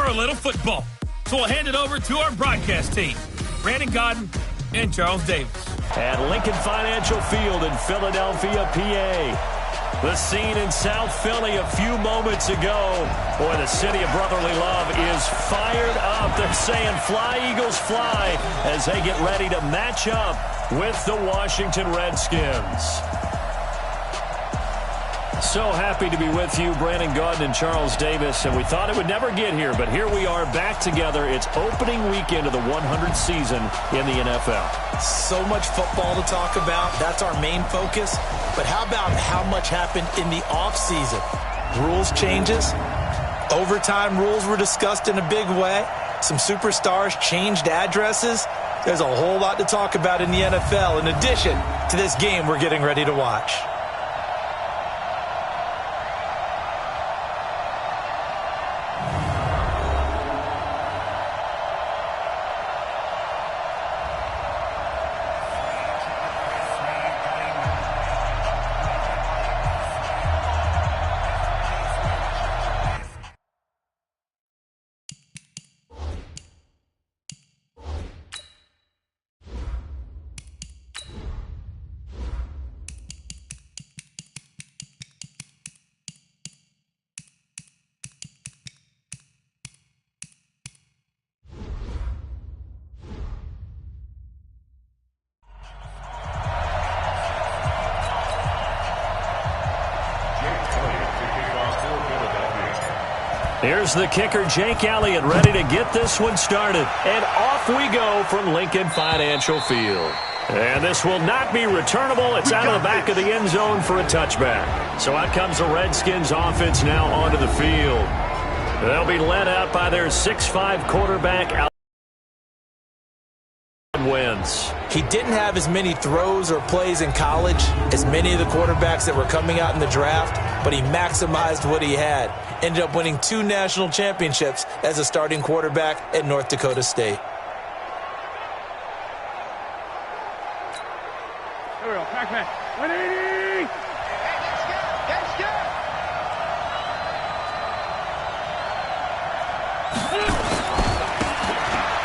a little football. So we'll hand it over to our broadcast team, Brandon Godden and Charles Davis. At Lincoln Financial Field in Philadelphia, PA. The scene in South Philly a few moments ago. Boy, the city of brotherly love is fired up. They're saying, fly, Eagles, fly, as they get ready to match up with the Washington Redskins. So happy to be with you, Brandon Godden and Charles Davis, and we thought it would never get here, but here we are back together. It's opening weekend of the 100th season in the NFL. So much football to talk about. That's our main focus. But how about how much happened in the offseason? Rules changes. Overtime rules were discussed in a big way. Some superstars changed addresses. There's a whole lot to talk about in the NFL in addition to this game we're getting ready to watch. Here's the kicker, Jake Elliott, ready to get this one started. And off we go from Lincoln Financial Field. And this will not be returnable. It's out of the back of the end zone for a touchback. So out comes the Redskins offense now onto the field. They'll be led out by their 6'5" quarterback. Wins. He didn't have as many throws or plays in college as many of the quarterbacks that were coming out in the draft, but he maximized what he had. Ended up winning 2 national championships as a starting quarterback at North Dakota State. Here we go, Pac-Man. 180! Let's go!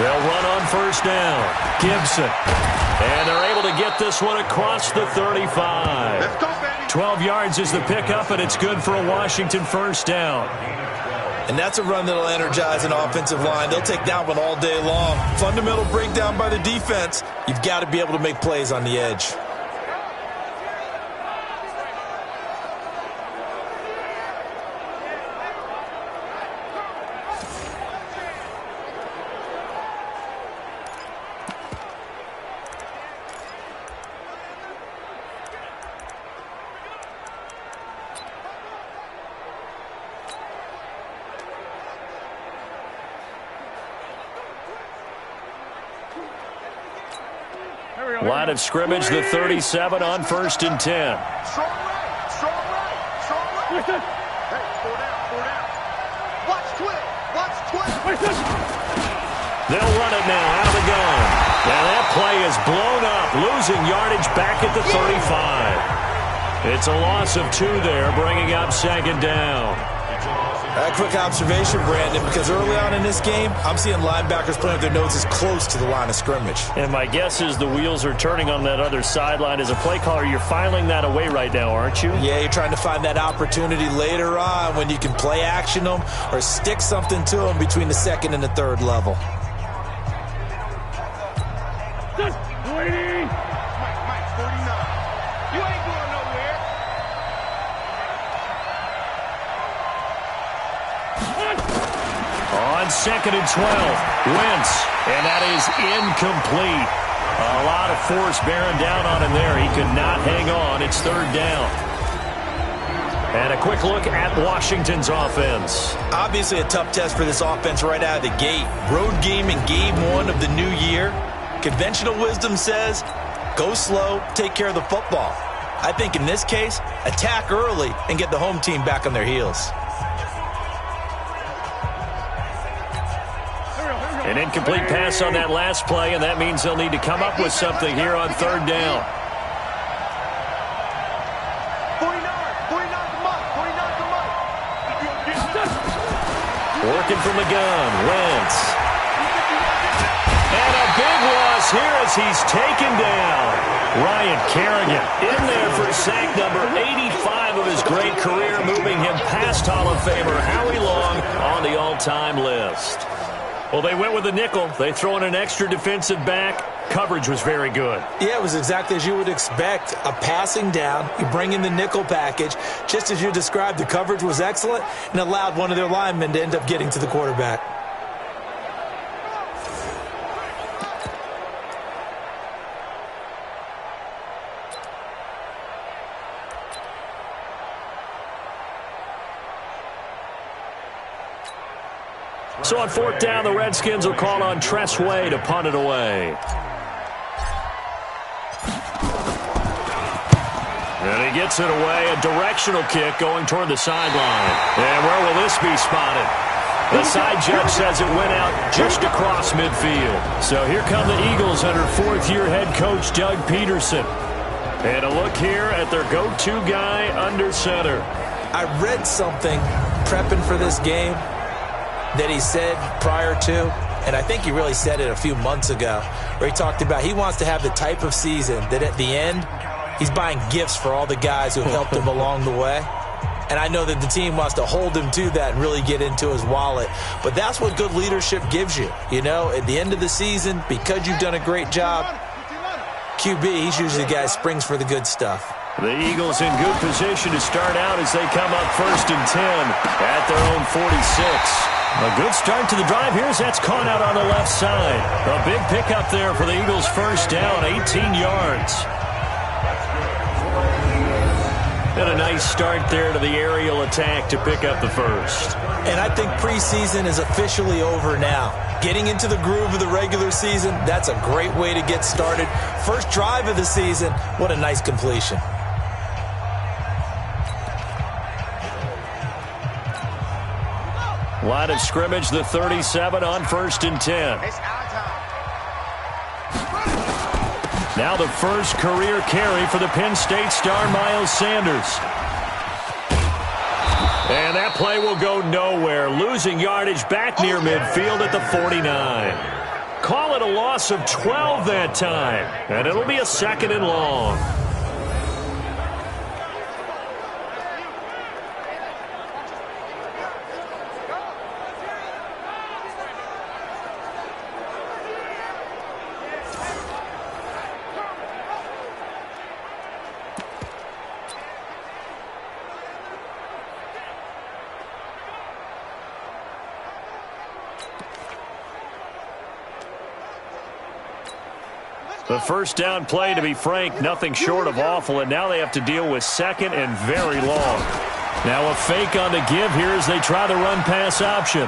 They'll run on first down. Gibson. And they're able to get this one across the 35. Let's go, baby. 12 yards is the pickup, and it's good for a Washington first down. And that's a run that'll energize an offensive line. They'll take that one all day long. Fundamental breakdown by the defense. You've got to be able to make plays on the edge. Line of scrimmage, the 37 on 1st and 10. Strong right, strong right, strong right. Hey, 4 down. Watch 12. They'll run it now out of the gun. And that play is blown up, losing yardage back at the 35. It's a loss of 2 there, bringing up 2nd down. A quick observation, Brandon, because early on in this game, I'm seeing linebackers playing with their noses close to the line of scrimmage. And my guess is the wheels are turning on that other sideline. As a play caller, you're filing that away right now, aren't you? Yeah, you're trying to find that opportunity later on when you can play action them or stick something to them between the 2nd and the 3rd level. Mike, 49. You ain't going nowhere. On 2nd and 12, Wentz, and that is incomplete. A lot of force bearing down on him there. He could not hang on. It's 3rd down. And a quick look at Washington's offense. Obviously a tough test for this offense right out of the gate. Road game in game 1 of the new year. Conventional wisdom says, go slow, take care of the football. I think in this case, attack early and get the home team back on their heels. An incomplete pass on that last play, and that means they'll need to come up with something here on 3rd down. 49, come on. Working from the gun, Wentz. And a big loss here as he's taken down. Ryan Kerrigan in there for sack number 85 of his great career, moving him past Hall of Famer Howie Long on the all-time list. Well, they went with a nickel. They throw in an extra defensive back. Coverage was very good. Yeah, it was exactly as you would expect. A passing down. You bring in the nickel package. Just as you described, the coverage was excellent and allowed one of their linemen to end up getting to the quarterback. So on fourth down, the Redskins will call on Tress Way to punt it away. And he gets it away, a directional kick going toward the sideline. And where will this be spotted? The side judge says it went out just across midfield. So here come the Eagles under fourth-year head coach Doug Peterson. And a look here at their go-to guy under center. I read something prepping for this game that he said prior to, and I think he really said it a few months ago, where he talked about he wants to have the type of season that at the end, he's buying gifts for all the guys who have helped him along the way. And I know that the team wants to hold him to that and really get into his wallet. But that's what good leadership gives you. You know, at the end of the season, because you've done a great job, QB, he's usually the guy who springs for the good stuff. The Eagles in good position to start out as they come up 1st and 10 at their own 46. A good start to the drive here as that's caught out on the left side. A big pickup there for the Eagles' first down, 18 yards. And a nice start there to the aerial attack to pick up the first. And I think preseason is officially over now. Getting into the groove of the regular season, that's a great way to get started. First drive of the season, what a nice completion. Line of scrimmage, the 37 on 1st and 10. Now the first career carry for the Penn State star Miles Sanders. And that play will go nowhere, losing yardage back near midfield at the 49. Call it a loss of 12 that time, and it'll be a 2nd and long. The first down play, to be frank, nothing short of awful, and now they have to deal with 2nd and very long. Now a fake on the give here as they try the run-pass option.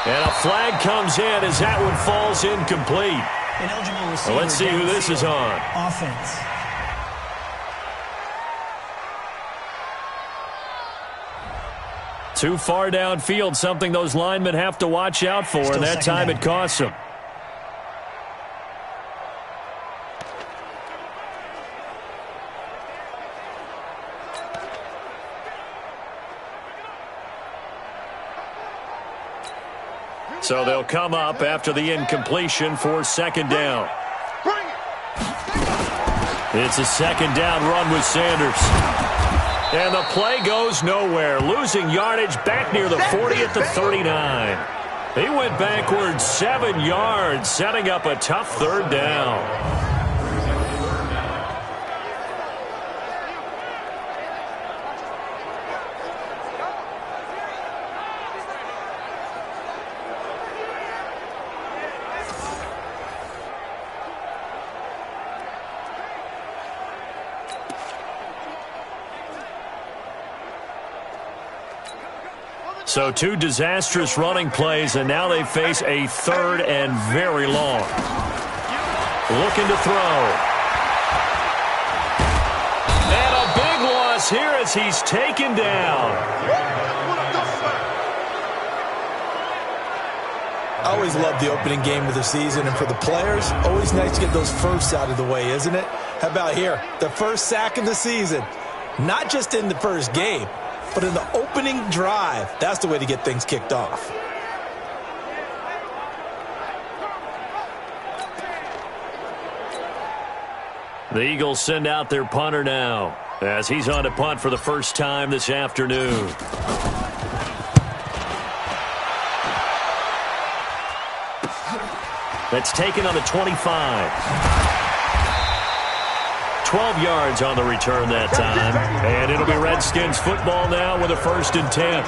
And a flag comes in as that one falls incomplete. Well, let's see who this is on. Offense. Too far downfield, something those linemen have to watch out for, and that time it costs them. So they'll come up after the incompletion for 2nd down. It's a 2nd down run with Sanders. And the play goes nowhere, losing yardage back near the 40 at the 39. He went backwards 7 yards, setting up a tough 3rd down. So 2 disastrous running plays, and now they face a 3rd and very long. Looking to throw. And a big loss here as he's taken down. I always love the opening game of the season, and for the players, always nice to get those firsts out of the way, isn't it? How about here? The first sack of the season. Not just in the first game, But in the opening drive, that's the way to get things kicked off. The Eagles send out their punter now as he's on to punt for the first time this afternoon. That's taken on the 25. 12 yards on the return that time. And it'll be Redskins football now with a 1st and 10.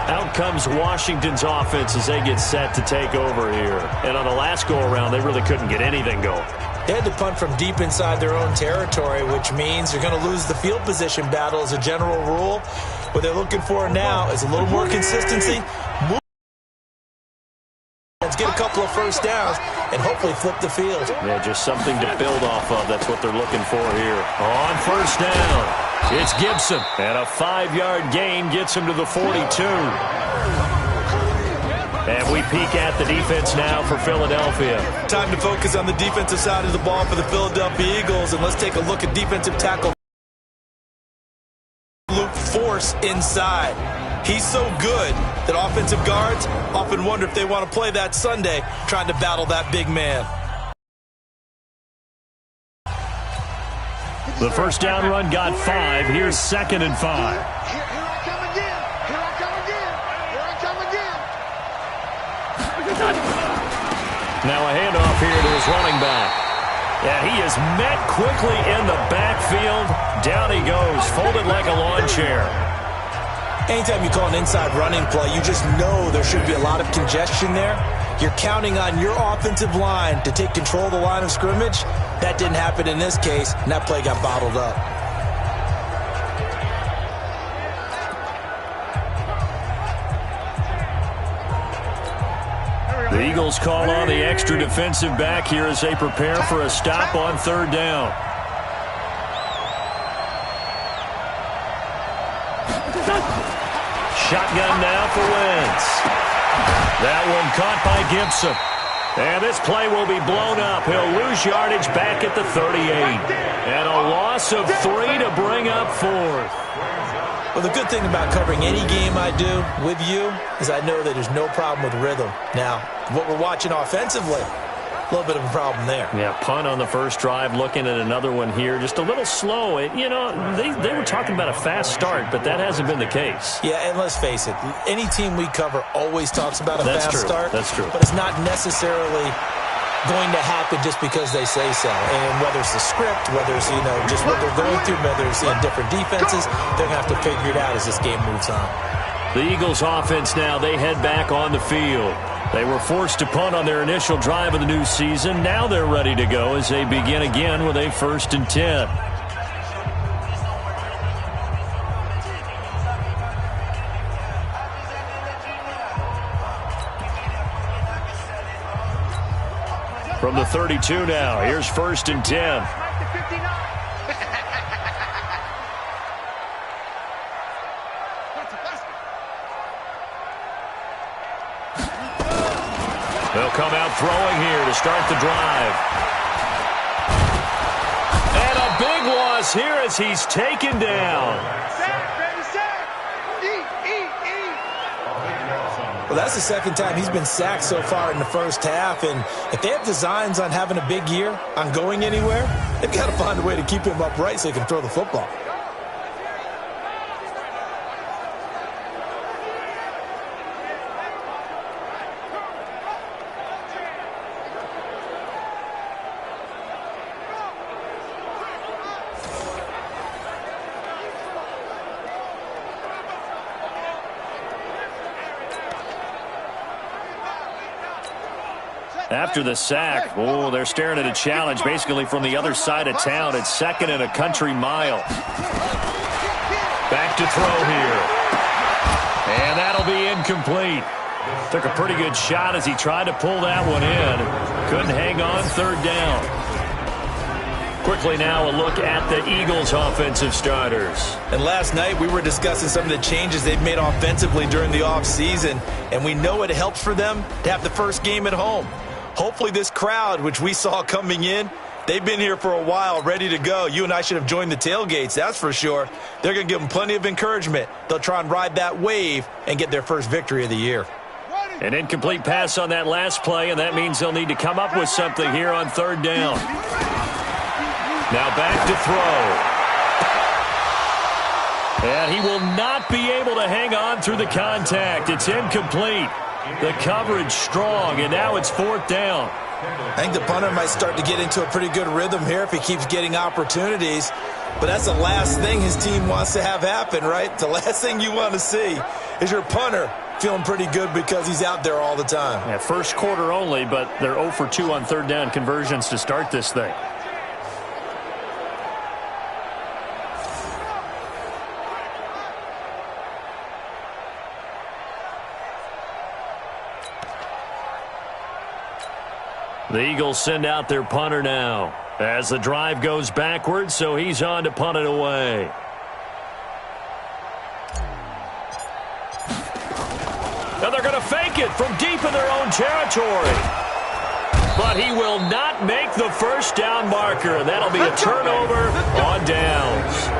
Out comes Washington's offense as they get set to take over here. And on the last go-around, they really couldn't get anything going. They had to punt from deep inside their own territory, which means you're going to lose the field position battle as a general rule. What they're looking for now is a little more consistency. Get a couple of first downs and hopefully flip the field. Yeah, just something to build off of. That's what they're looking for here. On first down, it's Gibson. And a 5-yard gain gets him to the 42. And we peek at the defense now for Philadelphia. Time to focus on the defensive side of the ball for the Philadelphia Eagles. And let's take a look at defensive tackle Luke Force inside. He's so good that offensive guards often wonder if they want to play that Sunday trying to battle that big man. The first down run got 5. Here's 2nd and 5. Here I come again. Here I come again. Here I come again. Now a handoff here to his running back. And he is met quickly in the backfield. Down he goes, folded like a lawn chair. Anytime you call an inside running play, you just know there should be a lot of congestion there. You're counting on your offensive line to take control of the line of scrimmage. That didn't happen in this case, and that play got bottled up. The Eagles call on the extra defensive back here as they prepare for a stop on 3rd down. Shotgun now for Wentz. That one caught by Gibson. And this play will be blown up. He'll lose yardage back at the 38. And a loss of 3 to bring up 4th. Well, the good thing about covering any game I do with you is I know that there's no problem with rhythm. Now, what we're watching offensively, a little bit of a problem there. Yeah, punt on the first drive, looking at another one here. Just a little slow. You know, they were talking about a fast start, but that hasn't been the case. Yeah, and let's face it, any team we cover always talks about a fast start. That's true. But it's not necessarily going to happen just because they say so. And whether it's the script, whether it's, just what they're going through, whether it's in different defenses, they're going to have to figure it out as this game moves on. The Eagles offense now, they head back on the field. They were forced to punt on their initial drive of the new season. Now they're ready to go as they begin again with a 1st and 10. From the 32 now, here's 1st and 10. They'll come out throwing here to start the drive. And a big loss here as he's taken down. Well, that's the second time he's been sacked so far in the first half. And if they have designs on having a big year, on going anywhere, they've got to find a way to keep him upright so he can throw the football. After the sack, they're staring at a challenge basically from the other side of town. It's 2nd and a country mile. Back to throw here. And that'll be incomplete. Took a pretty good shot as he tried to pull that one in. Couldn't hang on 3rd down. Quickly now a look at the Eagles' offensive starters. And last night we were discussing some of the changes they've made offensively during the offseason, and we know it helps for them to have the first game at home. Hopefully this crowd, which we saw coming in, They've been here for a while, ready to go. You and I should have joined the tailgates, that's for sure. They're going to give them plenty of encouragement. They'll try and ride that wave and get their first victory of the year. An incomplete pass on that last play, and that means they'll need to come up with something here on third down. Now back to throw. And he will not be able to hang on through the contact. It's incomplete. The coverage strong, and now it's fourth down. I think the punter might start to get into a pretty good rhythm here if he keeps getting opportunities. But that's the last thing his team wants to have happen, right? The last thing you want to see is your punter feeling pretty good because he's out there all the time. Yeah, first quarter only, but they're 0 for 2 on third down conversions to start this thing. The Eagles send out their punter now as the drive goes backwards, so he's on to punt it away. And they're going to fake it from deep in their own territory. But he will not make the first down marker. That'll be a turnover on downs.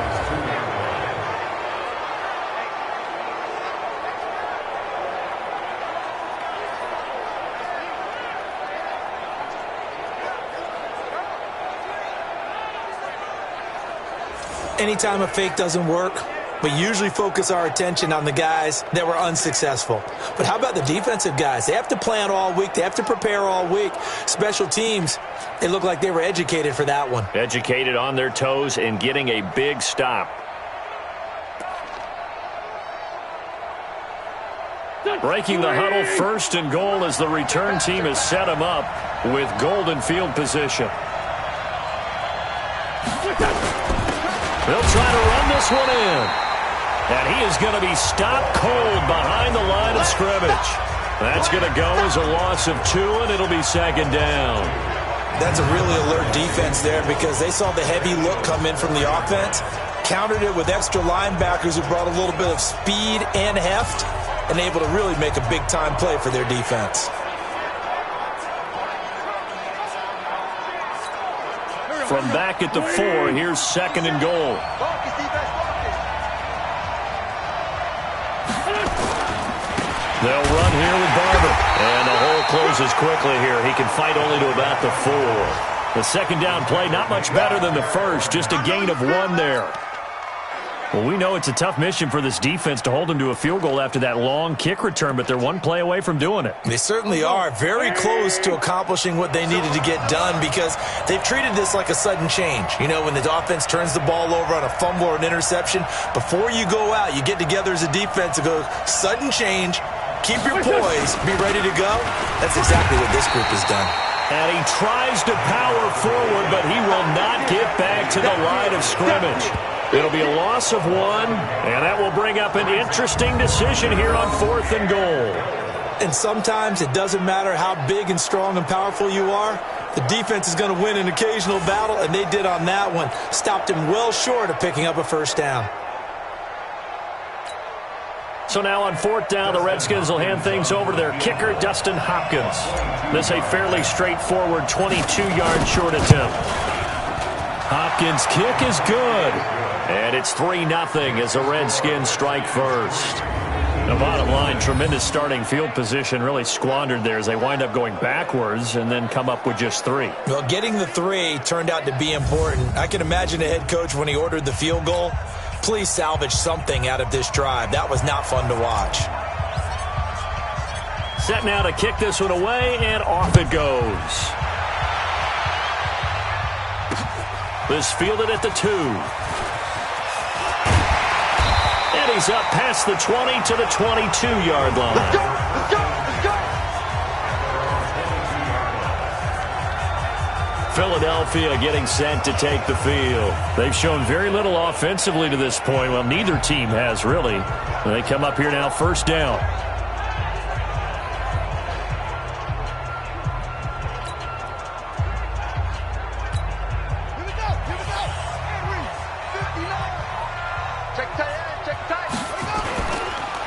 Anytime a fake doesn't work, we usually focus our attention on the guys that were unsuccessful. But how about the defensive guys? They have to plan all week. They have to prepare all week. Special teams, it looked like they were educated for that one. Educated on their toes and getting a big stop. Breaking the huddle, first and goal as the return team has set them up with golden field position. They'll try to run this one in. And he is going to be stopped cold behind the line of scrimmage. That's going to go as a loss of 2, and it'll be second down. That's a really alert defense there because they saw the heavy look come in from the offense, countered it with extra linebackers who brought a little bit of speed and heft, and able to really make a big-time play for their defense. From back at the 4, here's second and goal. They'll run here with Barber. And the hole closes quickly here. He can fight only to about the 4. The second down play, not much better than the first. Just a gain of 1 there. Well, we know it's a tough mission for this defense to hold them to a field goal after that long kick return, but they're one play away from doing it. They certainly are very close to accomplishing what they needed to get done because they've treated this like a sudden change. You know, when the offense turns the ball over on a fumble or an interception, before you go out, you get together as a defense and go, sudden change, keep your poise, be ready to go. That's exactly what this group has done. And he tries to power forward, but he will not get back to the line of scrimmage. It'll be a loss of 1, and that will bring up an interesting decision here on 4th and goal. And sometimes it doesn't matter how big and strong and powerful you are. The defense is going to win an occasional battle, and they did on that one. Stopped him well short of picking up a first down. So now on 4th down, the Redskins will hand things over to their kicker, Dustin Hopkins. This a fairly straightforward 22-yard short attempt. Hopkins' kick is good. And it's 3-0 as the Redskins strike first. The bottom line, tremendous starting field position, really squandered there as they wind up going backwards and then come up with just 3. Well, getting the 3 turned out to be important. I can imagine the head coach when he ordered the field goal. Please salvage something out of this drive. That was not fun to watch. Set now to kick this one away, and off it goes. This fielded at the 2. And he's up past the 20 to the 22-yard line. Let's go! Let's go! Let's go! Philadelphia getting set to take the field. They've shown very little offensively to this point. Well, neither team has, really. They come up here now, first down.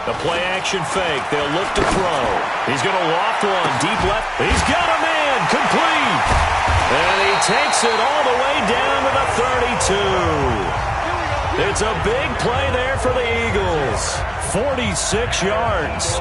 The play-action fake. They'll look to throw. He's going to loft one. Deep left. He's got a man. Complete. And he takes it all the way down to the 32. It's a big play there for the Eagles. 46 yards.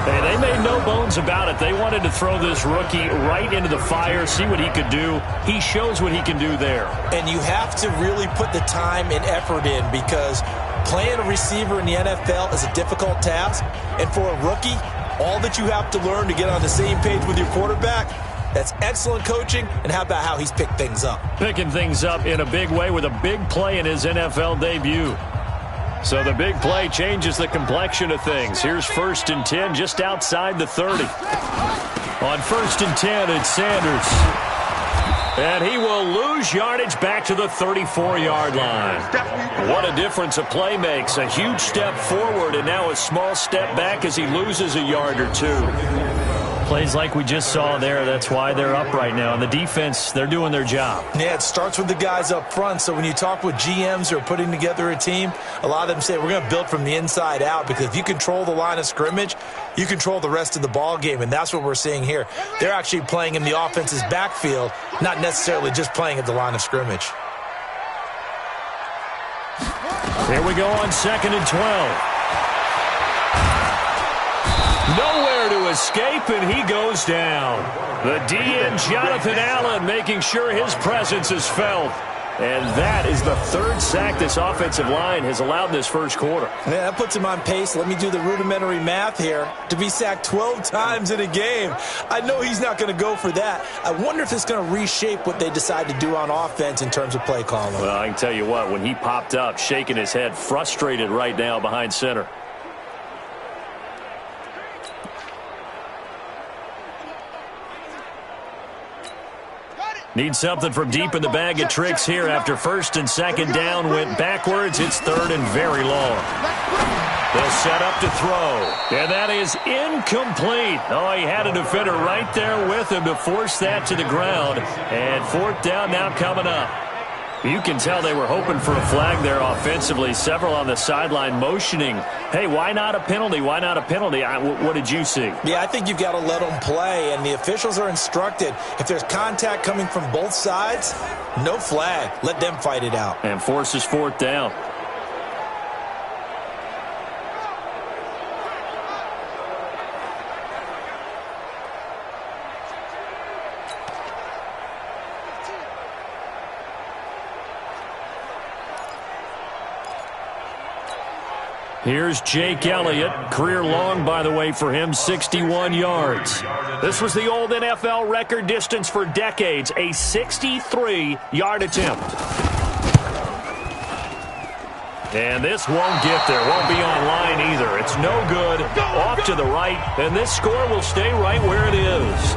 Hey, they made no bones about it. They wanted to throw this rookie right into the fire, see what he could do. He shows what he can do there. And you have to really put the time and effort in, because playing a receiver in the NFL is a difficult task. And for a rookie, all that you have to learn to get on the same page with your quarterback, that's excellent coaching. And how about how he's picked things up? Picking things up in a big way with a big play in his NFL debut. So the big play changes the complexion of things. Here's 1st and 10 just outside the 30. On 1st and 10, it's Sanders. And he will lose yardage back to the 34-yard line. What a difference a play makes. A huge step forward and now a small step back as he loses a yard or two. Plays like we just saw there, that's why they're up right now. And the defense, they're doing their job. Yeah, it starts with the guys up front. So when you talk with GMs who are putting together a team, a lot of them say we're going to build from the inside out, because if you control the line of scrimmage, you control the rest of the ball game. And that's what we're seeing here. They're actually playing in the offense's backfield, not necessarily just playing at the line of scrimmage. Here we go on 2nd and 12. Nowhere to escape, and he goes down. The DN, Jonathan Allen, making sure his presence is felt. And that is the 3rd sack this offensive line has allowed this first quarter. Yeah, that puts him on pace. Let me do the rudimentary math here. To be sacked 12 times in a game, I know he's not going to go for that. I wonder if it's going to reshape what they decide to do on offense in terms of play calling. Well, I can tell you what, when he popped up, shaking his head, frustrated right now behind center. Needs something from deep in the bag of tricks here after 1st and 2nd down went backwards. It's 3rd and very long. They'll set up to throw. And that is incomplete. Oh, he had a defender right there with him to force that to the ground. And 4th down now coming up. You can tell they were hoping for a flag there offensively. Several on the sideline motioning. Hey, why not a penalty? Why not a penalty? What did you see? Yeah, I think you've got to let them play, and the officials are instructed. If there's contact coming from both sides, no flag. Let them fight it out. And forces 4th down. Here's Jake Elliott. Career long, by the way, for him, 61 yards. This was the old NFL record distance for decades, a 63-yard attempt. And this won't get there, won't be on line either. It's no good, off to the right, and this score will stay right where it is.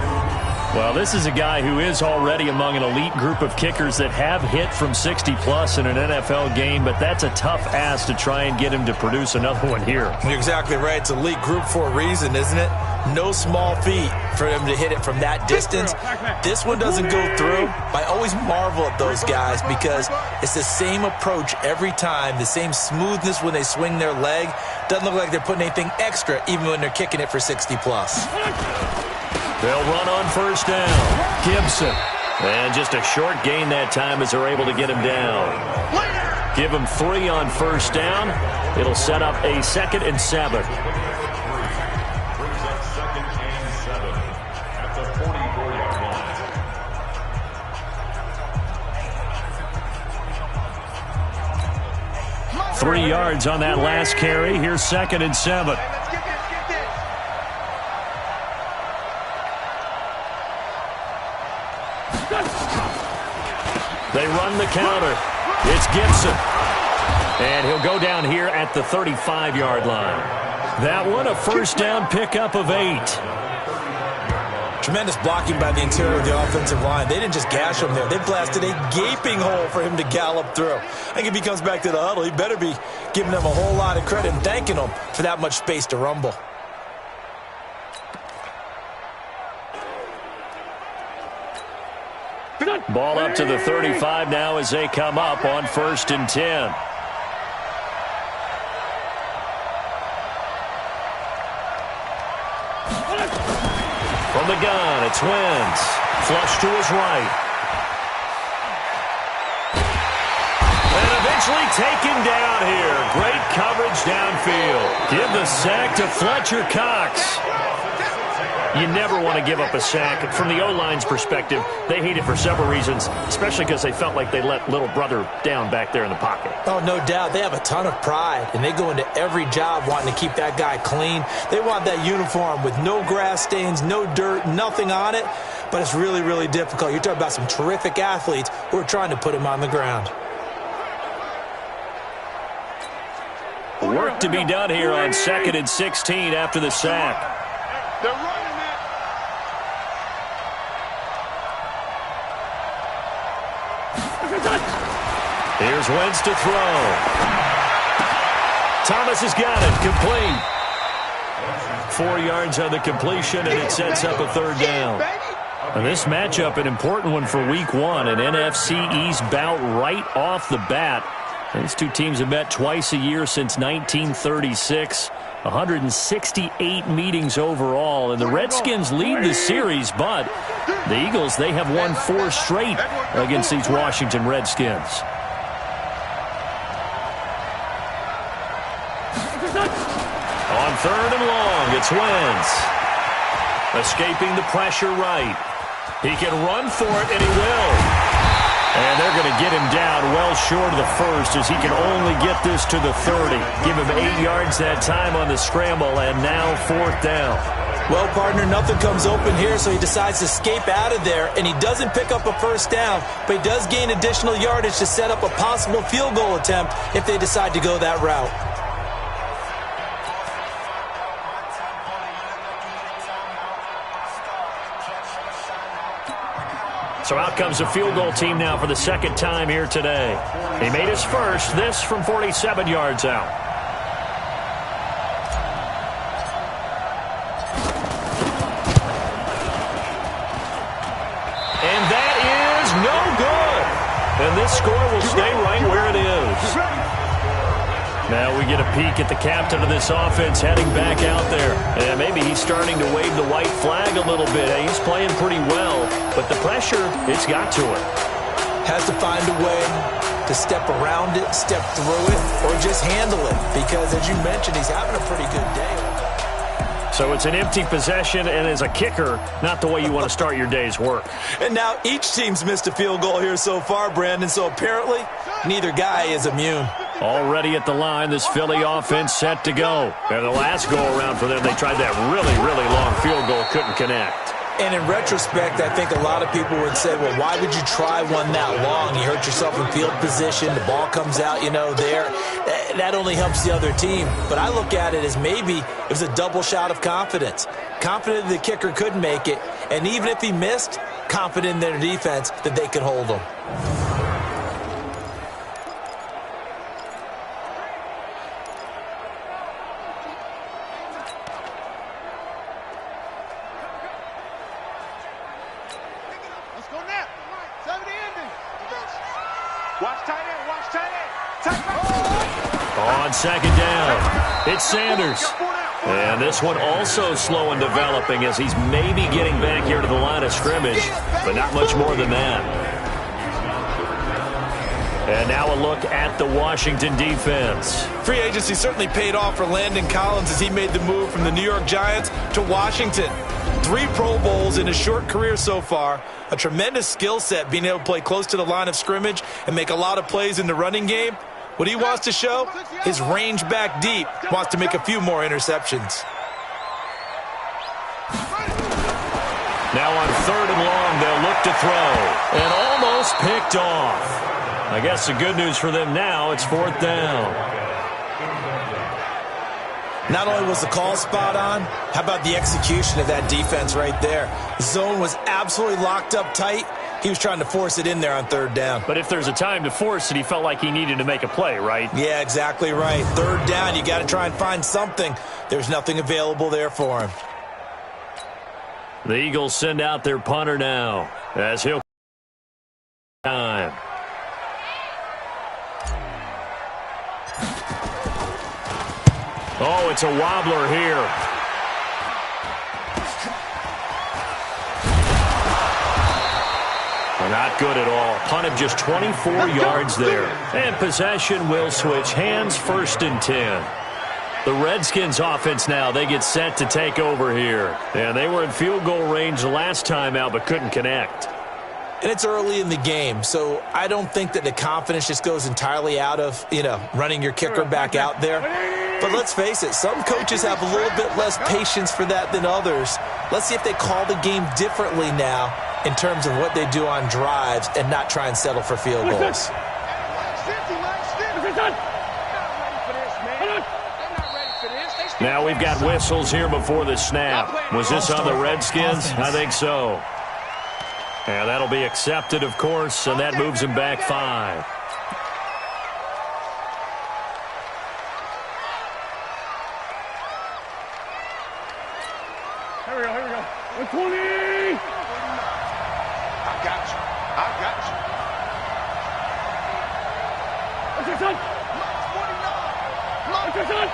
Well, this is a guy who is already among an elite group of kickers that have hit from 60-plus in an NFL game, but that's a tough ask to try and get him to produce another one here. You're exactly right. It's elite group for a reason, isn't it? No small feat for him to hit it from that distance. This one doesn't go through. I always marvel at those guys because it's the same approach every time, the same smoothness when they swing their leg. Doesn't look like they're putting anything extra even when they're kicking it for 60-plus. They'll run on 1st down. Gibson. And just a short gain that time as they're able to get him down. Give him 3 on 1st down. It'll set up a 2nd and 7. At 3 yards on that last carry. Here's 2nd and 7. They run the counter. It's Gibson. And he'll go down here at the 35-yard line. That one, a 1st down pickup of 8. Tremendous blocking by the interior of the offensive line. They didn't just gash him there. They blasted a gaping hole for him to gallop through. I think if he comes back to the huddle, he better be giving them a whole lot of credit and thanking them for that much space to rumble. Ball up to the 35 now as they come up on 1st and 10. From the gun, it's Wentz. Flush to his right. eventually taken down here. Great coverage downfield. Give the sack to Fletcher Cox. You never want to give up a sack. From the O-line's perspective, they hate it for several reasons, especially because they felt like they let little brother down back there in the pocket. Oh, no doubt. They have a ton of pride, and they go into every job wanting to keep that guy clean. They want that uniform with no grass stains, no dirt, nothing on it, but it's really, really difficult. You're talking about some terrific athletes who are trying to put him on the ground. Work to be done here on 2nd and 16 after the sack. They're running it. Here's Wentz to throw. Thomas has got it. Complete. 4 yards on the completion, and it sets up a 3rd down. And this matchup, an important one for Week 1, an NFC East bout right off the bat. These two teams have met twice a year since 1936. 168 meetings overall, and the Redskins lead the series, but the Eagles, they have won 4 straight against these Washington Redskins. On 3rd and long, it's Wentz. Escaping the pressure right. He can run for it, and he will. And they're going to get him down well short of the first as he can only get this to the 30. Give him 8 yards that time on the scramble, and now 4th down. Well, partner, nothing comes open here, so he decides to escape out of there, and he doesn't pick up a 1st down, but he does gain additional yardage to set up a possible field goal attempt if they decide to go that route. So out comes the field goal team now for the 2nd time here today. He made his first, this from 47 yards out. And that is no good. And this score will stay right where it is. Now we get a peek at the captain of this offense heading back out there. And maybe he's starting to wave the white flag a little bit. He's playing pretty well, but the pressure, it's got to him. Has to find a way to step around it, step through it, or just handle it. Because, as you mentioned, he's having a pretty good day. So it's an empty possession, and as a kicker, not the way you want to start your day's work. And now each team's missed a field goal here so far, Brandon, so apparently neither guy is immune. Already at the line, this Philly offense set to go. And the last go-around for them, they tried that really, really long field goal, couldn't connect. And in retrospect, I think a lot of people would say, well, why would you try one that long? You hurt yourself in field position. The ball comes out, there. That only helps the other team. But I look at it as maybe it was a double shot of confidence. Confident the kicker could make it. And even if he missed, confident in their defense that they could hold him. On 2nd down, it's Sanders. And this one also slow in developing as he's maybe getting back here to the line of scrimmage, but not much more than that. And now a look at the Washington defense. Free agency certainly paid off for Landon Collins as he made the move from the New York Giants to Washington. 3 Pro Bowls in his short career so far. A tremendous skill set, being able to play close to the line of scrimmage and make a lot of plays in the running game. What he wants to show? His range back deep. Wants to make a few more interceptions. Now on 3rd and long, they'll look to throw. And almost picked off. I guess the good news for them now, it's 4th down. Not only was the call spot on, how about the execution of that defense right there? The zone was absolutely locked up tight. He was trying to force it in there on 3rd down. But if there's a time to force it, he felt like he needed to make a play, right? Yeah, exactly right. 3rd down, you got to try and find something. There's nothing available there for him. The Eagles send out their punter now as he'll time. Oh, it's a wobbler here. Not good at all. Punted just 24 yards there. And possession will switch hands, 1st and 10. The Redskins offense now, they get set to take over here. And they were in field goal range the last time out but couldn't connect. And it's early in the game, so I don't think that the confidence just goes entirely out of, running your kicker back out there. But let's face it, some coaches have a little bit less patience for that than others. Let's see if they call the game differently now in terms of what they do on drives and not try and settle for field goals. Now we've got whistles here before the snap. Was this on the Redskins? I think so. And that'll be accepted, of course, and that moves him back 5. Here we go. 120! I got you. What's your son? 49! What's your son?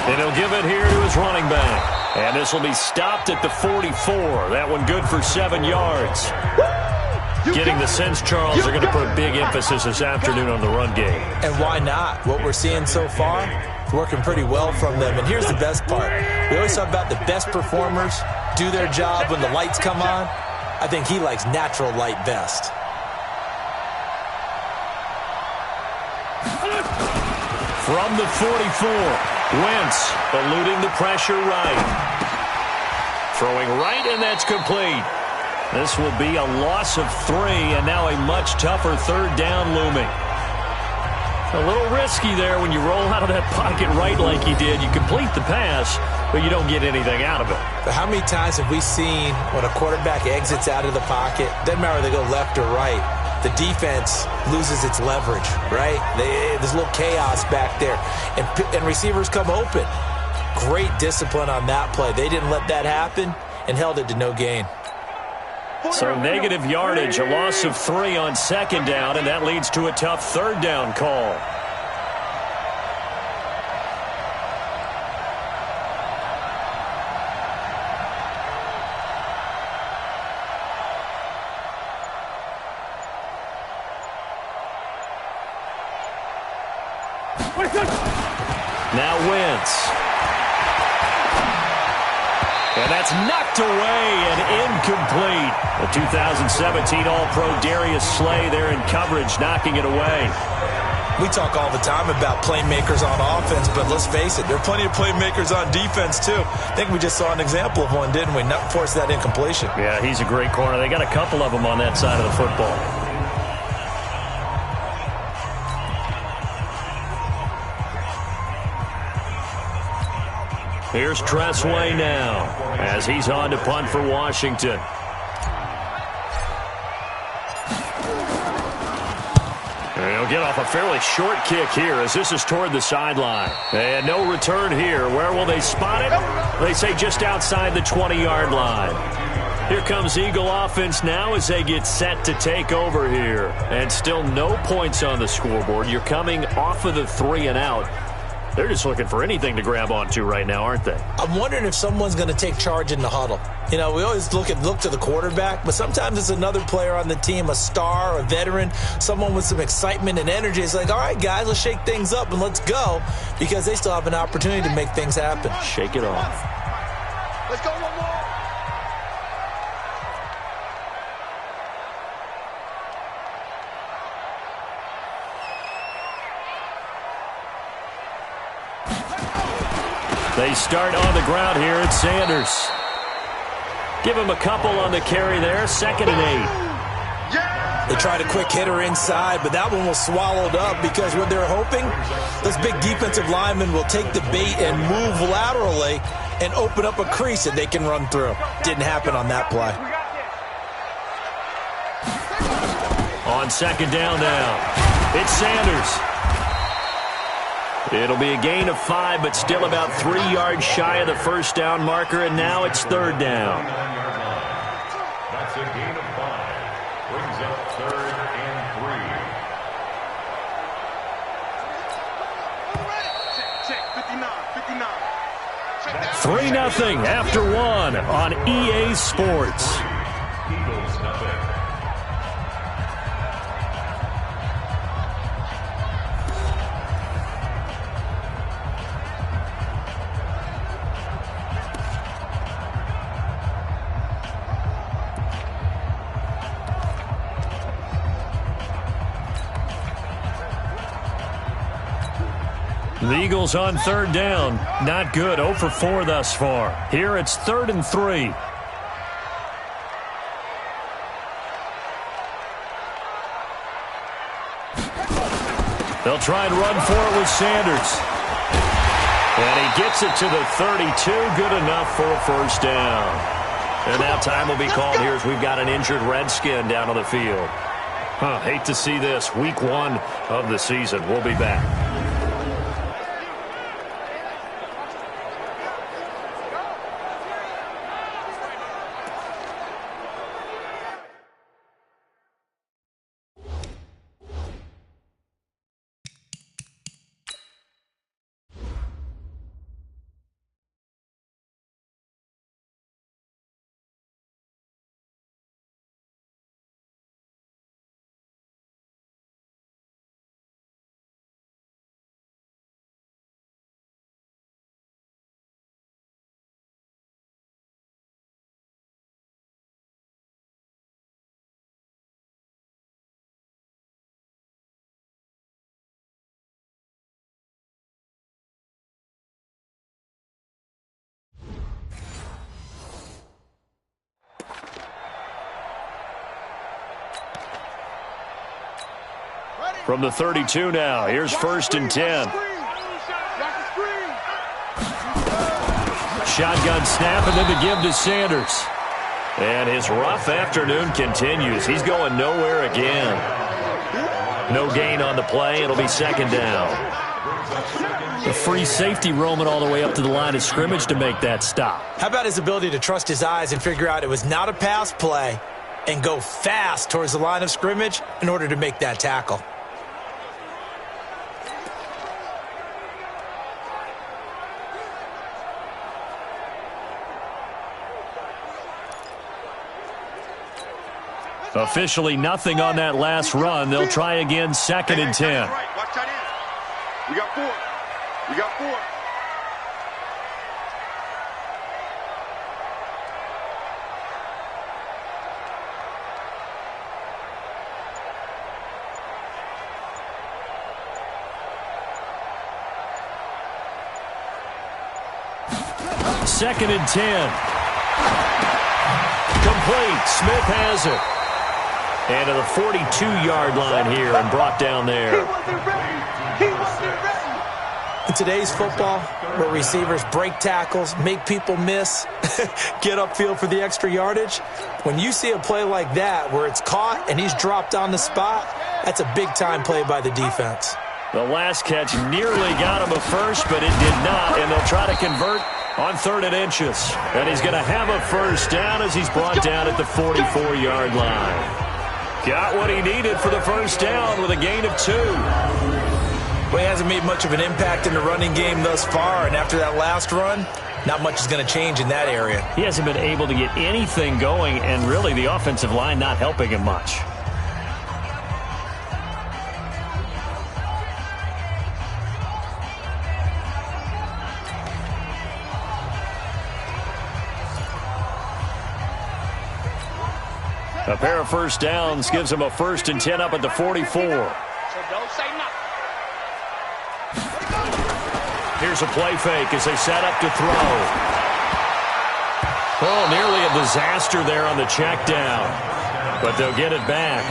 And he'll give it here to his running back. And this will be stopped at the 44. That one good for 7 yards. Getting the sense, Charles, they're going to put a big emphasis this afternoon on the run game. And why not? What we're seeing so far, it's working pretty well from them. And here's the best part. We always talk about the best performers do their job when the lights come on. I think he likes natural light best. From the 44, Wentz eluding the pressure right. Throwing right, and that's complete. This will be a loss of 3, and now a much tougher 3rd down looming. A little risky there when you roll out of that pocket right like you did. You complete the pass, but you don't get anything out of it. But how many times have we seen when a quarterback exits out of the pocket, doesn't matter whether they go left or right, the defense loses its leverage, right? There's a little chaos back there, and receivers come open. Great discipline on that play. They didn't let that happen and held it to no gain. So negative yardage, a loss of 3 on 2nd down, and that leads to a tough 3rd down call. Now Wentz. And that's knocked away and incomplete. The 2017 All-Pro Darius Slay there in coverage, knocking it away. We talk all the time about playmakers on offense, but let's face it, there are plenty of playmakers on defense too. I think we just saw an example of one, didn't we? Not force that incompletion. Yeah, he's a great corner. They got a couple of them on that side of the football. Here's Tressway now as he's on to punt for Washington. And he'll get off a fairly short kick here as this is toward the sideline. And no return here. Where will they spot it? They say just outside the 20-yard line. Here comes Eagle offense now as they get set to take over here. And still no points on the scoreboard. You're coming off of the 3 and out. They're just looking for anything to grab onto right now, aren't they? I'm wondering if someone's going to take charge in the huddle. We always look to the quarterback, but sometimes it's another player on the team, a star, a veteran, someone with some excitement and energy. It's like, all right, guys, let's shake things up and let's go, because they still have an opportunity to make things happen. Shake it off. Let's go one more. They start on the ground here at Sanders. Give him a couple on the carry there. 2nd and 8. They tried a quick hitter inside, but that one was swallowed up because what they're hoping, those big defensive linemen will take the bait and move laterally and open up a crease that they can run through. Didn't happen on that play. On 2nd down now, it's Sanders. It'll be a gain of 5, but still about 3 yards shy of the 1st down marker, and now it's 3rd down. That's a gain of 5. Brings up 3rd and 3. 3-0 after 1 on EA Sports. 6-0. The Eagles on third down. Not good. 0 for 4 thus far. Here it's 3rd and 3. They'll try and run for it with Sanders. And he gets it to the 32. Good enough for a first down. And now time will be called here as we've got an injured Redskin down on the field. Hate to see this. Week 1 of the season. We'll be back. From the 32 now, here's 1st and 10. Shotgun snap and then the give to Sanders. And his rough afternoon continues. He's going nowhere again. No gain on the play. It'll be 2nd down. The free safety roaming all the way up to the line of scrimmage to make that stop. How about his ability to trust his eyes and figure out it was not a pass play and go fast towards the line of scrimmage in order to make that tackle? Officially nothing on that last run. They'll try again, 2nd and 10. Watch tight end. We got 4. We got 4. Second and 10. Complete. Smith has it. And to the 42-yard line here and brought down there. In today's football, where receivers break tackles, make people miss, get upfield for the extra yardage, when you see a play like that where it's caught and he's dropped on the spot, that's a big-time play by the defense. The last catch nearly got him a first, but it did not, and they'll try to convert on 3rd and inches. And he's going to have a first down as he's brought down at the 44-yard line. Got what he needed for the first down with a gain of 2. Well, he hasn't made much of an impact in the running game thus far, and after that last run, not much is going to change in that area. He hasn't been able to get anything going, and really the offensive line not helping him much. A pair of first downs gives him a 1st and 10 up at the 44. So don't say nothing. Here's a play fake as they set up to throw. Oh, nearly a disaster there on the check down. But they'll get it back.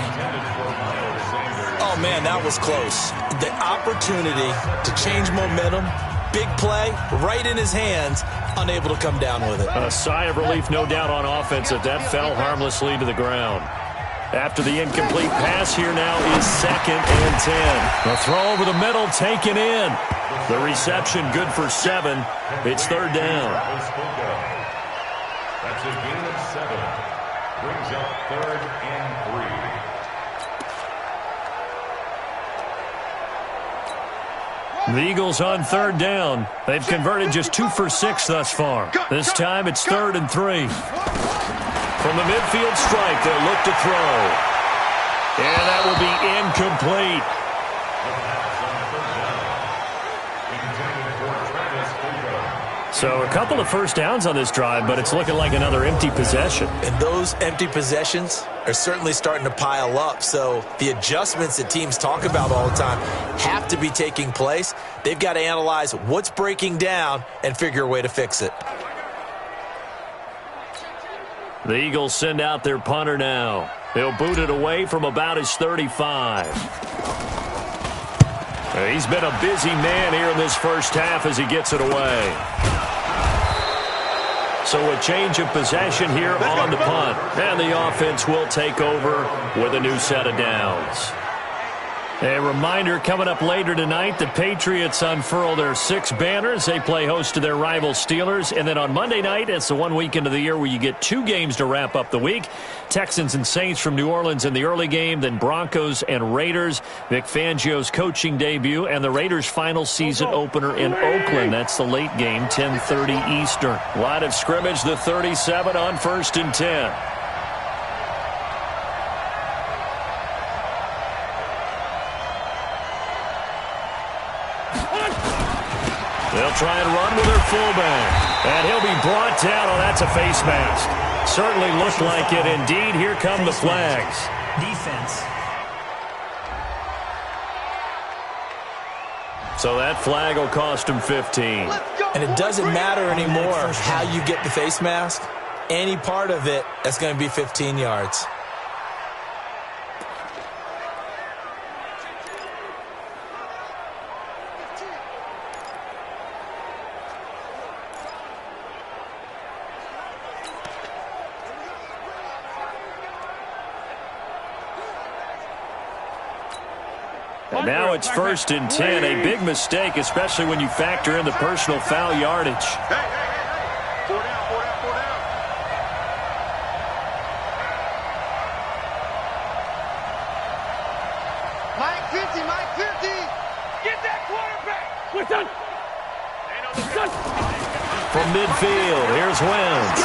Oh, man, that was close. The opportunity to change momentum, big play, right in his hands, unable to come down with it. A sigh of relief, no doubt, on offense if that fell harmlessly to the ground. After the incomplete pass, here now is 2nd and 10. The throw over the middle taken in. The reception good for 7. It's 3rd down. That's a gain of 7. Brings up 3rd and 3. The Eagles on 3rd down. They've converted just 2 for 6 thus far. This time it's 3rd and 3. From the midfield stripe, they'll look to throw. And that will be incomplete. So a couple of first downs on this drive, but it's looking like another empty possession. And those empty possessions are certainly starting to pile up. So the adjustments that teams talk about all the time have to be taking place. They've got to analyze what's breaking down and figure a way to fix it. The Eagles send out their punter now. They'll boot it away from about his 35. He's been a busy man here in this first half as he gets it away. So a change of possession here on the punt. And the offense will take over with a new set of downs. A reminder coming up later tonight, the Patriots unfurl their 6 banners. They play host to their rival Steelers. And then on Monday night, it's the one weekend of the year where you get 2 games to wrap up the week. Texans and Saints from New Orleans in the early game, then Broncos and Raiders. Vic Fangio's coaching debut, and the Raiders' final season opener in Oakland. That's the late game, 10:30 Eastern. Line of scrimmage, the 37 on 1st and 10. They'll try and run with their fullback. And he'll be brought down. Oh, that's a face mask. Certainly looked like it. Indeed, here come the flags. Defense. So that flag will cost him 15. And it doesn't matter anymore how you get the face mask. Any part of it, that's going to be 15 yards. And now it's 1st and 10. A big mistake, especially when you factor in the personal foul yardage. Hey. 4 down. Mike 50. Get that quarterback. Listen. From midfield, here's Wentz.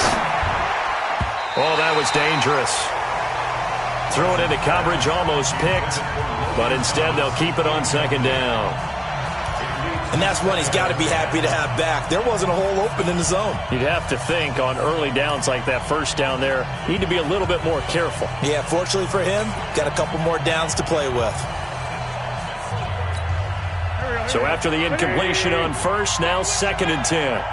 Oh, that was dangerous. Throw it into coverage, almost picked. But instead, they'll keep it on 2nd down. And that's one he's got to be happy to have back. There wasn't a hole open in the zone. You'd have to think on early downs like that first down there, need to be a little bit more careful. Yeah, fortunately for him, got a couple more downs to play with. So after the incompletion on 1st, now 2nd and 10.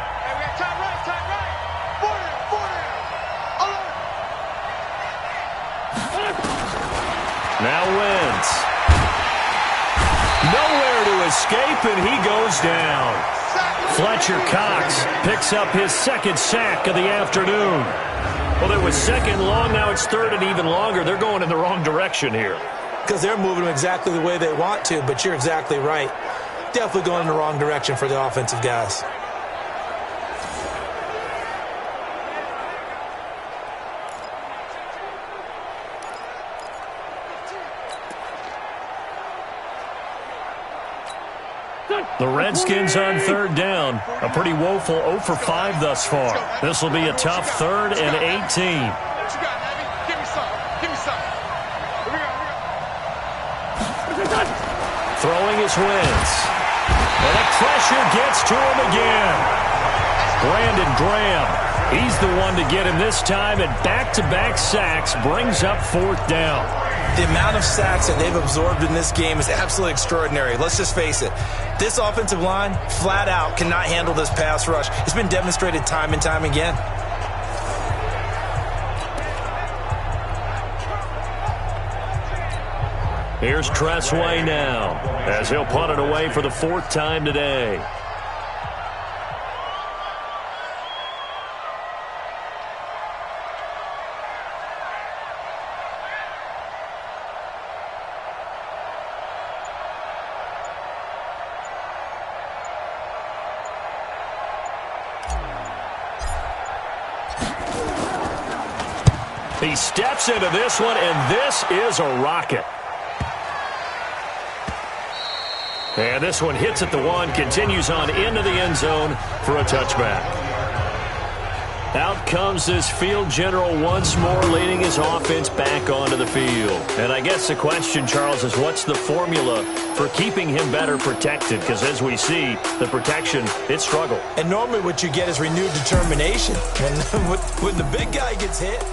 Now Wentz. Nowhere to escape, and he goes down. Fletcher Cox picks up his 2nd sack of the afternoon. Well, it was 2nd long, now it's 3rd and even longer. They're going in the wrong direction here. Because they're moving them exactly the way they want to, but you're exactly right. Definitely going in the wrong direction for the offensive guys. The Redskins on 3rd down. A pretty woeful 0 for 5 thus far. This will be a tough 3rd and 18. What you got, Abby? Give me some. Here we go. Throwing his Wentz. And the pressure gets to him again. Brandon Graham. He's the one to get him this time, and back-to-back sacks brings up 4th down. The amount of sacks that they've absorbed in this game is absolutely extraordinary. Let's just face it. This offensive line, flat out, cannot handle this pass rush. It's been demonstrated time and time again. Here's Tressway now, as he'll punt it away for the 4th time today. He steps into this one, and this is a rocket. And this one hits at the 1, continues on into the end zone for a touchback. Out comes this field general once more, leading his offense back onto the field. And I guess the question, Charles, is what's the formula for keeping him better protected? Because as we see, the protection, it struggled. And normally what you get is renewed determination. When the big guy gets hit,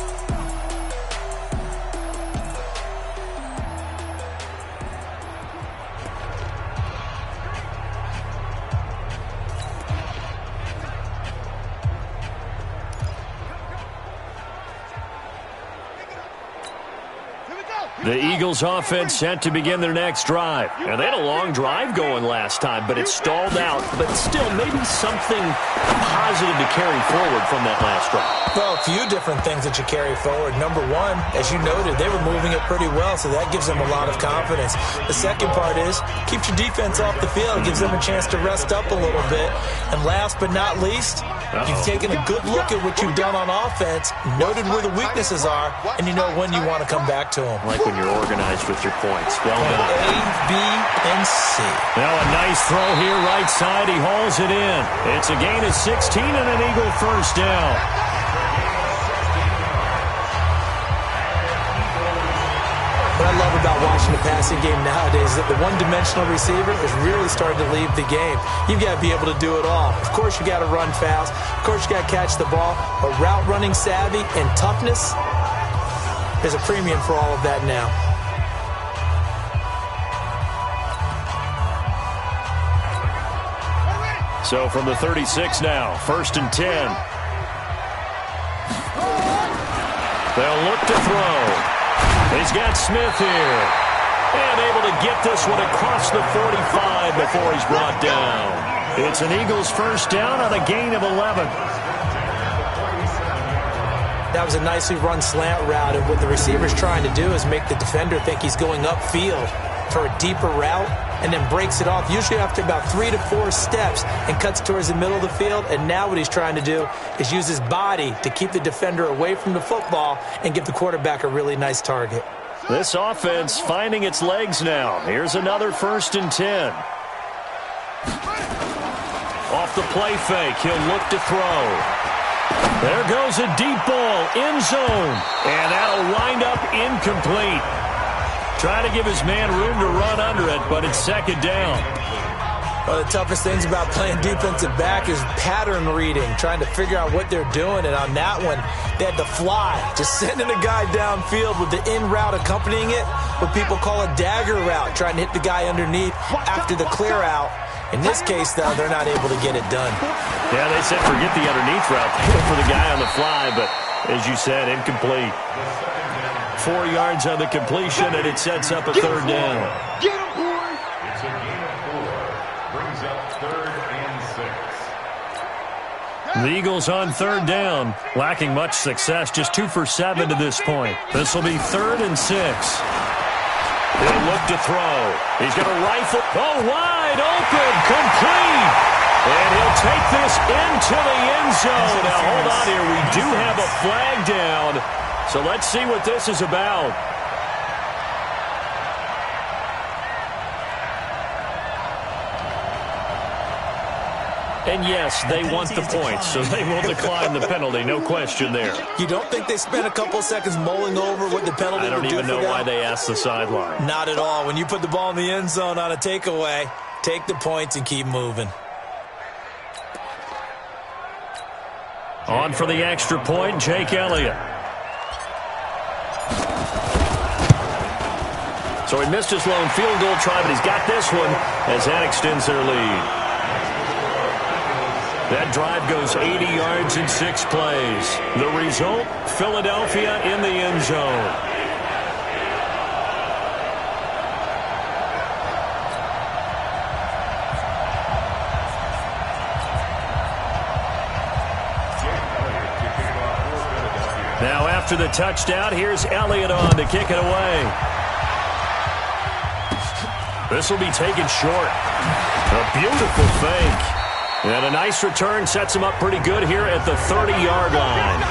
the Eagles offense set to begin their next drive. And they had a long drive going last time, but it stalled out. But still, maybe something positive to carry forward from that last drive. well, a few different things that you carry forward. Number one, as you noted, they were moving it pretty well, so that gives them a lot of confidence. The second part is, keeps your defense off the field, gives them a chance to rest up a little bit. And last but not least, you've taken a good look at what you've done on offense, noted where the weaknesses are, and you know when you want to come back to them. Like when you're organized with your points. Well done. A, B, and C. Now a nice throw here, right side. He hauls it in. It's a gain of 16 and an Eagle first down. What I love about watching the passing game nowadays is that the one-dimensional receiver is really starting to leave the game. You've got to be able to do it all. Of course, you got to run fast. Of course, you got to catch the ball. But route running savvy and toughness, there's a premium for all of that now. So from the 36 now, 1st and 10. They'll look to throw. He's got Smith here. And able to get this one across the 45 before he's brought down. It's an Eagles first down on a gain of 11. That was a nicely run slant route, and what the receiver's trying to do is make the defender think he's going upfield for a deeper route and then breaks it off, usually after about 3 to 4 steps, and cuts towards the middle of the field. And now what he's trying to do is use his body to keep the defender away from the football and give the quarterback a really nice target. This offense finding its legs now. Here's another 1st and 10. Off the play fake, he'll look to throw. There goes a deep ball, end zone, and that'll wind up incomplete. Trying to give his man room to run under it, but it's 2nd down. One of the toughest things about playing defensive back is pattern reading, trying to figure out what they're doing. And on that one, they had to fly, just sending a guy downfield with the in route accompanying it, what people call a dagger route, trying to hit the guy underneath after the clear out. In this case, though, they're not able to get it done. Yeah, they said forget the underneath route. They went for the guy on the fly, but as you said, incomplete. 4 yards on the completion, and it sets up a 3rd down. Get him, boys! It's a gain of 4. Brings up 3rd and 6. The Eagles on 3rd down, lacking much success, just 2 for 7 to this point. This will be 3rd and 6. He'll look to throw. He's going to rifle. Oh, wide open, complete. And he'll take this into the end zone. Now, hold on here. We do have a flag down. So let's see what this is about. And yes, they want the points, so they will decline the penalty. No question there. You don't think they spent a couple seconds mulling over what the penalty would do for them? I don't even know why they asked the sideline. Not at all. When you put the ball in the end zone on a takeaway, take the points and keep moving. On for the extra point, Jake Elliott. So he missed his lone field goal try, but he's got this one as that extends their lead. That drive goes 80 yards in 6 plays. The result, Philadelphia in the end zone. Now after the touchdown, here's Elliott on to kick it away. This will be taken short. A beautiful fake. And a nice return sets him up pretty good here at the 30-yard line.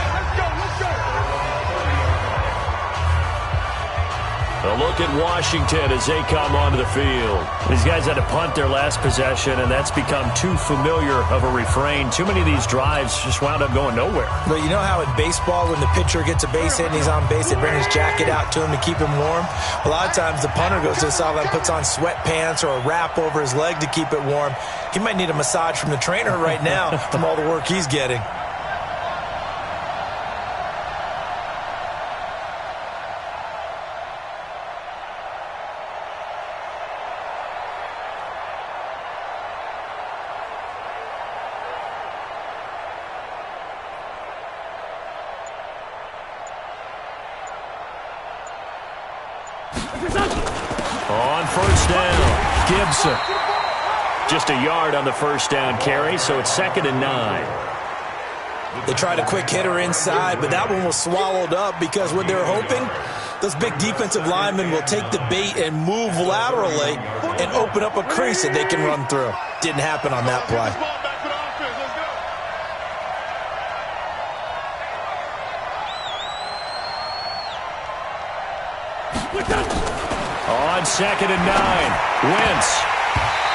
A look at Washington as they come onto the field. These guys had to punt their last possession, and that's become too familiar of a refrain. Too many of these drives just wound up going nowhere. But you know how in baseball, when the pitcher gets a base hit and he's on base, they bring his jacket out to him to keep him warm? A lot of times the punter goes to the sideline, puts on sweatpants or a wrap over his leg to keep it warm. He might need a massage from the trainer right now from all the work he's getting. On first down, Gibson. Just a yard on the first down carry, so it's 2nd and 9. They tried a quick hitter inside, but that one was swallowed up because what they're hoping, those big defensive linemen will take the bait and move laterally and open up a crease that they can run through. Didn't happen on that play. On 2nd and 9, Wentz.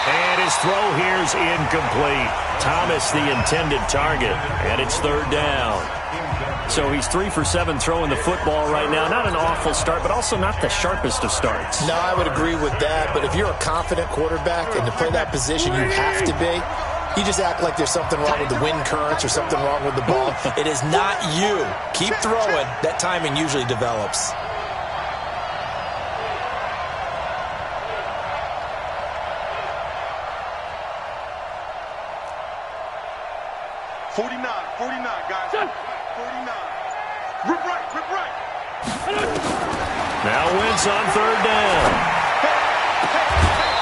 And his throw here's incomplete. Thomas the intended target, and it's 3rd down. So he's 3 for 7 throwing the football right now. Not an awful start, but also not the sharpest of starts. No, I would agree with that. But if you're a confident quarterback and to play that position you have to be, you just act like there's something wrong with the wind currents or something wrong with the ball. It is not you. Keep throwing. That timing usually develops. Now Wentz on 3rd down.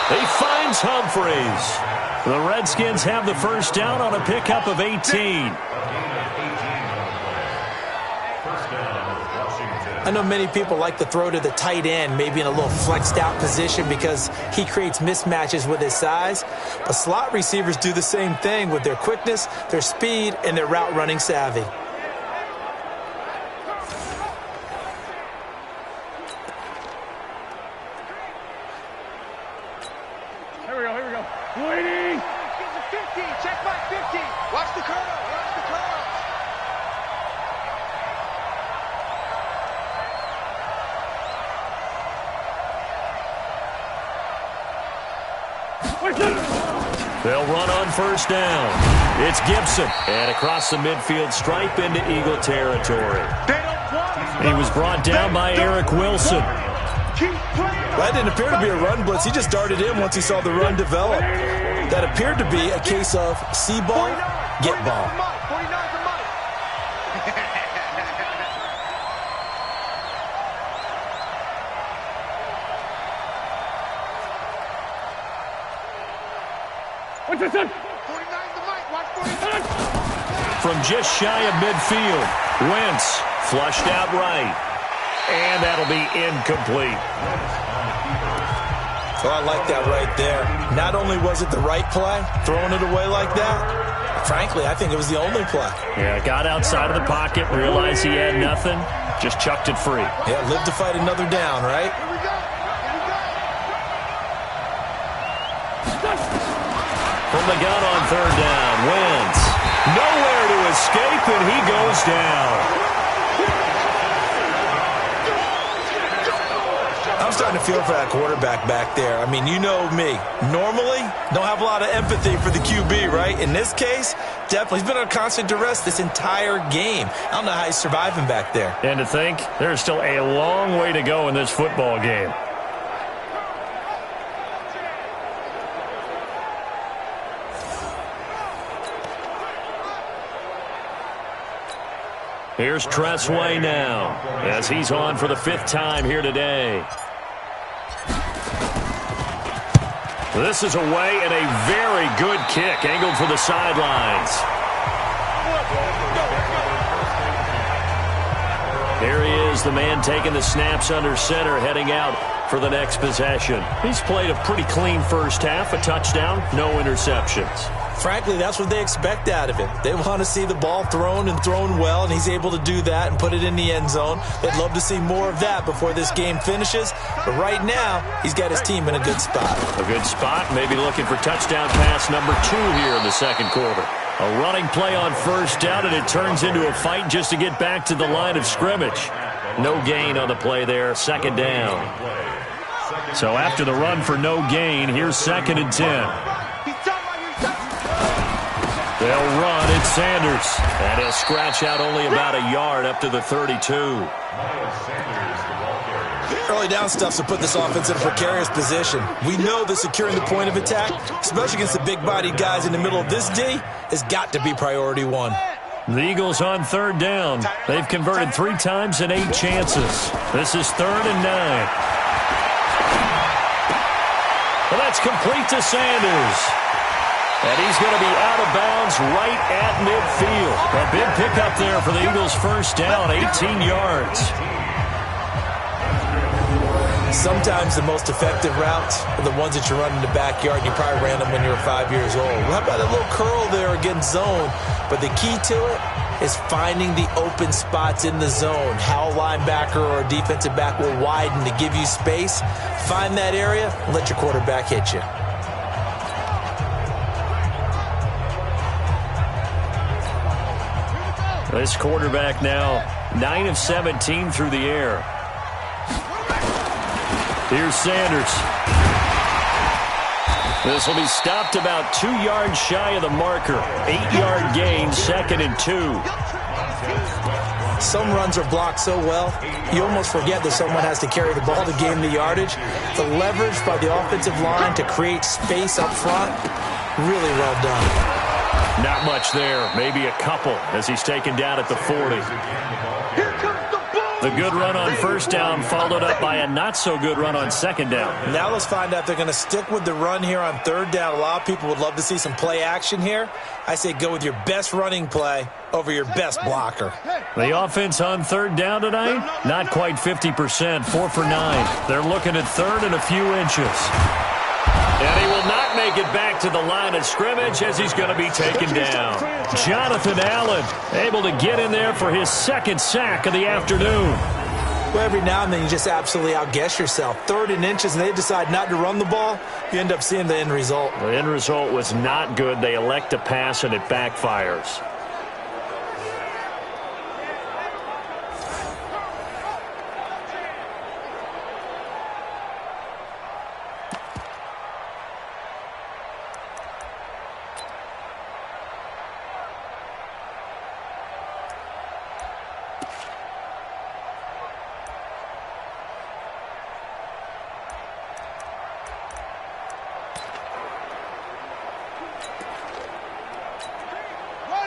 He finds Humphreys. The Redskins have the first down on a pickup of 18. I know many people like to throw to the tight end, maybe in a little flexed out position because he creates mismatches with his size. But slot receivers do the same thing with their quickness, their speed, and their route running savvy. Here we go. Waiting. 50, check back 50. Watch the curl. They'll run on first down. It's Gibson. And across the midfield stripe into Eagle territory. He was brought down by Eric Wilson. That didn't appear to be a run blitz. He just darted in once he saw the run develop. That appeared to be a case of see ball, get ball. From just shy of midfield, Wentz flushed out right. And that'll be incomplete. Well, I like that right there. Not only was it the right play, throwing it away like that, frankly, I think it was the only play. Yeah, got outside of the pocket, realized he had nothing, just chucked it free. Yeah, live to fight another down, right? From the gun on 3rd down, Wentz. Nowhere to escape, and he goes down. I'm starting to feel for that quarterback back there. I mean, you know me. Normally, don't have a lot of empathy for the QB, right? In this case, definitely. He's been under constant duress this entire game. I don't know how he's surviving back there. And to think, there's still a long way to go in this football game. Here's Tressway now, as he's on for the 5th time here today. This is away and a very good kick, angled for the sidelines. Here he is, the man taking the snaps under center, heading out for the next possession. He's played a pretty clean first half, a touchdown, no interceptions. Frankly, that's what they expect out of him. They want to see the ball thrown and thrown well, and he's able to do that and put it in the end zone. They'd love to see more of that before this game finishes. But right now, he's got his team in a good spot. A good spot, maybe looking for touchdown pass number 2 here in the second quarter. A running play on first down, and it turns into a fight just to get back to the line of scrimmage. No gain on the play there, second down. So after the run for no gain, here's 2nd and 10. They'll run. It's Sanders. And he'll scratch out only about a yard up to the 32. Early down stuff to put this offense in a precarious position. We know that securing the point of attack, especially against the big-bodied guys in the middle of this D, has got to be priority 1. The Eagles on 3rd down. They've converted 3 times in 8 chances. This is 3rd and 9. Well, that's complete to Sanders. And he's going to be out of bounds right at midfield. A big pickup there for the Eagles' first down, 18 yards. Sometimes the most effective routes are the ones that you run in the backyard, and you probably ran them when you were 5 years old. How about a little curl there against zone? But the key to it is finding the open spots in the zone. How a linebacker or a defensive back will widen to give you space. Find that area and let your quarterback hit you. This quarterback now 9 of 17 through the air. Here's Sanders. This will be stopped about 2 yards shy of the marker. 8-yard gain, 2nd and 2. Some runs are blocked so well, you almost forget that someone has to carry the ball to gain the yardage. The leverage by the offensive line to create space up front, really well done. Not much there, maybe a couple as he's taken down at the 40. The good run on first down followed up by a not-so-good run on second down. Now let's find out if they're going to stick with the run here on 3rd down. A lot of people would love to see some play action here. I say go with your best running play over your best blocker. The offense on 3rd down tonight, not quite 50%, 4 for 9. They're looking at 3rd and a few inches. And he will not make it back to the line of scrimmage as he's going to be taken down. Jonathan Allen able to get in there for his 2nd sack of the afternoon. Well, every now and then you just absolutely outguess yourself. 3rd and inches, and they decide not to run the ball. You end up seeing the end result. The end result was not good. They elect to pass, and it backfires.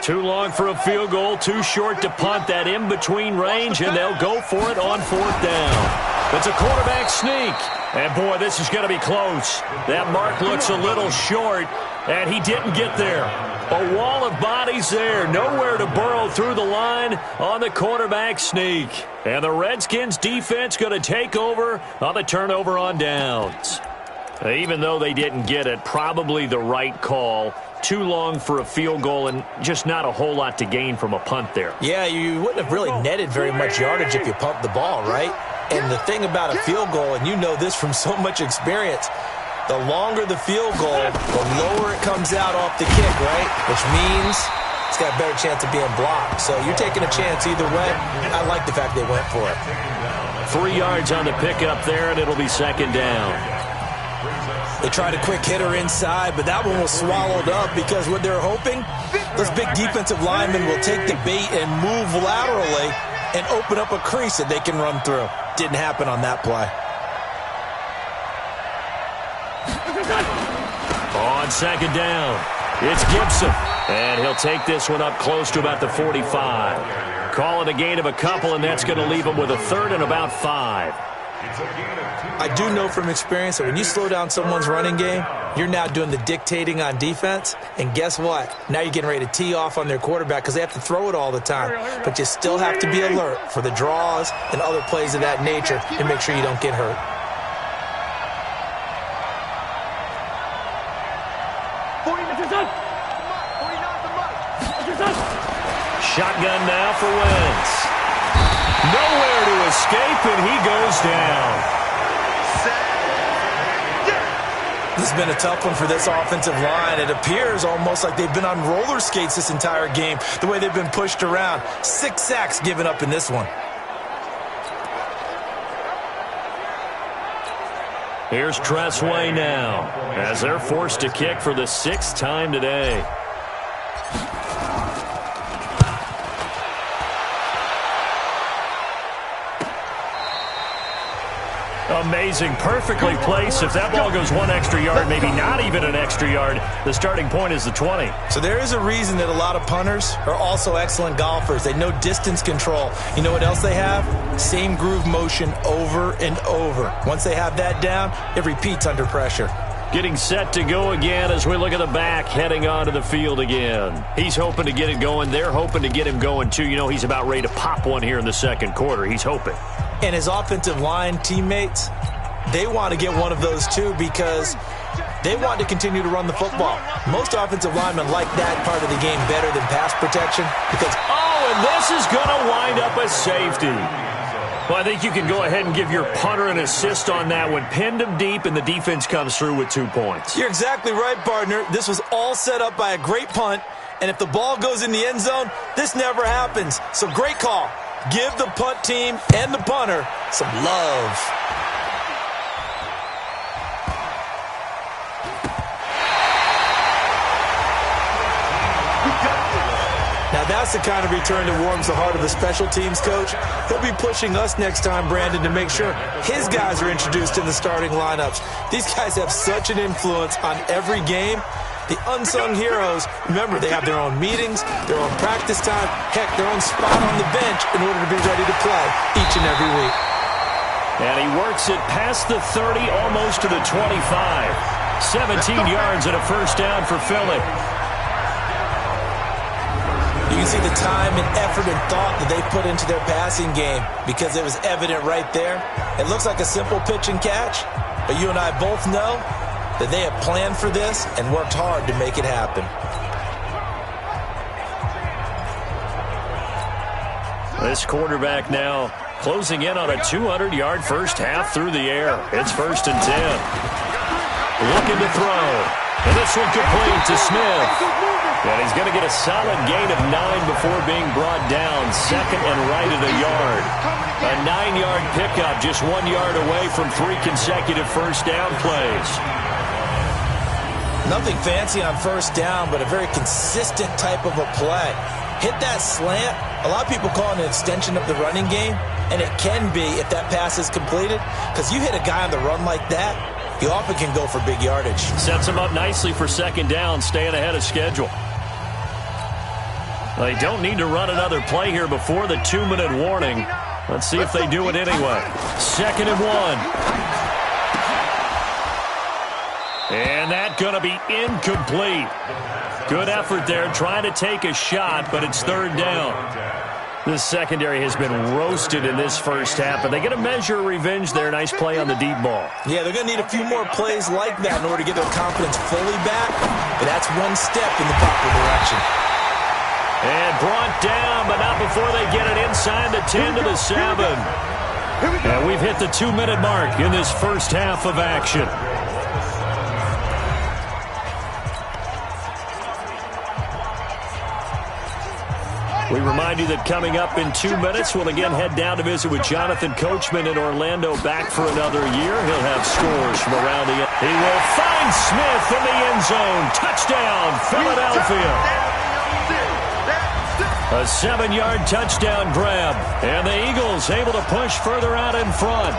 Too long for a field goal, too short to punt. That in-between range, and they'll go for it on 4th down. It's a quarterback sneak. And, boy, this is going to be close. That mark looks a little short, and he didn't get there. A wall of bodies there. Nowhere to burrow through the line on the quarterback sneak. And the Redskins defense going to take over on the turnover on downs. Even though they didn't get it, probably the right call. Too long for a field goal and just not a whole lot to gain from a punt there. Yeah, you wouldn't have really netted very much yardage if you pumped the ball, right? And the thing about a field goal, and you know this from so much experience, the longer the field goal, the lower it comes out off the kick, right? Which means it's got a better chance of being blocked. So you're taking a chance either way. I like the fact they went for it. 3 yards on the pickup there, and it'll be 2nd down. They tried a quick hitter inside, but that one was swallowed up because what they're hoping, those big defensive linemen will take the bait and move laterally and open up a crease that they can run through. Didn't happen on that play. On 2nd down, it's Gibson, and he'll take this one up close to about the 45. Call it a gain of a couple, and that's going to leave him with a 3rd and about 5. I do know from experience that when you slow down someone's running game, you're now doing the dictating on defense. And guess what? Now you're getting ready to tee off on their quarterback because they have to throw it all the time. But you still have to be alert for the draws and other plays of that nature and make sure you don't get hurt. shotgun now for Wentz. Nowhere to escape, and he goes down. This has been a tough one for this offensive line. It appears almost like they've been on roller skates this entire game, the way they've been pushed around. 6 sacks given up in this one. Here's Tressway now, as they're forced to kick for the 6th time today. Amazing, perfectly placed. If that ball goes 1 extra yard, maybe not even an extra yard, the starting point is the 20. So there is a reason that a lot of punters are also excellent golfers. They know distance control. You know what else they have? Same groove motion over and over. Once they have that down, it repeats under pressure. Getting set to go again as we look at the back, heading onto the field again. He's hoping to get it going. They're hoping to get him going, too. You know, he's about ready to pop one here in the second quarter. He's hoping. And his offensive line teammates, they want to get one of those, too, because they want to continue to run the football. Most offensive linemen like that part of the game better than pass protection because, and this is going to wind up a safety. Well, I think you can go ahead and give your punter an assist on that one. Pinned him deep, and the defense comes through with 2 points. You're exactly right, partner. This was all set up by a great punt, and if the ball goes in the end zone, this never happens. So great call. Give the punt team and the punter some love. Now that's the kind of return that warms the heart of the special teams coach. He'll be pushing us next time, Brandon, to make sure his guys are introduced in the starting lineups. These guys have such an influence on every game. The unsung heroes, remember, they have their own meetings, their own practice time, heck, their own spot on the bench in order to be ready to play each and every week. And he works it past the 30, almost to the 25. 17 yards and a first down for Philly. You can see the time and effort and thought that they put into their passing game because it was evident right there. It looks like a simple pitch and catch, but you and I both know that they have planned for this and worked hard to make it happen. This quarterback now closing in on a 200-yard first half through the air. It's 1st and 10. Looking to throw. And this one complete to Smith. And he's going to get a solid gain of 9 before being brought down. 2nd and right at a yard. A 9-yard pickup, just 1 yard away from 3 consecutive first down plays. Nothing fancy on first down, but a very consistent type of a play. Hit that slant. A lot of people call it an extension of the running game, and it can be if that pass is completed, because you hit a guy on the run like that, you often can go for big yardage. Sets him up nicely for 2nd down, staying ahead of schedule. They don't need to run another play here before the 2-minute warning. Let's see if they do it anyway. 2nd and 1. And that's going to be incomplete. Good effort there, trying to take a shot, but it's 3rd down. This secondary has been roasted in this first half, but they get a measure of revenge there. Nice play on the deep ball. Yeah, they're going to need a few more plays like that in order to get their confidence fully back, but that's one step in the proper direction. And brought down, but not before they get it inside the 10 to the 7. And we've hit the 2-minute mark in this first half of action. We remind you that coming up in 2 minutes, we'll again head down to visit with Jonathan Coachman in Orlando, back for another year. He'll have scores from around the end. He will find Smith in the end zone. Touchdown, Philadelphia. A 7-yard touchdown grab. And the Eagles able to push further out in front.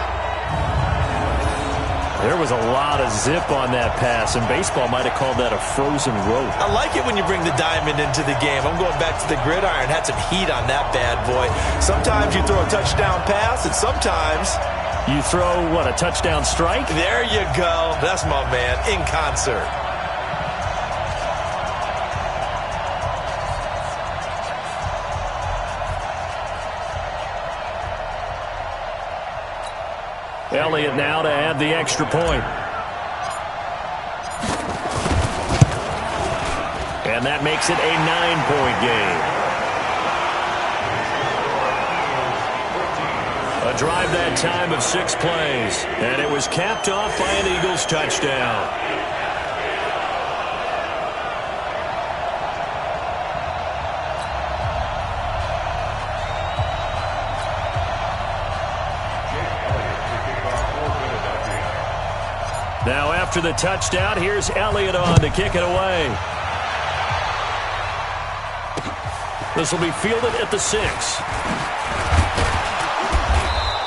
There was a lot of zip on that pass, and baseball might have called that a frozen rope. I like it when you bring the diamond into the game. I'm going back to the gridiron. Had some heat on that bad boy. Sometimes you throw a touchdown pass, and sometimes you throw, what, a touchdown strike? There you go. That's my man, in concert. Elliott now to add the extra point. And that makes it a 9-point game. drive that time of 6 plays. And it was capped off by an Eagles touchdown. Now after the touchdown, here's Elliott on to kick it away. This will be fielded at the 6.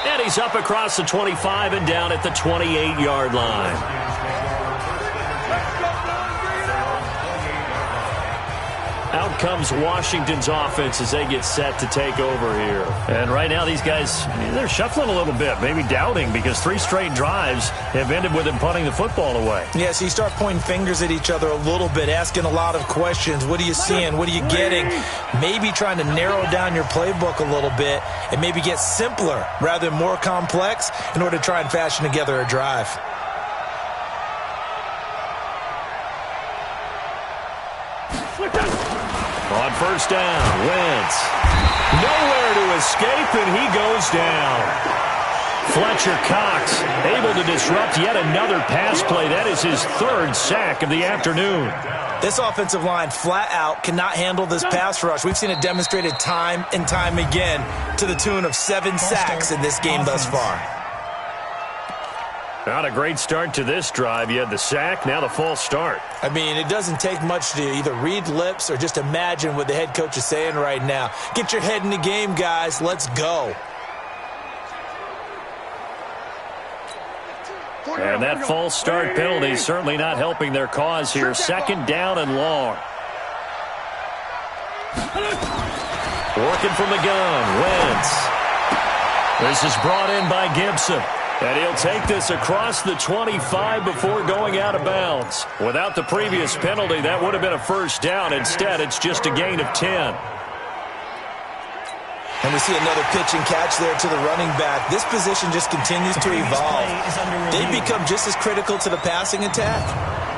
And he's up across the 25 and down at the 28-yard line. Out comes Washington's offense as they get set to take over here. And right now these guys, they're shuffling a little bit, maybe doubting, because 3 straight drives have ended with them punting the football away. Yeah, so you start pointing fingers at each other a little bit, asking a lot of questions. What are you seeing? What are you getting? Maybe trying to narrow down your playbook a little bit and maybe get simpler rather than more complex in order to try and fashion together a drive. On first down, Wentz. Nowhere to escape, and he goes down. Fletcher Cox able to disrupt yet another pass play. That is his 3rd sack of the afternoon. This offensive line flat out cannot handle this pass rush. We've seen it demonstrated time and time again to the tune of 7 sacks in this game thus far. Not a great start to this drive. You had the sack, now the false start. I mean, it doesn't take much to either read lips or just imagine what the head coach is saying right now. Get your head in the game, guys. Let's go. And that false start penalty is certainly not helping their cause here. 2nd down and long. Working from the gun, Wentz. This is brought in by Gibson. And he'll take this across the 25 before going out of bounds. Without the previous penalty, that would have been a first down. Instead, it's just a gain of 10. And we see another pitch and catch there to the running back. This position just continues to evolve. They become just as critical to the passing attack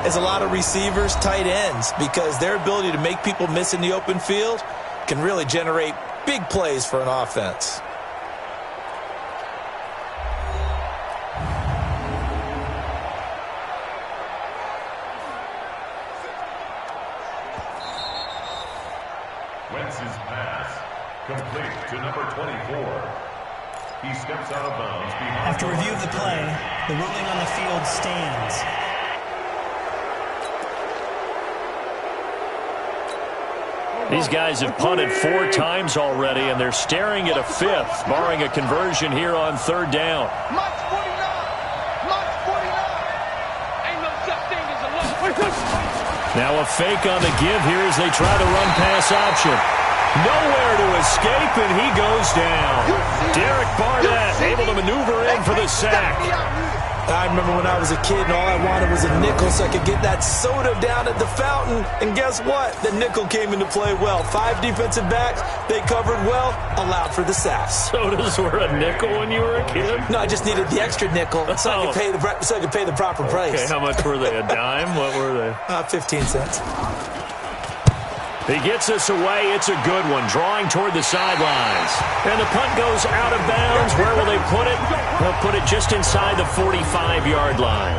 as a lot of receivers, tight ends, because their ability to make people miss in the open field can really generate big plays for an offense. Wentz's pass complete to number 24. He steps out of bounds behind. After review of the play, the ruling on the field stands. These guys have punted 4 times already, and they're staring at a 5th, barring a conversion here on 3rd down. March 49! March 49! Ain't no such thing as a loss. Now a fake on the give here as they try to run pass option. Nowhere to escape, and he goes down. Derek Barnett able to maneuver in for the sack. I remember when I was a kid and all I wanted was a nickel so I could get that soda down at the fountain. And guess what? The nickel came into play well. 5 defensive backs, they covered well, allowed for the sack. Sodas were a nickel when you were a kid? No, I just needed the extra nickel so I could pay the proper price. Okay, how much were they? A dime? What were they? 15 cents. He gets us away. It's a good one. Drawing toward the sidelines. And the punt goes out of bounds. Where will they put it? They'll put it just inside the 45-yard line.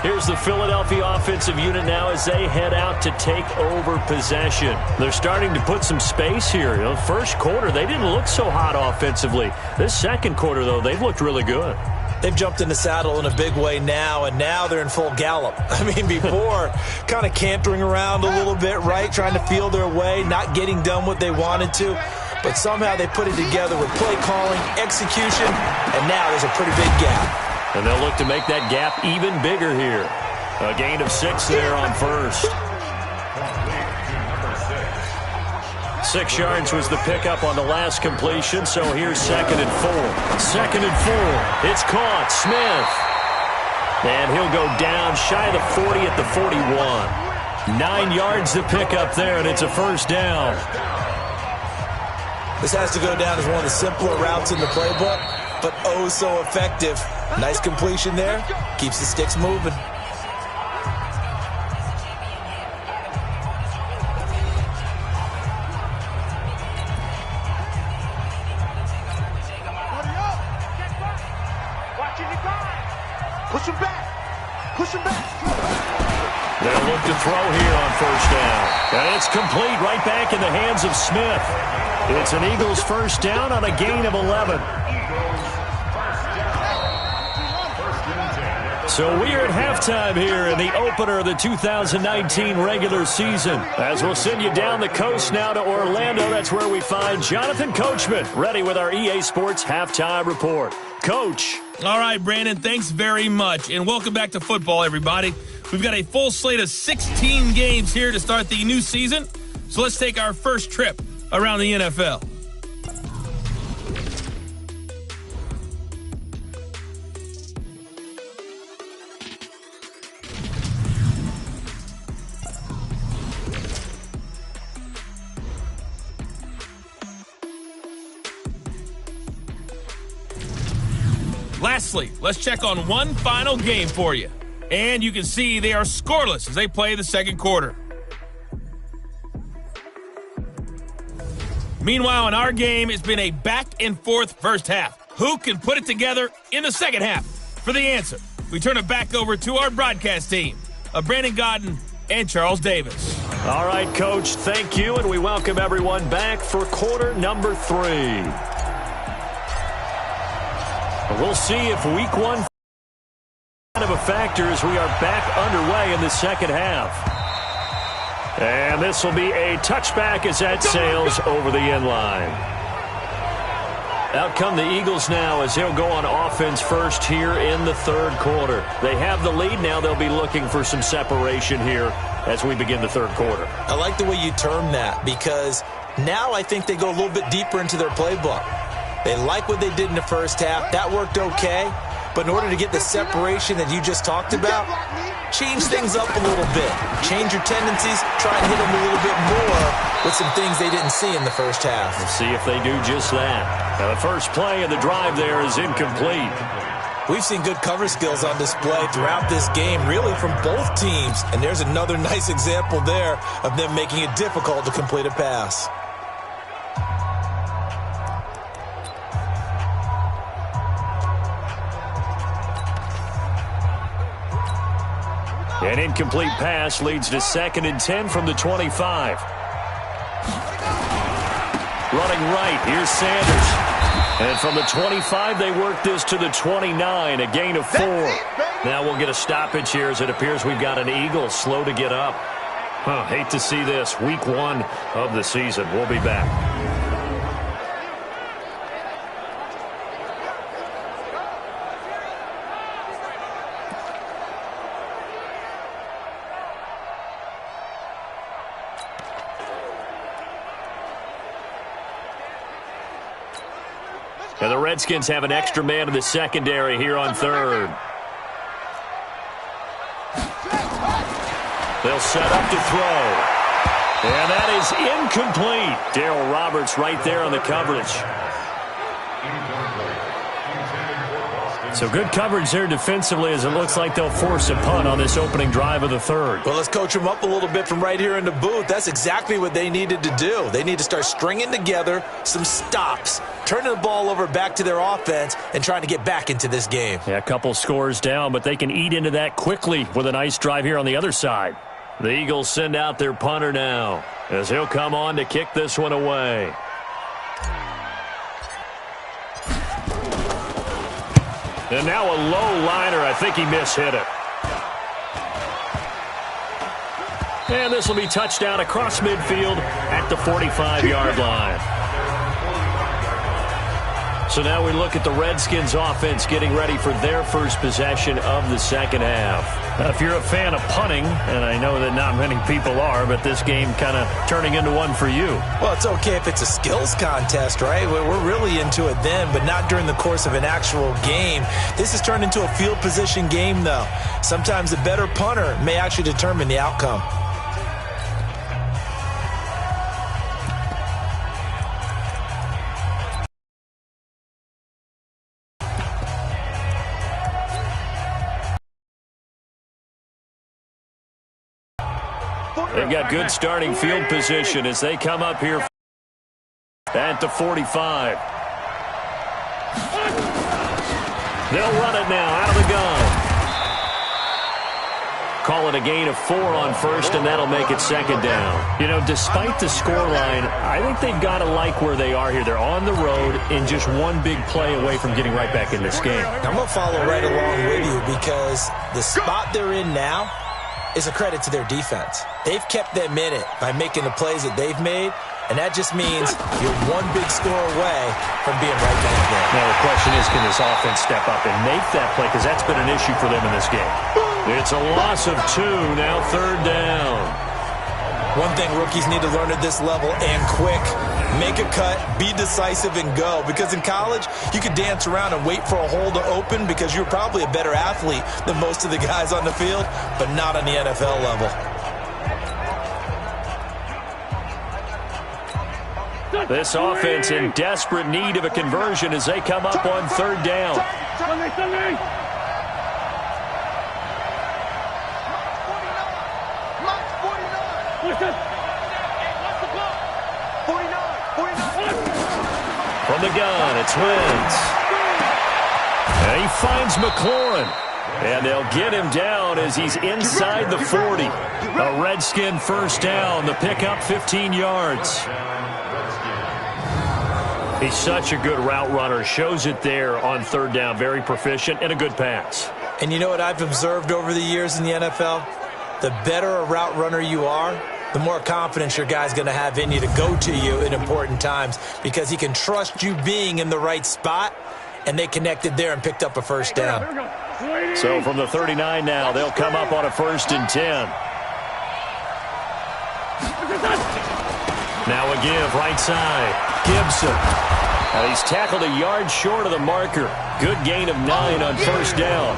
Here's the Philadelphia offensive unit now as they head out to take over possession. They're starting to put some space here. You know, first quarter, they didn't look so hot offensively. This second quarter, though, they've looked really good. They've jumped in the saddle in a big way now, and now they're in full gallop. I mean, before, kind of cantering around a little bit, right? Trying to feel their way, not getting done what they wanted to. But somehow they put it together with play calling, execution, and now there's a pretty big gap. And they'll look to make that gap even bigger here. A gain of 6 there on first. 6 yards was the pickup on the last completion, so here's 2nd and 4. 2nd and 4. It's caught. Smith. And he'll go down shy of the 40 at the 41. 9 yards the pickup there, and it's a first down. This has to go down as one of the simpler routes in the playbook, but oh so effective. Nice completion there. Keeps the sticks moving. Push him back. Push him back. They'll look to throw here on first down. And it's complete right back in the hands of Smith. It's an Eagles first down on a gain of 11. So we are at halftime here in the opener of the 2019 regular season. As we'll send you down the coast now to Orlando, that's where we find Jonathan Coachman ready with our EA Sports Halftime Report. Coach. All right, Brandon, thanks very much. And welcome back to football, everybody. We've got a full slate of 16 games here to start the new season. So let's take our first trip around the NFL. Lastly, let's check on one final game for you. And you can see they are scoreless as they play the second quarter. Meanwhile, in our game, it's been a back-and-forth first half. Who can put it together in the second half? For the answer, we turn it back over to our broadcast team of Brandon Godden and Charles Davis. All right, Coach, thank you, and we welcome everyone back for quarter number 3. We'll see if week 1 of a factor as we are back underway in the second half. And this will be a touchback as that sails over the end line. Out come the Eagles now as they'll go on offense first here in the third quarter. They have the lead. Now they'll be looking for some separation here as we begin the third quarter. I like the way you term that because now I think they go a little bit deeper into their playbook. They like what they did in the first half. That worked okay. But in order to get the separation that you just talked about, change things up a little bit. Change your tendencies. Try and hit them a little bit more with some things they didn't see in the first half. We'll see if they do just that. Now, the first play of the drive there is incomplete. We've seen good cover skills on display throughout this game, really from both teams. And there's another nice example there of them making it difficult to complete a pass. An incomplete pass leads to 2nd and 10 from the 25. Running right, here's Sanders. And from the 25, they work this to the 29, a gain of 4. Now we'll get a stoppage here as it appears we've got an Eagle slow to get up. Hate to see this. Week 1 of the season. We'll be back. And the Redskins have an extra man in the secondary here on third. They'll set up to throw. And that is incomplete. Darryl Roberts right there on the coverage. So good coverage there defensively as it looks like they'll force a punt on this opening drive of the third. Well, let's coach them up a little bit from right here in the booth. That's exactly what they needed to do. They need to start stringing together some stops, turning the ball over back to their offense, and trying to get back into this game. Yeah, a couple scores down, but they can eat into that quickly with a nice drive here on the other side. The Eagles send out their punter now as he'll come on to kick this one away. And now a low liner. I think he mishit it. And this will be touchdown across midfield at the 45-yard line. So now we look at the Redskins offense getting ready for their first possession of the second half. Now, if you're a fan of punting, and I know that not many people are, but this game kind of turning into one for you. Well, it's okay if it's a skills contest, right? We're really into it then, but not during the course of an actual game. This has turned into a field position game, though. Sometimes the better punter may actually determine the outcome. They've got good starting field position as they come up here at the 45. They'll run it now out of the gun. call it a gain of 4 on first, and that'll make it second down. You know, despite the scoreline, I think they've got to like where they are here. They're on the road and just one big play away from getting right back in this game. I'm going to follow right along with you because the spot they're in now is a credit to their defense. They've kept them in it by making the plays that they've made, and that just means you're one big score away from being right back there. Now the question is, can this offense step up and make that play? Because that's been an issue for them in this game. It's a loss of 2, now third down. One thing rookies need to learn at this level, and quick, make a cut, be decisive, and go. Because in college, you could dance around and wait for a hole to open because you're probably a better athlete than most of the guys on the field, but not on the NFL level. This offense in desperate need of a conversion as they come up on third down. From the gun, it's Wentz. And he finds McLaurin. And they'll get him down as he's inside the 40. A Redskin first down. The pickup 15 yards. He's such a good route runner. Shows it there on third down. Very proficient and a good pass. And you know what I've observed over the years in the NFL? The better a route runner you are, the more confidence your guy's going to have in you to go to you in important times because he can trust you being in the right spot, and they connected there and picked up a first down. So from the 39 now, they'll come up on a 1st and 10. Now a give right side. Gibson. He's tackled a yard short of the marker. Good gain of 9 on first down.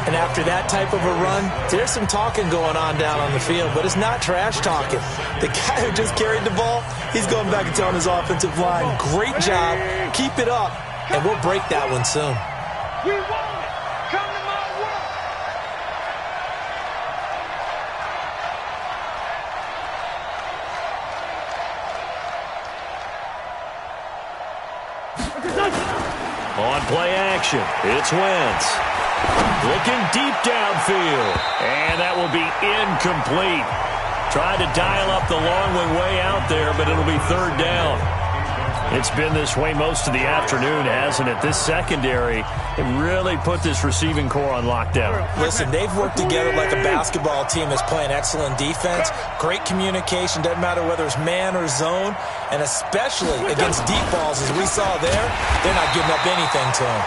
And after that type of a run, there's some talking going on down on the field, but it's not trash talking. The guy who just carried the ball, he's going back and telling his offensive line, great job, keep it up, and we'll break that one soon. We want it. Come to my work. On play action, it's Wentz. Looking deep downfield. And that will be incomplete. Tried to dial up the long one way out there, but it'll be third down. It's been this way most of the afternoon, hasn't it? This secondary really put this receiving core on lockdown. Listen, they've worked together like a basketball team that's playing excellent defense. Great communication, doesn't matter whether it's man or zone, and especially against deep balls, as we saw there, they're not giving up anything to him.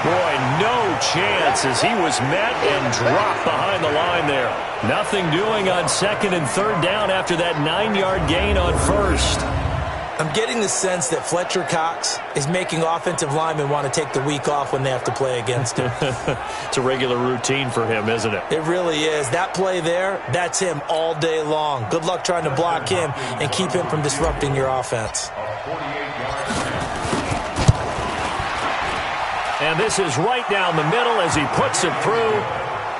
Boy, no chance as he was met and dropped behind the line there. Nothing doing on second and third down after that 9-yard gain on first. I'm getting the sense that Fletcher Cox is making offensive linemen want to take the week off when they have to play against him. It's a regular routine for him, isn't it? It really is. That play there, that's him all day long. Good luck trying to block him and keep him from disrupting your offense. And this is right down the middle as he puts it through.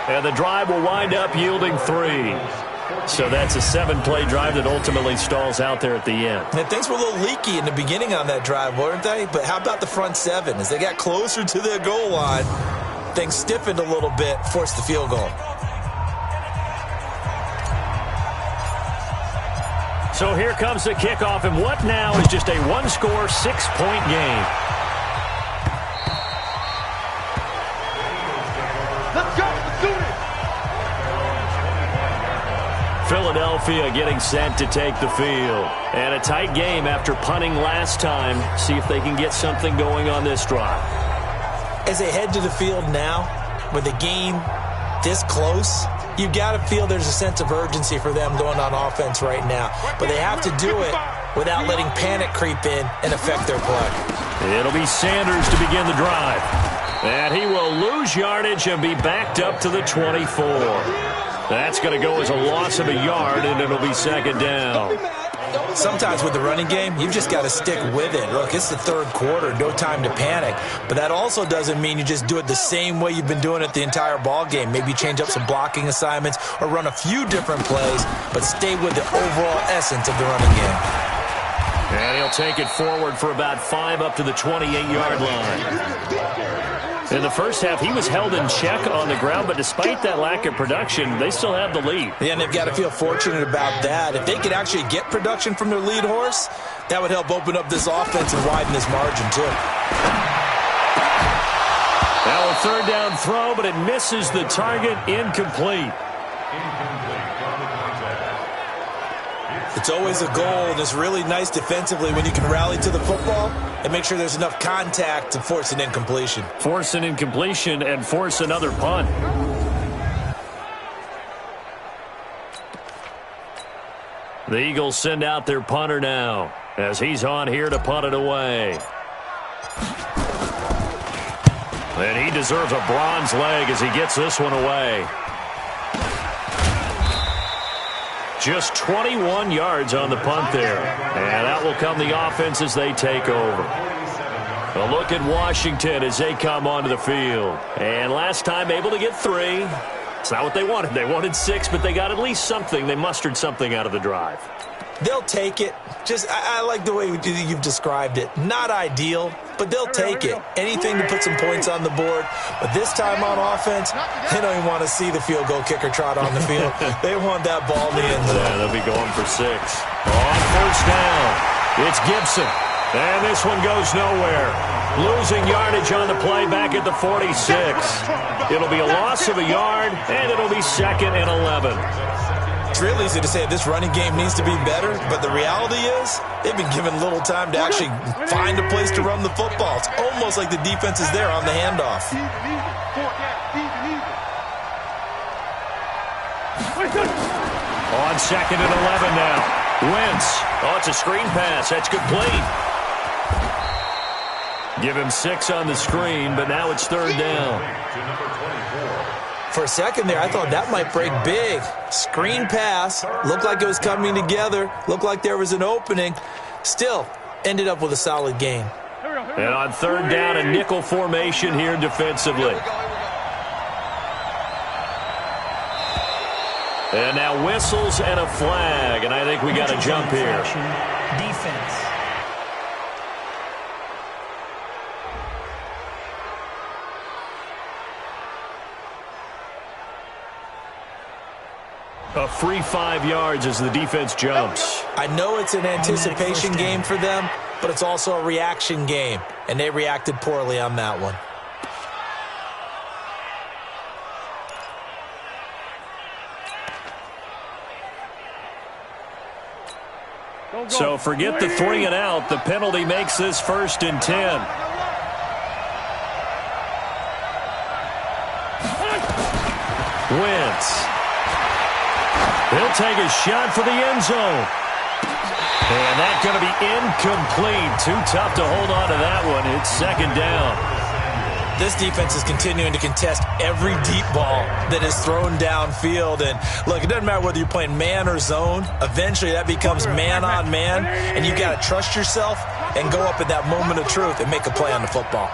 And the drive will wind up yielding 3. So that's a 7-play drive that ultimately stalls out there at the end. And things were a little leaky in the beginning on that drive, weren't they? But how about the front 7? As they got closer to their goal line, things stiffened a little bit, forced the field goal. So here comes the kickoff, and what now is just a one-score, 6-point game. Let's go. Let's do it. Philadelphia getting set to take the field. And a tight game after punting last time. See if they can get something going on this drive. As they head to the field now, with the game this close, you've got to feel there's a sense of urgency for them going on offense right now. But they have to do it without letting panic creep in and affect their play. It'll be Sanders to begin the drive. And he will lose yardage and be backed up to the 24. That's going to go as a loss of a yard, and it'll be second down. Sometimes with the running game, you've just got to stick with it. Look, it's the third quarter, no time to panic. But that also doesn't mean you just do it the same way you've been doing it the entire ball game. Maybe change up some blocking assignments or run a few different plays, but stay with the overall essence of the running game. And he'll take it forward for about 5 up to the 28-yard line. In the first half, he was held in check on the ground, but despite that lack of production, they still have the lead. Yeah, and they've got to feel fortunate about that. If they could actually get production from their lead horse, that would help open up this offense and widen this margin, too. Now a third down throw, but it misses the target. Incomplete. It's always a goal, and it's really nice defensively when you can rally to the football and make sure there's enough contact to force an incompletion. Force an incompletion and force another punt. The Eagles send out their punter now as he's on here to punt it away. And he deserves a bronze leg as he gets this one away. Just 21 yards on the punt there. And out will come the offense as they take over. A look at Washington as they come onto the field. And last time able to get 3. It's not what they wanted. They wanted 6, but they got at least something. They mustered something out of the drive. They'll take it. I like the way you've described it. Not ideal, but they'll take it. Anything to put some points on the board. But this time on offense, they don't even want to see the field goal kicker trot on the field. They want that ball in the end zone. Yeah, they'll be going for 6. On first down, it's Gibson. And this one goes nowhere. Losing yardage on the play back at the 46. It'll be a loss of a yard, and it'll be 2nd and 11. It's real easy to say this running game needs to be better, but the reality is they've been given little time to actually find a place to run the football. It's almost like the defense is there on the handoff. On 2nd and 11 now. Wentz. Oh, it's a screen pass. That's complete. Give him 6 on the screen, but now it's 3rd down. For a second there, I thought that might break big. Screen pass. Looked like it was coming together. Looked like there was an opening. Still, ended up with a solid game. And on 3rd down, a nickel formation here defensively. And now whistles and a flag, and I think we got a jump here. Defense. A free 5 yards as the defense jumps. I know it's an anticipation game for them, but it's also a reaction game, and they reacted poorly on that one. So forget the 3 and out. The penalty makes this 1st and 10. Wentz. He'll take a shot for the end zone. And that's going to be incomplete. Too tough to hold on to that one. It's 2nd down. This defense is continuing to contest every deep ball that is thrown downfield. And, look, it doesn't matter whether you're playing man or zone. Eventually that becomes man on man, and you've got to trust yourself and go up at that moment of truth and make a play on the football.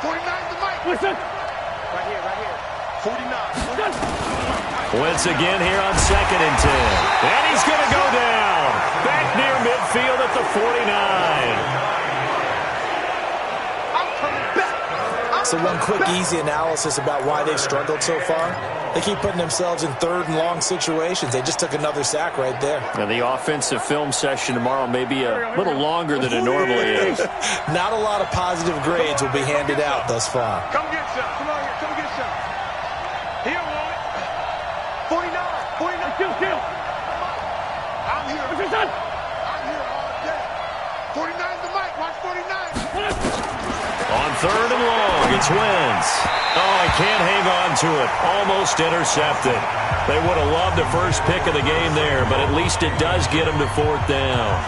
49 to Mike. Listen. Right here. 49. Wentz again here on 2nd and 10. And he's going to go down. Back near midfield at the 49. So one quick, easy analysis about why they've struggled so far. They keep putting themselves in 3rd and long situations. They just took another sack right there. Now the offensive film session tomorrow may be a little longer than it normally is. Not a lot of positive grades will be handed out thus far. Come get some. Come on here. Come get some. Here, Wally. 49. Kill. I'm here. What's your son? I'm here all day. 49 to Mike. Watch 49. On 3rd and long, it's Wentz. Oh, he can't hang on to it. Almost intercepted. They would have loved the first pick of the game there, but at least it does get them to 4th down.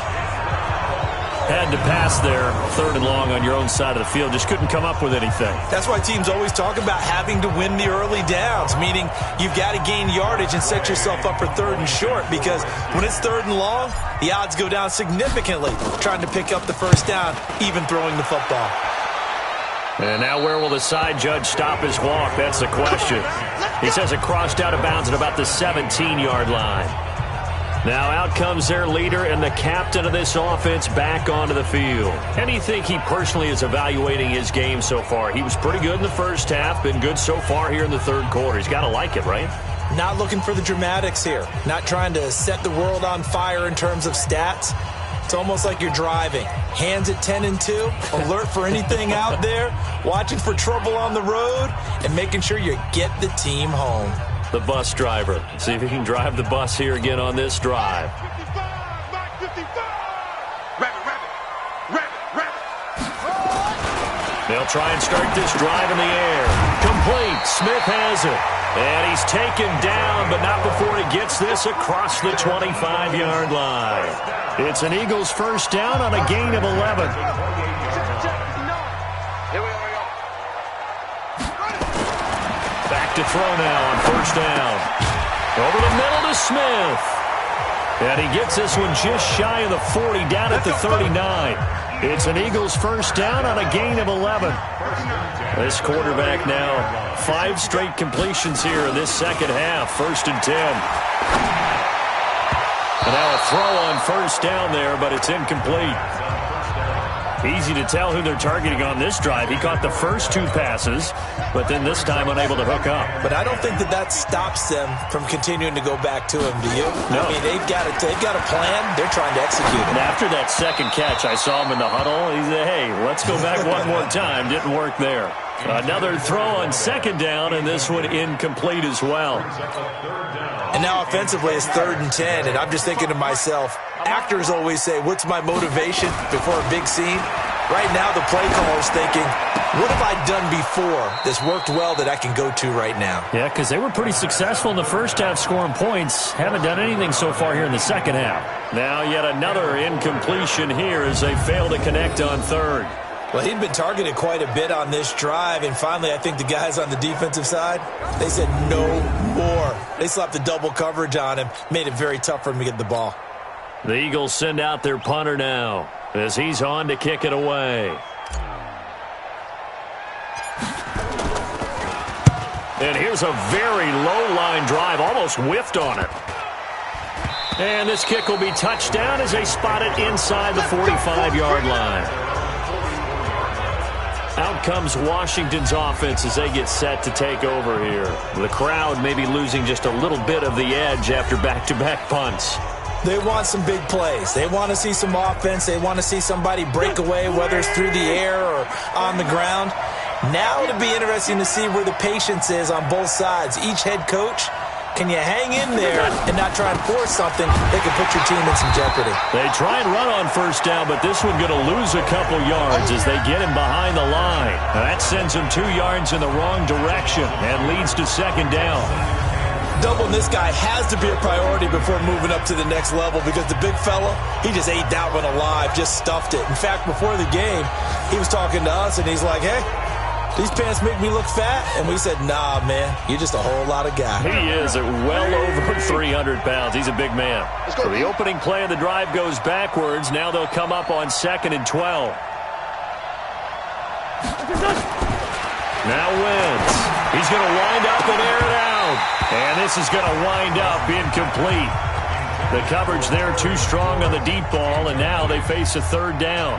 Had to pass there, 3rd and long on your own side of the field. Just couldn't come up with anything. That's why teams always talk about having to win the early downs, meaning you've got to gain yardage and set yourself up for 3rd and short, because when it's 3rd and long, the odds go down significantly trying to pick up the first down, even throwing the football. And now where will the side judge stop his walk? That's the question. He says it crossed out of bounds at about the 17-yard line. Now out comes their leader and the captain of this offense back onto the field. How do you think he personally is evaluating his game so far? He was pretty good in the first half, been good so far here in the third quarter. He's got to like it, right? Not looking for the dramatics here. Not trying to set the world on fire in terms of stats. It's almost like you're driving. Hands at 10 and 2, alert for anything out there, watching for trouble on the road, and making sure you get the team home. The bus driver. See if he can drive the bus here again on this drive. They'll try and start this drive in the air. Complete. Smith has it. And he's taken down, but not before he gets this across the 25-yard line. It's an Eagles first down on a gain of 11. Back to throw now on first down. Over the middle to Smith. And he gets this one just shy of the 40, down at the 39. It's an Eagles first down on a gain of 11. This quarterback now, 5 straight completions here in this second half. First and 10. And now a throw on first down there, but it's incomplete. Easy to tell who they're targeting on this drive. He caught the first 2 passes, but then this time unable to hook up. But I don't think that stops them from continuing to go back to him, do you? No. I mean, they've got a plan. They're trying to execute it. And after that second catch, I saw him in the huddle. He said, hey, let's go back one more time. Didn't work there. Another throw on second down, and this one incomplete as well. And now offensively it's 3rd and 10, and I'm just thinking to myself, actors always say, what's my motivation before a big scene? Right now the play caller's thinking, what have I done before that's worked well that I can go to right now? Yeah, because they were pretty successful in the first half scoring points. Haven't done anything so far here in the second half. Now yet another incompletion here as they fail to connect on third. Well, he'd been targeted quite a bit on this drive, and finally I think the guys on the defensive side, they said no more. They slapped the double coverage on him, made it very tough for him to get the ball. The Eagles send out their punter now as he's on to kick it away. And here's a very low-line drive, almost whiffed on it. And this kick will be touchdown as they spot it inside the 45-yard line. Out comes Washington's offense as they get set to take over here. The crowd may be losing just a little bit of the edge after back-to-back punts. They want some big plays. They want to see some offense. They want to see somebody break away, whether it's through the air or on the ground. Now it'll be interesting to see where the patience is on both sides. Each head coach, can you hang in there and not try and force something that can put your team in some jeopardy? They try and run on first down, but this one going to lose a couple yards as they get him behind the line. Now that sends him 2 yards in the wrong direction and leads to second down. Doubling this guy has to be a priority before moving up to the next level because the big fella, he just ate that one alive, just stuffed it. In fact, before the game, he was talking to us, and he's like, hey, these pants make me look fat. And we said, nah, man, you're just a whole lot of guy. He is at well over 300 pounds. He's a big man. So the opening play of the drive goes backwards. Now they'll come up on 2nd and 12. Now Wentz. He's going to wind up and air it out. And this is going to wind up incomplete. The coverage there too strong on the deep ball, and now they face a 3rd down.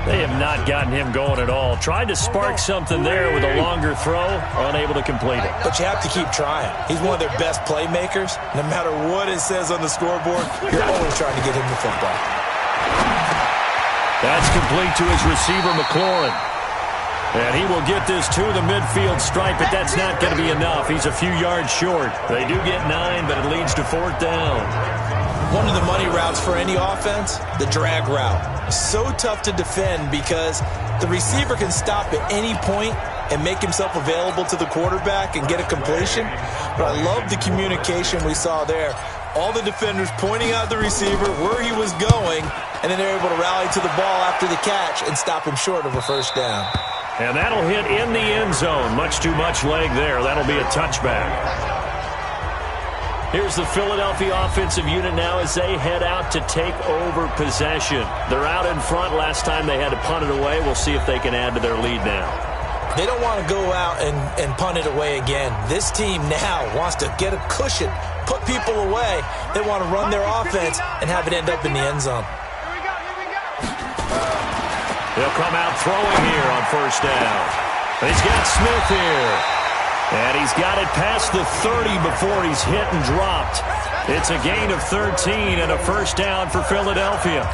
They have not gotten him going at all. Tried to spark something there with a longer throw, unable to complete it. But you have to keep trying. He's one of their best playmakers. No matter what it says on the scoreboard, you're always trying to get him the football. That's complete to his receiver, McLaurin. And he will get this to the midfield stripe, but that's not going to be enough. He's a few yards short. They do get 9, but it leads to 4th down. One of the money routes for any offense, the drag route. So tough to defend because the receiver can stop at any point and make himself available to the quarterback and get a completion. But I love the communication we saw there. All the defenders pointing out the receiver, where he was going, and then they're able to rally to the ball after the catch and stop him short of a first down. And that'll hit in the end zone. Much too much leg there. That'll be a touchback. Here's the Philadelphia offensive unit now as they head out to take over possession. They're out in front. Last time they had to punt it away. We'll see if they can add to their lead now. They don't want to go out and punt it away again. This team now wants to get a cushion put people away. They want to run their offense and have it end up in the end zone. He'll come out throwing here on first down. He's got Smith here. And he's got it past the 30 before he's hit and dropped. It's a gain of 13 and a first down for Philadelphia.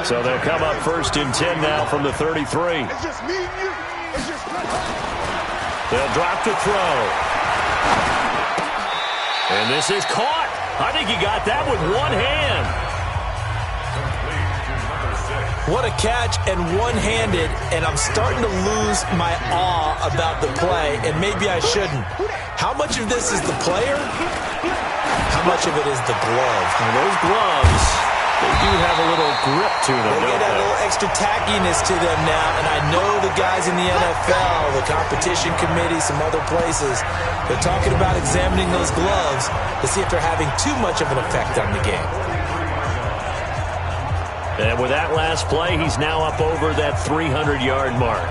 So they'll come up first and 10 now from the 33. It's just me and you. It's just They'll drop to throw. And this is caught. I think he got that with one hand. What a catch, and one-handed, and I'm starting to lose my awe about the play, and maybe I shouldn't. How much of this is the player? How much of it is the glove? And those gloves, they do have a little grip to them, They don't get a they? little extra tackiness to them now, and I know the guys in the NFL, the competition committee, some other places, they're talking about examining those gloves to see if they're having too much of an effect on the game. And with that last play, he's now up over that 300-yard mark.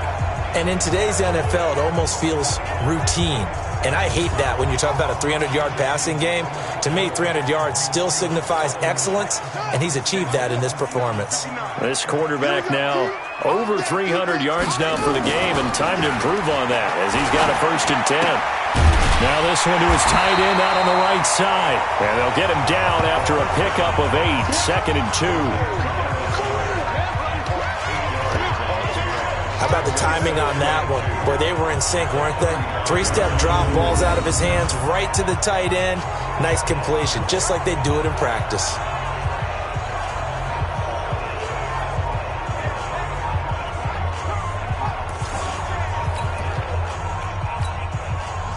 And in today's NFL, it almost feels routine. And I hate that when you talk about a 300-yard passing game. To me, 300 yards still signifies excellence, and he's achieved that in this performance. This quarterback now over 300 yards now for the game, and time to improve on that as he's got a first and 10. Now this one to his tight end out on the right side. And they'll get him down after a pickup of 8, second and 2. How about the timing on that one? Boy, they were in sync, weren't they? 3-step drop, balls out of his hands, right to the tight end. Nice completion, just like they do it in practice.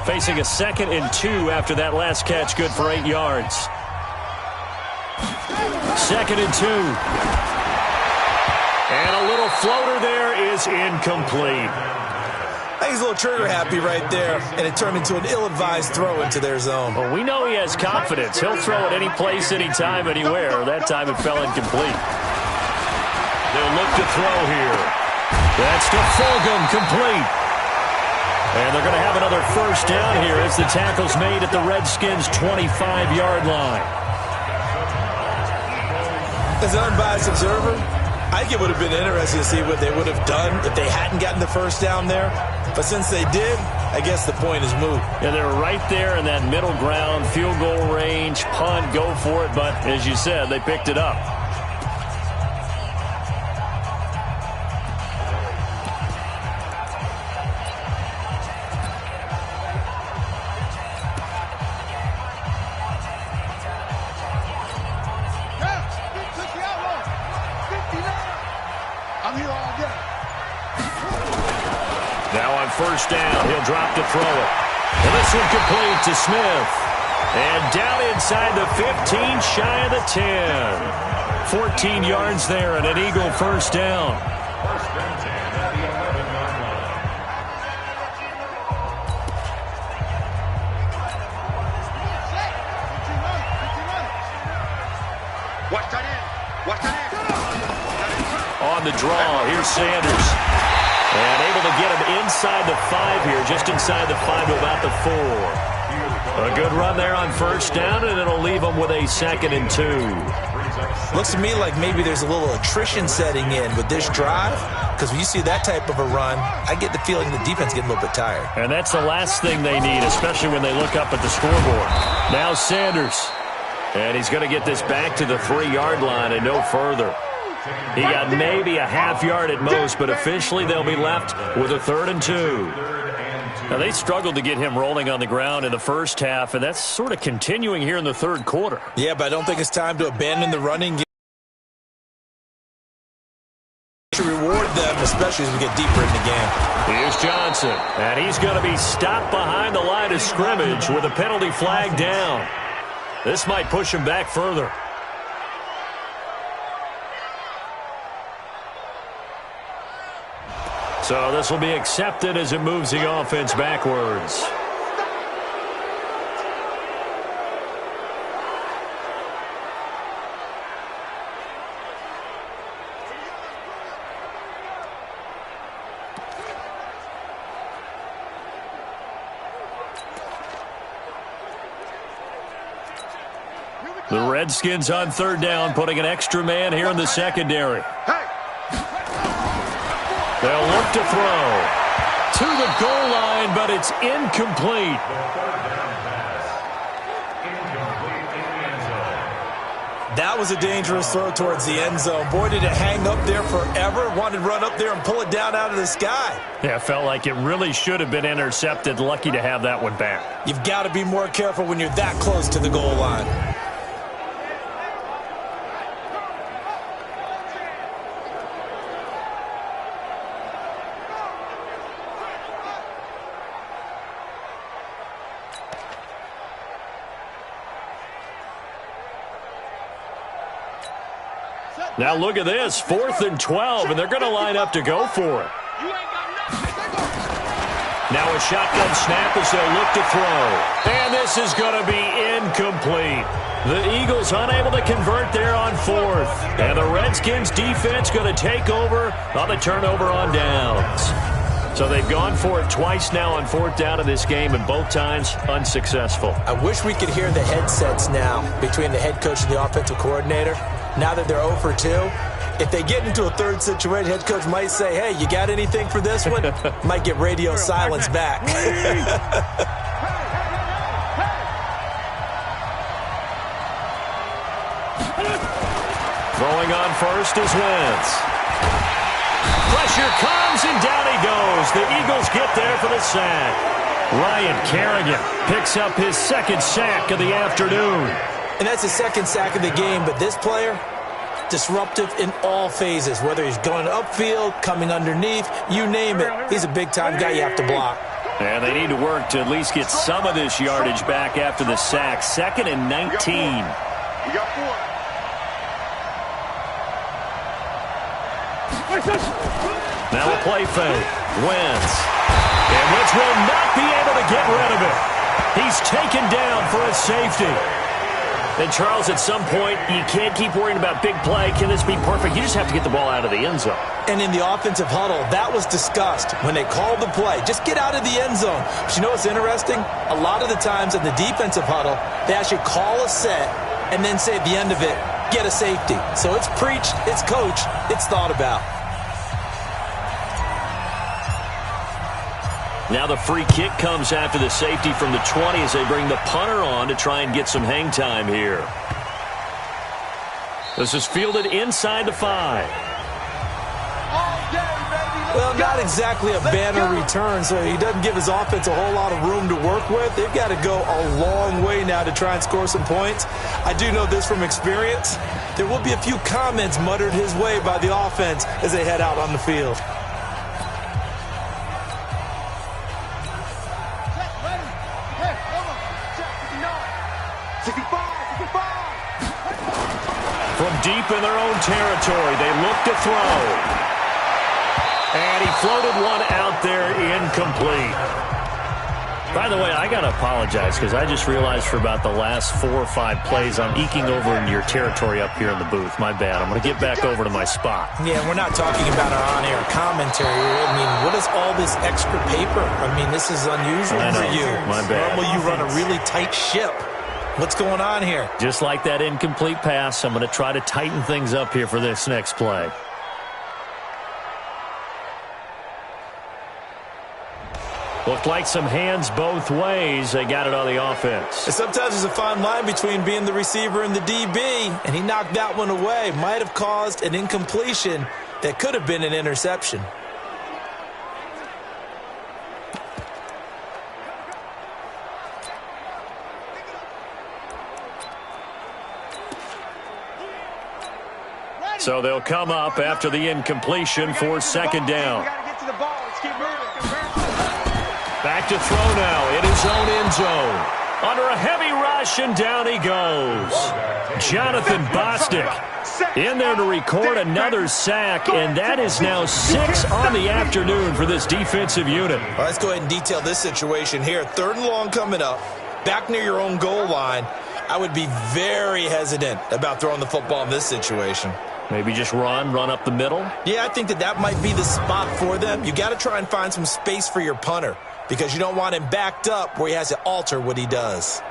Facing a second and 2 after that last catch, good for 8 yards. Second and 2. And a little floater there is incomplete. I think he's a little trigger happy right there, and it turned into an ill-advised throw into their zone. Well, we know he has confidence. He'll throw it any place, anytime, anywhere. That time it fell incomplete. They'll look to throw here. That's to Fulgham, complete. And they're going to have another first down here as the tackle's made at the Redskins' 25-yard line. As an unbiased observer, I think it would have been interesting to see what they would have done if they hadn't gotten the first down there. But since they did, I guess the point is moot. Yeah, they were right there in that middle ground, field goal range, punt, go for it. But as you said, they picked it up. First down, he'll drop to throw it. And this one complete to Smith. And down inside the 15, shy of the 10. 14 yards there and an Eagle first down. First and 10 at the 11-yard line. On the draw, here's Sanders. And able to get him inside the 5 here, just inside the 5 to about the 4. A good run there on first down, and it'll leave them with a second and 2. Looks to me like maybe there's a little attrition setting in with this drive, because when you see that type of a run, I get the feeling the defense getting a little bit tired. And that's the last thing they need, especially when they look up at the scoreboard. Now Sanders. And he's going to get this back to the 3-yard line and no further. He got maybe a half yard at most, but officially they'll be left with a 3rd and 2. Now, they struggled to get him rolling on the ground in the first half, and that's sort of continuing here in the third quarter. Yeah, but I don't think it's time to abandon the running game. To reward them, especially as we get deeper in the game. Here's Johnson, and he's going to be stopped behind the line of scrimmage with a penalty flag down. This might push him back further. So this will be accepted as it moves the offense backwards. The Redskins on third down, putting an extra man here in the secondary. They'll look to throw to the goal line, but it's incomplete. That was a dangerous throw towards the end zone. Boy, did it hang up there forever. Wanted to run up there and pull it down out of the sky. Yeah, it felt like it really should have been intercepted. Lucky to have that one back. You've got to be more careful when you're that close to the goal line. Now look at this, 4th and 12, and they're going to line up to go for it. Now a shotgun snap as they'll look to throw. And this is going to be incomplete. The Eagles unable to convert there on 4th. And the Redskins defense going to take over on the turnover on downs. So they've gone for it twice now on 4th down in this game, and both times unsuccessful. I wish we could hear the headsets now between the head coach and the offensive coordinator. Now that they're 0 for 2, if they get into a third situation, head coach might say, hey, you got anything for this one? Might get radio silence back. Throwing on first is Wentz. Pressure comes, and down he goes. The Eagles get there for the sack. Ryan Kerrigan picks up his second sack of the afternoon. And that's his second sack of the game, but this player, disruptive in all phases, whether he's going upfield, coming underneath, you name it. He's a big-time guy you have to block. And they need to work to at least get some of this yardage back after the sack. 2nd and 19. You got 4. Now a play fake. Wentz. And Wentz will not be able to get rid of it. He's taken down for a safety. And, Charles, at some point, you can't keep worrying about big play. Can this be perfect? You just have to get the ball out of the end zone. And in the offensive huddle, that was discussed when they called the play. Just get out of the end zone. But you know what's interesting? A lot of the times in the defensive huddle, they actually call a set and then say at the end of it, get a safety. So it's preached, it's coached, it's thought about. Now the free kick comes after the safety from the 20 as they bring the punter on to try and get some hang time here. This is fielded inside the 5. Well, not exactly a banner return, so he doesn't give his offense a whole lot of room to work with. They've got to go a long way now to try and score some points. I do know this from experience. There will be a few comments muttered his way by the offense as they head out on the field. From deep in their own territory, they look to throw. And he floated one out there incomplete. By the way, I got to apologize because I just realized for about the last 4 or 5 plays I'm eking over into your territory up here in the booth. My bad. I'm going to get back over to my spot. Yeah, we're not talking about our on-air commentary. I mean, what is all this extra paper? I mean, this is unusual for you. My bad. Normally you run a really tight ship. What's going on here? Just like that incomplete pass, I'm going to try to tighten things up here for this next play. Looked like some hands both ways. They got it on the offense. And sometimes there's a fine line between being the receiver and the DB, and he knocked that one away. Might have caused an incompletion that could have been an interception. So they'll come up after the incompletion for 2nd down. Back to throw now in his own end zone. Under a heavy rush, and down he goes. Jonathan Bostic in there to record another sack, and that is now 6 on the afternoon for this defensive unit. All right, let's go ahead and detail this situation here. 3rd and long coming up, back near your own goal line. I would be very hesitant about throwing the football in this situation. Maybe just run up the middle? Yeah, I think that might be the spot for them. You got to try and find some space for your punter because you don't want him backed up where he has to alter what he does.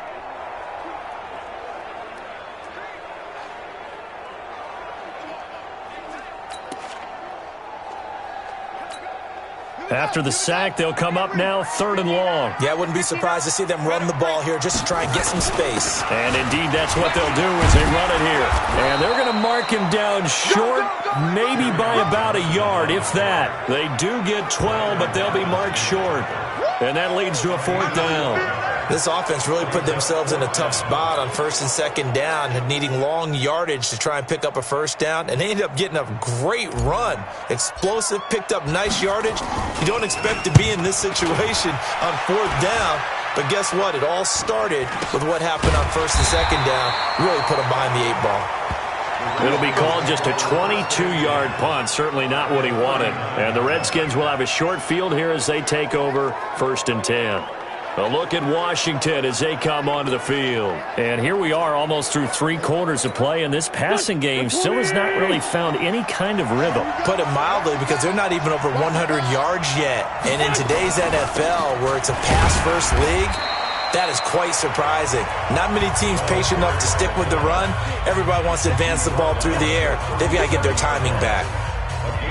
After the sack, they'll come up now 3rd and long. Yeah, I wouldn't be surprised to see them run the ball here just to try and get some space. And indeed, that's what they'll do as they run it here. And they're going to mark him down short, maybe by about a yard, if that. They do get 12, but they'll be marked short. And that leads to a 4th down. This offense really put themselves in a tough spot on 1st and 2nd down, needing long yardage to try and pick up a 1st down, and they ended up getting a great run. Explosive, picked up nice yardage. You don't expect to be in this situation on 4th down, but guess what? It all started with what happened on 1st and 2nd down. Really put them behind the 8 ball. It'll be called just a 22-yard punt, certainly not what he wanted. And the Redskins will have a short field here as they take over 1st and 10. A look at Washington as they come onto the field. And here we are almost through 3 quarters of play, and this passing game still has not really found any kind of rhythm. Put it mildly, because they're not even over 100 yards yet. And in today's NFL, where it's a pass-first league, that is quite surprising. Not many teams patient enough to stick with the run. Everybody wants to advance the ball through the air. They've got to get their timing back.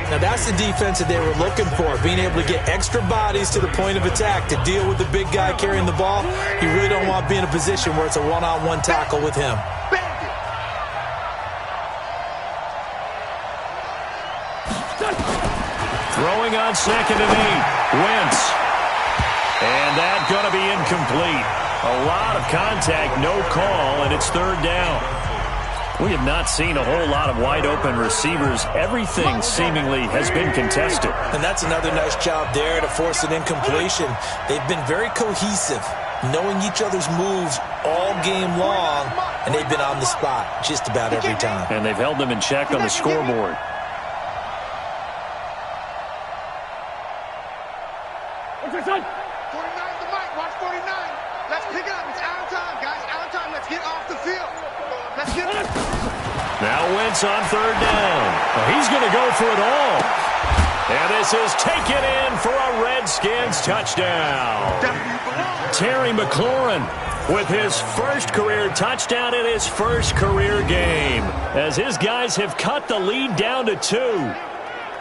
Now, that's the defense that they were looking for, being able to get extra bodies to the point of attack to deal with the big guy carrying the ball. You really don't want to be in a position where it's a one-on-one tackle with him. Throwing on 2nd and 8. Wentz. And that's going to be incomplete. A lot of contact, no call, and it's 3rd down. We have not seen a whole lot of wide-open receivers. Everything seemingly has been contested. And that's another nice job there to force an incompletion. They've been very cohesive, knowing each other's moves all game long, and they've been on the spot just about every time. And they've held them in check on the scoreboard. What's your son? 49's the mic. Watch 49. Let's pick it up. It's out of time, guys. Out of time. Let's get off the field. Let's get it. Now Wentz on 3rd down. He's going to go for it all. And this is taken in for a Redskins touchdown. Terry McLaurin with his first career touchdown in his first career game, as his guys have cut the lead down to 2.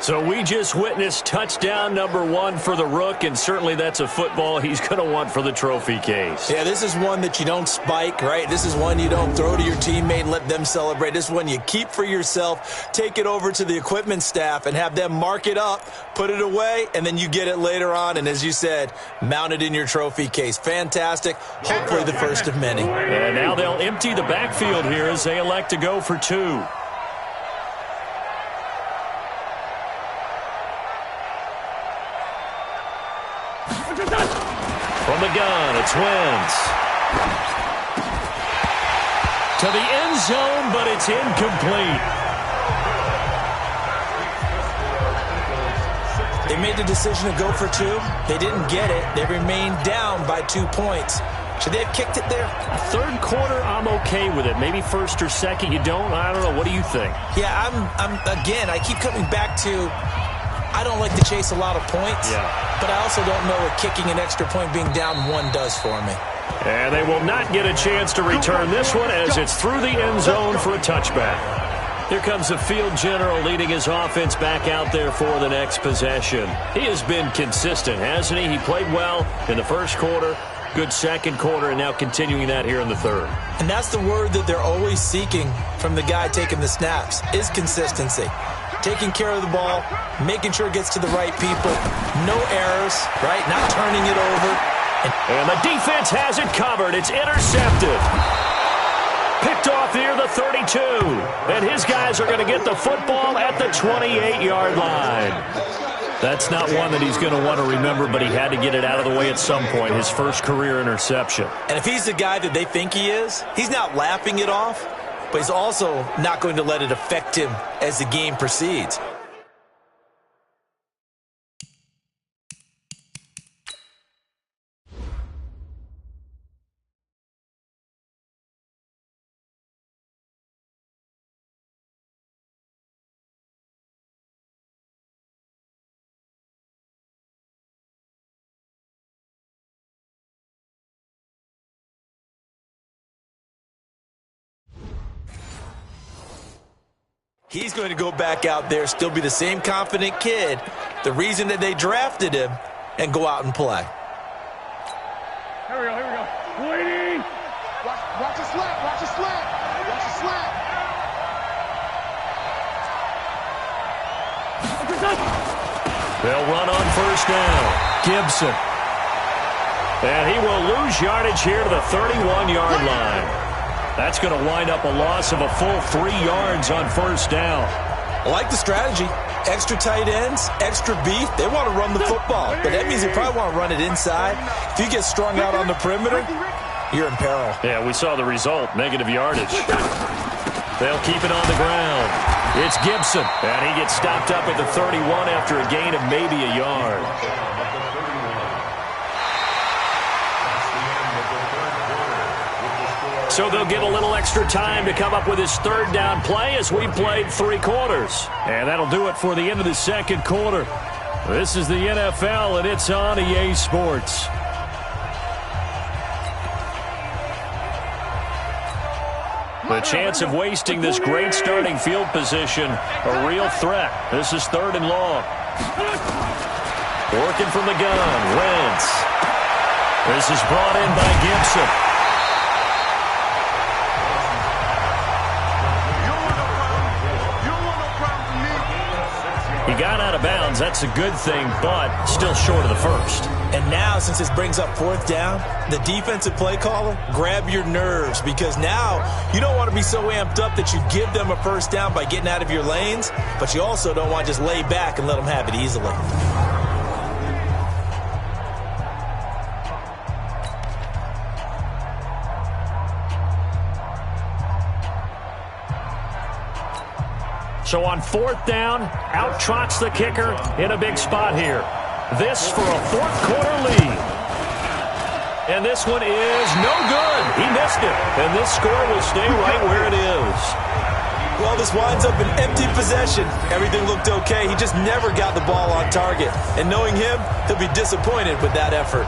So we just witnessed touchdown number 1 for the Rook, and certainly that's a football he's going to want for the trophy case. Yeah, this is one that you don't spike, right? This is one you don't throw to your teammate and let them celebrate. This is one you keep for yourself, take it over to the equipment staff, and have them mark it up, put it away, and then you get it later on, and as you said, mount it in your trophy case. Fantastic. Hopefully the first of many. And now they'll empty the backfield here as they elect to go for 2. From the gun, it's Wentz. To the end zone, but it's incomplete. They made the decision to go for 2. They didn't get it. They remained down by 2 points. Should they have kicked it there? 3rd quarter, I'm okay with it. Maybe 1st or 2nd, you don't? I don't know. What do you think? Yeah, again, I keep coming back to, I don't like to chase a lot of points, but I also don't know what kicking an extra point being down 1 does for me. And they will not get a chance to return this one as it's through the end zone for a touchback. Here comes the field general leading his offense back out there for the next possession. He has been consistent, hasn't he? He played well in the 1st quarter, good 2nd quarter, and now continuing that here in the 3rd. And that's the word that they're always seeking from the guy taking the snaps, is consistency. Taking care of the ball, making sure it gets to the right people, no errors, right? Not turning it over. And the defense has it covered. It's intercepted. Picked off near the 32. And his guys are going to get the football at the 28-yard line. That's not one that he's going to want to remember, but he had to get it out of the way at some point, his first career interception. And if he's the guy that they think he is, he's not laughing it off, but he's also not going to let it affect him as the game proceeds. He's going to go back out there, still be the same confident kid, the reason that they drafted him, and go out and play. Here we go. Waiting. Watch the slant. Watch the slant. Watch the slant. They'll run on first down. Gibson. And he will lose yardage here to the 31-yard line. That's going to wind up a loss of a full 3 yards on first down. I like the strategy. Extra tight ends, extra beef. They want to run the football, but that means they probably want to run it inside. If you get strung out on the perimeter, you're in peril. Yeah, we saw the result, negative yardage. They'll keep it on the ground. It's Gibson, and he gets stopped up at the 31 after a gain of maybe a yard. So they'll get a little extra time to come up with his third down play as we played 3 quarters. And that'll do it for the end of the second quarter. This is the NFL, and it's on EA Sports. The chance of wasting this great starting field position, a real threat. This is 3rd and long. Working from the gun, Wentz. This is brought in by Gibson. He got out of bounds. That's a good thing, but still short of the first. And now, since this brings up 4th down, the defensive play caller, grab your nerves, because now you don't want to be so amped up that you give them a first down by getting out of your lanes, but you also don't want to just lay back and let them have it easily. So on 4th down, out trots the kicker in a big spot here. This for a 4th quarter lead. And this one is no good. He missed it. And this score will stay right where it is. Well, this winds up an empty possession. Everything looked okay. He just never got the ball on target. And knowing him, he'll be disappointed with that effort.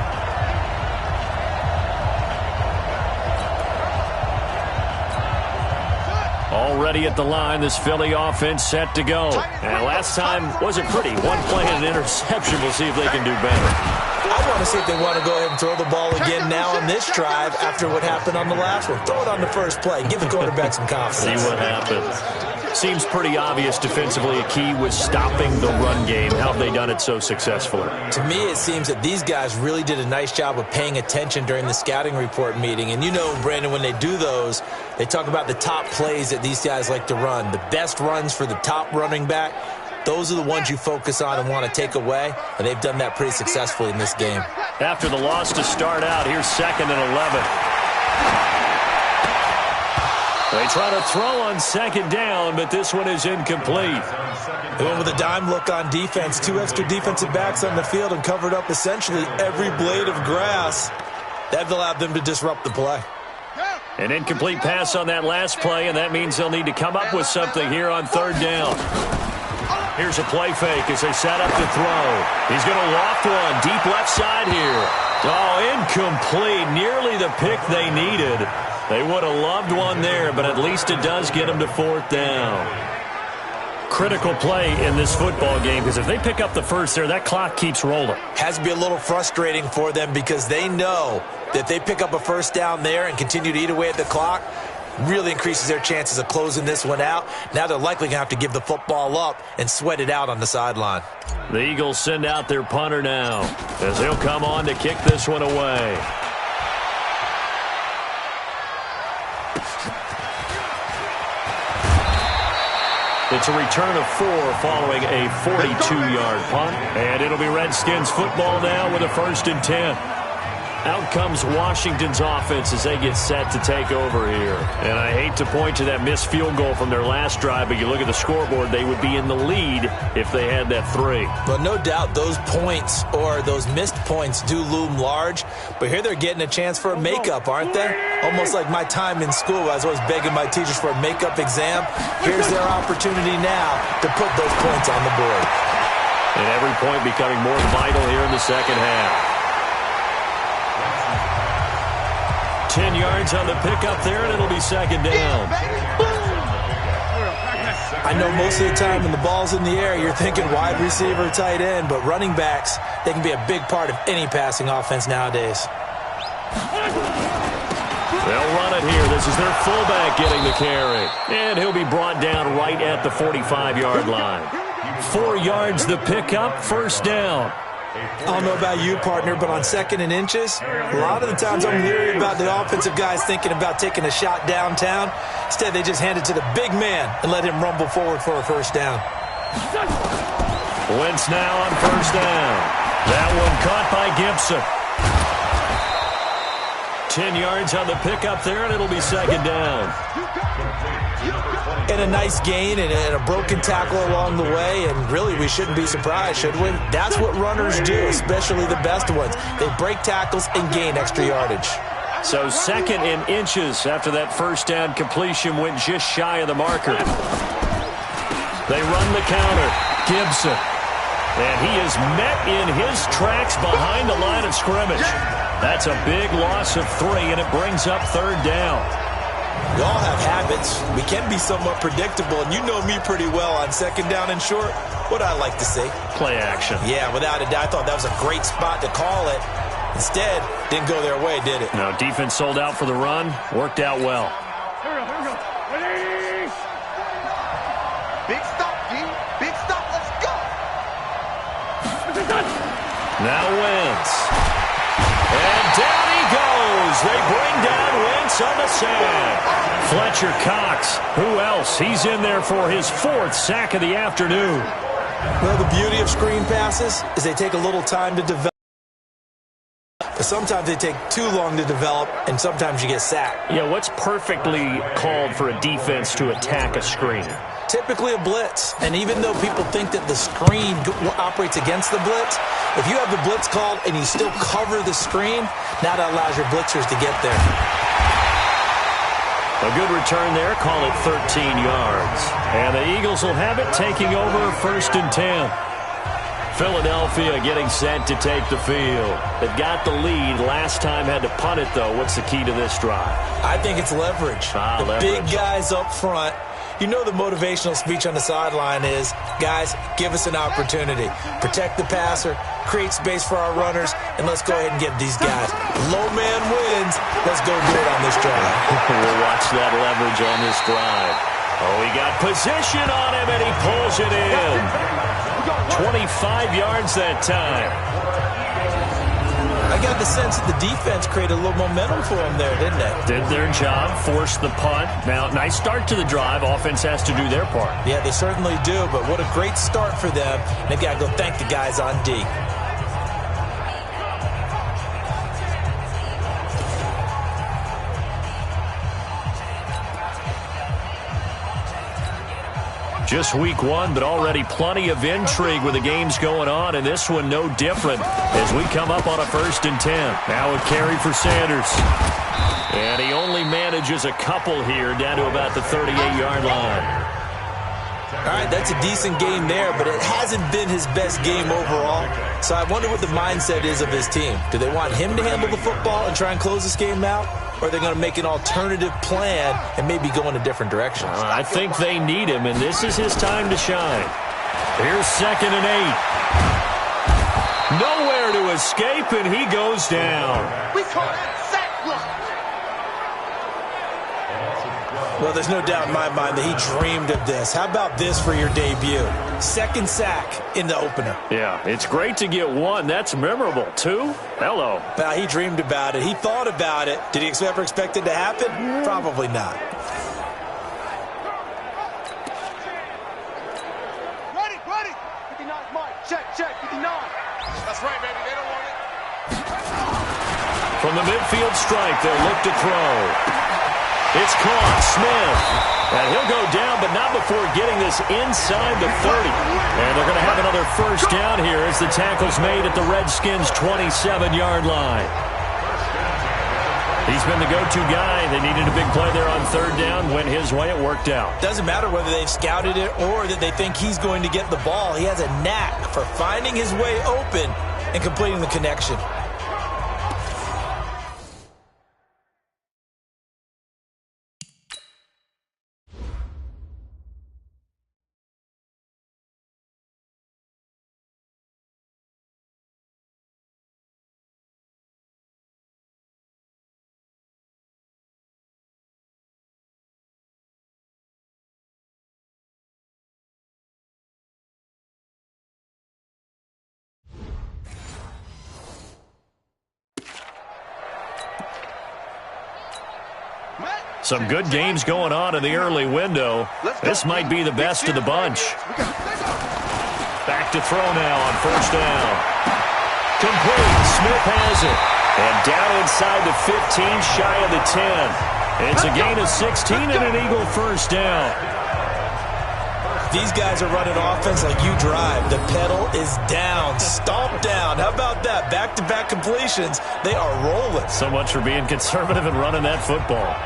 Already at the line, this Philly offense set to go. And last time wasn't pretty. One play and an interception. We'll see if they can do better. I want to see if they want to go ahead and throw the ball again now on this drive after what happened on the last one. Throw it on the first play. Give the quarterback some confidence. See what happens. Seems pretty obvious defensively a key was stopping the run game. How have they done it so successfully? To me, it seems that these guys really did a nice job of paying attention during the scouting report meeting. And you know, Brandon, when they do those, they talk about the top plays that these guys like to run. The best runs for the top running back, those are the ones you focus on and want to take away. And they've done that pretty successfully in this game. After the loss to start out, here's 2nd and 11. They try to throw on 2nd down, but this one is incomplete. They went with a dime look on defense. 2 extra defensive backs on the field and covered up essentially every blade of grass. That allowed them to disrupt the play. An incomplete pass on that last play, and that means they'll need to come up with something here on 3rd down. Here's a play fake as they set up to throw. He's going to loft one deep left side here. Oh, incomplete. Nearly the pick they needed. They would have loved one there, but at least it does get them to 4th down. Critical play in this football game, because if they pick up the first there, that clock keeps rolling. Has to be a little frustrating for them because they know that if they pick up a first down there and continue to eat away at the clock, really increases their chances of closing this one out. Now they're likely going to have to give the football up and sweat it out on the sideline. The Eagles send out their punter now as he'll come on to kick this one away. It's a return of 4 following a 42-yard punt. And it'll be Redskins football now with a 1st and 10. Out comes Washington's offense as they get set to take over here. And I hate to point to that missed field goal from their last drive, but you look at the scoreboard, they would be in the lead if they had that 3. But no doubt those points or those missed points do loom large. But here they're getting a chance for a makeup, aren't they? Almost like my time in school. I was always begging my teachers for a makeup exam. Here's their opportunity now to put those points on the board. And every point becoming more vital here in the second half. 10 yards on the pickup there, and it'll be 2nd down. I I know most of the time when the ball's in the air, you're thinking wide receiver, tight end, but running backs, they can be a big part of any passing offense nowadays. They'll run it here. This is their fullback getting the carry. And he'll be brought down right at the 45-yard line. 4 yards the pickup, first down. I don't know about you, partner, but on 2nd and inches, a lot of the times I'm leery about the offensive guys thinking about taking a shot downtown. Instead, they just hand it to the big man and let him rumble forward for a first down. Wentz now on first down. That one caught by Gibson. 10 yards on the pickup there, and it'll be second down. And a nice gain and a broken tackle along the way, and really we shouldn't be surprised, should we? That's what runners do, especially the best ones. They break tackles and gain extra yardage. So 2nd and inches after that first down completion went just shy of the marker. They run the counter. Gibson. And he is met in his tracks behind the line of scrimmage. That's a big loss of 3, and it brings up third down. We all have habits. We can be somewhat predictable, and you know me pretty well on 2nd down and short. What I like to see? Play action. Yeah, without a doubt. I thought that was a great spot to call it. Instead, didn't go their way, did it? No, defense sold out for the run. Worked out well. Here we go. Ready? Big stop, G. Big stop. Let's go. Now Wentz. And down he goes. They bring down Wentz on the sack. Fletcher Cox. Who else? He's in there for his 4th sack of the afternoon. Well, the beauty of screen passes is they take a little time to develop. But sometimes they take too long to develop, and sometimes you get sacked. Yeah, what's perfectly called for a defense to attack a screen? Typically a blitz. And even though people think that the screen operates against the blitz, if you have the blitz called and you still cover the screen, now that allows your blitzers to get there. A good return there, call it 13 yards. And the Eagles will have it, taking over 1st and 10. Philadelphia getting set to take the field. They've got the lead. Last time had to punt it, though. What's the key to this drive? I think it's leverage. Leverage. Big guys up front. You know the motivational speech on the sideline is, guys, give us an opportunity. Protect the passer, create space for our runners, and let's go ahead and get these guys. Low man wins. Let's go do it on this drive. We'll watch that leverage on this drive. Oh, he got position on him, and he pulls it in. 25 yards that time. I got the sense that the defense created a little momentum for them there, didn't they? Did their job, forced the punt. Now, nice start to the drive. Offense has to do their part. Yeah, they certainly do, but what a great start for them. They've got to go thank the guys on D. Just week 1, but already plenty of intrigue with the games going on, and this one no different as we come up on a 1st and 10. Now a carry for Sanders. And he only manages a couple here down to about the 38-yard line. All right, that's a decent game there, but it hasn't been his best game overall. So I wonder what the mindset is of his team. Do they want him to handle the football and try and close this game out? Or are they going to make an alternative plan and maybe go in a different direction? I think they need him, and this is his time to shine. Here's 2nd and 8. Nowhere to escape, and he goes down. We call that sack block. Well, there's no doubt in my mind that he dreamed of this. How about this for your debut? 2nd sack in the opener. Yeah, it's great to get 1. That's memorable. 2? Hello. Well, he dreamed about it. He thought about it. Did he ever expect it to happen? Probably not. Ready. 59's Mike. Check. 59. That's right, baby. They don't want it. From the midfield stripe, they'll look to throw. It's caught. Smith. And he'll go down, but not before getting this inside the 30. And they're going to have another first down here as the tackle's made at the Redskins' 27-yard line. He's been the go-to guy. They needed a big play there on 3rd down. Went his way. It worked out. Doesn't matter whether they've scouted it or that they think he's going to get the ball. He has a knack for finding his way open and completing the connection. Some good games going on in the early window. This might be the best of the bunch. Back to throw now on first down. Complete. Smith has it. And down inside the 15, shy of the 10. It's a gain of 16 and an Eagle first down. These guys are running offense like you drive. The pedal is down. Stomp down. How about that? Back-to-back completions. They are rolling. So much for being conservative and running that football.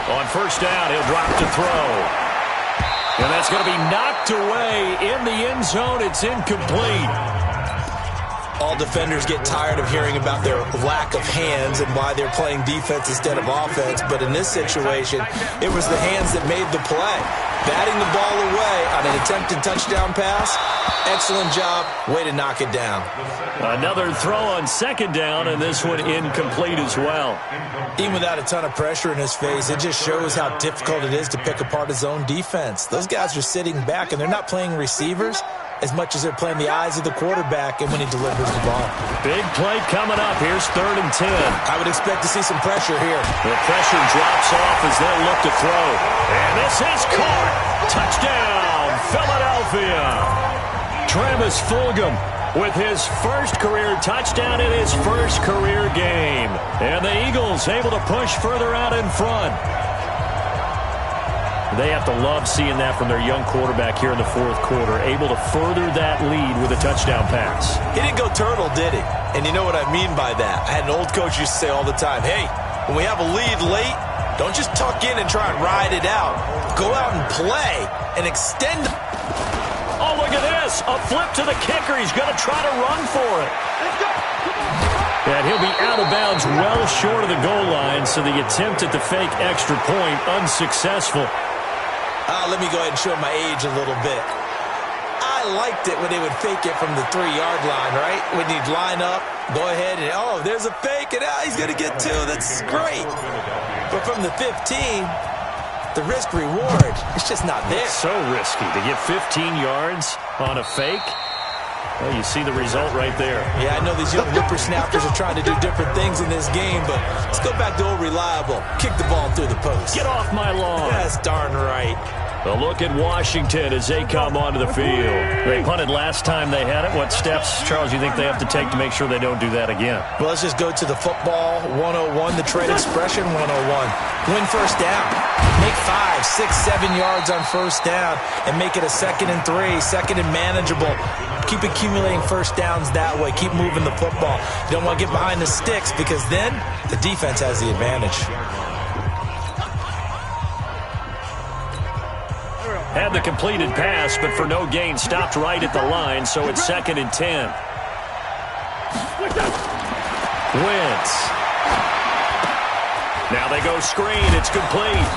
On first down, he'll drop to throw. And that's going to be knocked away in the end zone. It's incomplete. All defenders get tired of hearing about their lack of hands and why they're playing defense instead of offense. But in this situation, it was the hands that made the play. Batting the ball away on an attempted touchdown pass. Excellent job. Way to knock it down. Another throw on second down, and this one incomplete as well. Even without a ton of pressure in his face, it just shows how difficult it is to pick apart his own defense. Those guys are sitting back, and they're not playing receivers as much as they're playing the eyes of the quarterback and when he delivers the ball. Big play coming up. Here's 3rd and 10. I would expect to see some pressure here. The pressure drops off as they look to throw. And this is caught. Touchdown, Philadelphia. Travis Fulgham with his first career touchdown in his first career game. And the Eagles able to push further out in front. They have to love seeing that from their young quarterback here in the 4th quarter, able to further that lead with a touchdown pass. He didn't go turtle, did he? And you know what I mean by that. I had an old coach used to say all the time, hey, when we have a lead late, don't just tuck in and try and ride it out. Go out and play and extend. Oh, look at this. A flip to the kicker. He's going to try to run for it. And he'll be out of bounds well short of the goal line, so the attempt at the fake extra point unsuccessful. Let me go ahead and show my age a little bit. I liked it when they would fake it from the 3-yard line, right? When you'd line up, go ahead and, oh, there's a fake, and he's going to get 2. That's great. But from the 15, the risk-reward, it's just not there. It's so risky to get 15 yards on a fake. Well, you see the result right there. Yeah, I know these young whippersnappers are trying to do different things in this game, but let's go back to old reliable. Kick the ball through the post. Get off my lawn. That's darn right. A look at Washington as they come onto the field. They punted last time they had it. What steps, Charles, you think they have to take to make sure they don't do that again? Well, let's just go to the football 101, the trade expression 101. Win first down. Make 5, 6, 7 yards on first down and make it a 2nd and 3, 2nd and manageable. Keep accumulating first downs that way. Keep moving the football. You don't want to get behind the sticks because then the defense has the advantage. Had the completed pass, but for no gain, stopped right at the line, so it's 2nd and 10. Wentz. Now they go screen. It's complete.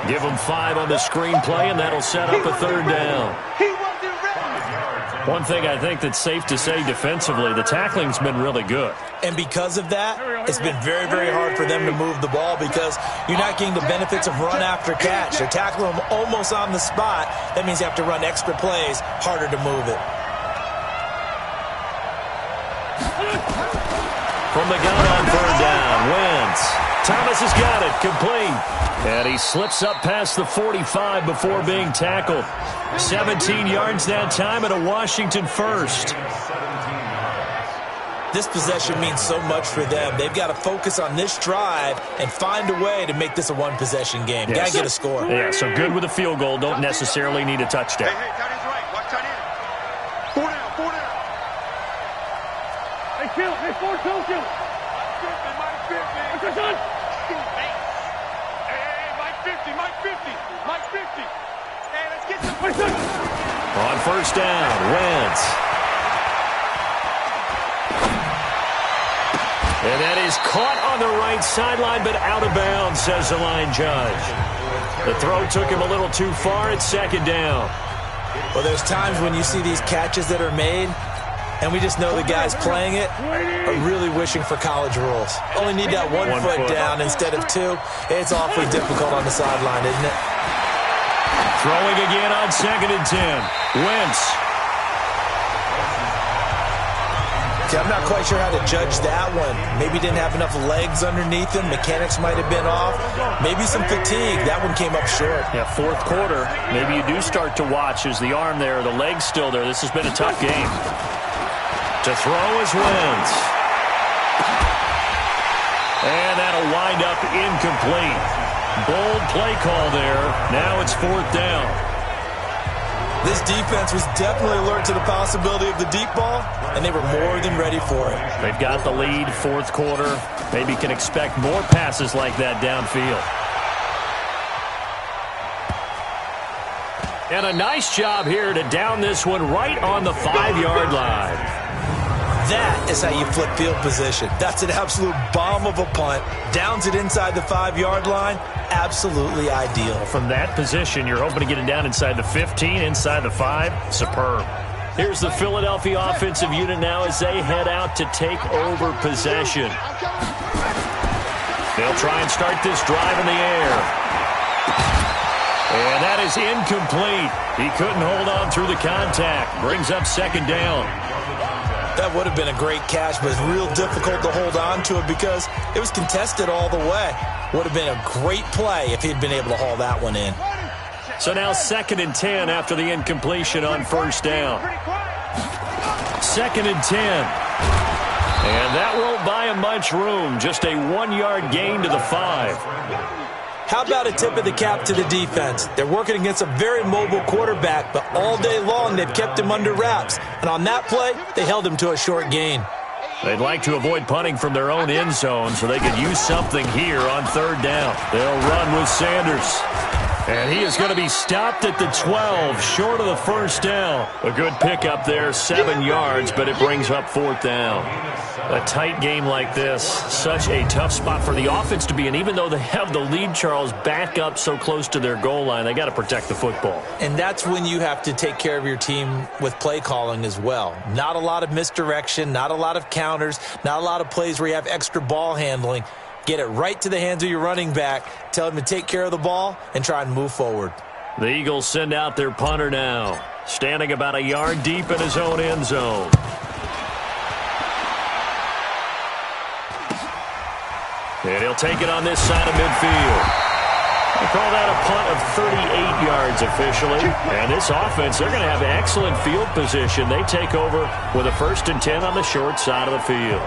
Give them 5 on the screen play, and that'll set up a 3rd down. One thing I think that's safe to say defensively, the tackling's been really good. And because of that, it's been very, very hard for them to move the ball because you're not getting the benefits of run after catch. They're tackling them almost on the spot. That means you have to run extra plays, harder to move it. From the gun on 3rd down, Wentz. Thomas has got it, complete. And he slips up past the 45 before being tackled. 17 yards that time and a Washington first. This possession means so much for them. They've got to focus on this drive and find a way to make this a one-possession game. Got to get a score. Yeah, so good with a field goal. Don't necessarily need a touchdown. Hey, tight end's right. Watch tight end. 4 down, 4 down. Hey, kill. Hey, 4, kill. Mike 50. What's your son? Hey, Mike 50. Mike 50. Hey, let's get some. On first down, Wentz. And that is caught on the right sideline, but out of bounds, says the line judge. The throw took him a little too far. It's 2nd down. Well, there's times when you see these catches that are made, and we just know the guys playing it are really wishing for college rules. Only need that one foot down instead of 2. It's awfully difficult on the sideline, isn't it? Throwing again on 2nd and 10. Wentz. See, I'm not quite sure how to judge that one. Maybe didn't have enough legs underneath him. Mechanics might have been off. Maybe some fatigue. That one came up short. Yeah, 4th quarter. Maybe you do start to watch as the arm there, the leg's still there. This has been a tough game. To throw is Wentz. And that'll wind up incomplete. Bold play call there. Now it's 4th down. This defense was definitely alert to the possibility of the deep ball, and they were more than ready for it. They've got the lead, 4th quarter. Maybe can expect more passes like that downfield. And a nice job here to down this one right on the 5-yard line. That is how you flip field position. That's an absolute bomb of a punt. Downs it inside the 5-yard line. Absolutely ideal. From that position, you're hoping to get it down inside the 15, inside the 5. Superb. Here's the Philadelphia offensive unit now as they head out to take over possession. They'll try and start this drive in the air. And that is incomplete. He couldn't hold on through the contact. Brings up 2nd down. That would have been a great catch, but it's real difficult to hold on to it because it was contested all the way. Would have been a great play if he'd been able to haul that one in. So now 2nd and 10 after the incompletion on 1st down. 2nd and 10. And that won't buy him much room. Just a 1-yard gain to the 5. How about a tip of the cap to the defense? They're working against a very mobile quarterback, but all day long they've kept him under wraps. And on that play, they held him to a short gain. They'd like to avoid punting from their own end zone so they could use something here on 3rd down. They'll run with Sanders. And he is going to be stopped at the 12, short of the 1st down. A good pickup there, 7 yards, but it brings up 4th down. A tight game like this, such a tough spot for the offense to be in. Even though they have the lead, Charles, back up so close to their goal line, they got to protect the football. And that's when you have to take care of your team with play calling as well. Not a lot of misdirection, not a lot of counters, not a lot of plays where you have extra ball handling. Get it right to the hands of your running back, tell him to take care of the ball, and try and move forward. The Eagles send out their punter now, standing about a yard deep in his own end zone. And he'll take it on this side of midfield. They call that a punt of 38 yards officially. And this offense, they're going to have excellent field position. They take over with a 1st and 10 on the short side of the field.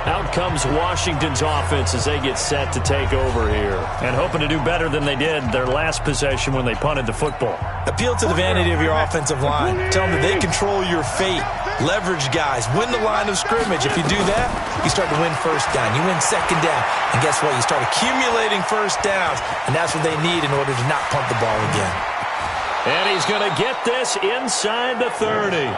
Out comes Washington's offense as they get set to take over here. And hoping to do better than they did their last possession when they punted the football. Appeal to the vanity of your offensive line. Tell them that they control your fate. Leverage guys. Win the line of scrimmage. If you do that, you start to win 1st down. You win 2nd down. And guess what? You start accumulating 1st downs. And that's what they need in order to not punt the ball again. And he's going to get this inside the 30.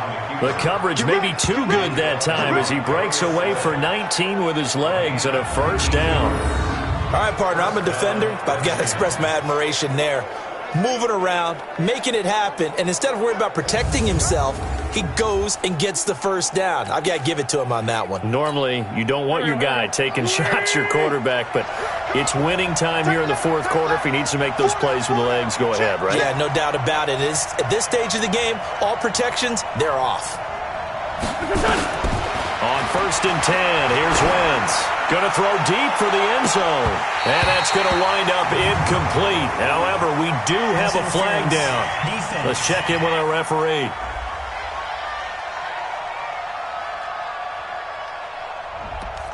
The coverage may be too good that time as he breaks away for 19 with his legs and a 1st down. All right, partner, I'm a defender, but I've got to express my admiration there. Moving around, making it happen, and instead of worrying about protecting himself, he goes and gets the 1st down. I've got to give it to him on that one. Normally, you don't want your guy taking shots, your quarterback, but it's winning time here in the 4th quarter. If he needs to make those plays with the legs, go ahead, right? Yeah, no doubt about it. At this stage of the game, all protections, they're off. On 1st and 10, here's Wentz. Going to throw deep for the end zone. And that's going to wind up incomplete. However, we do have a flag down. Let's check in with our referee.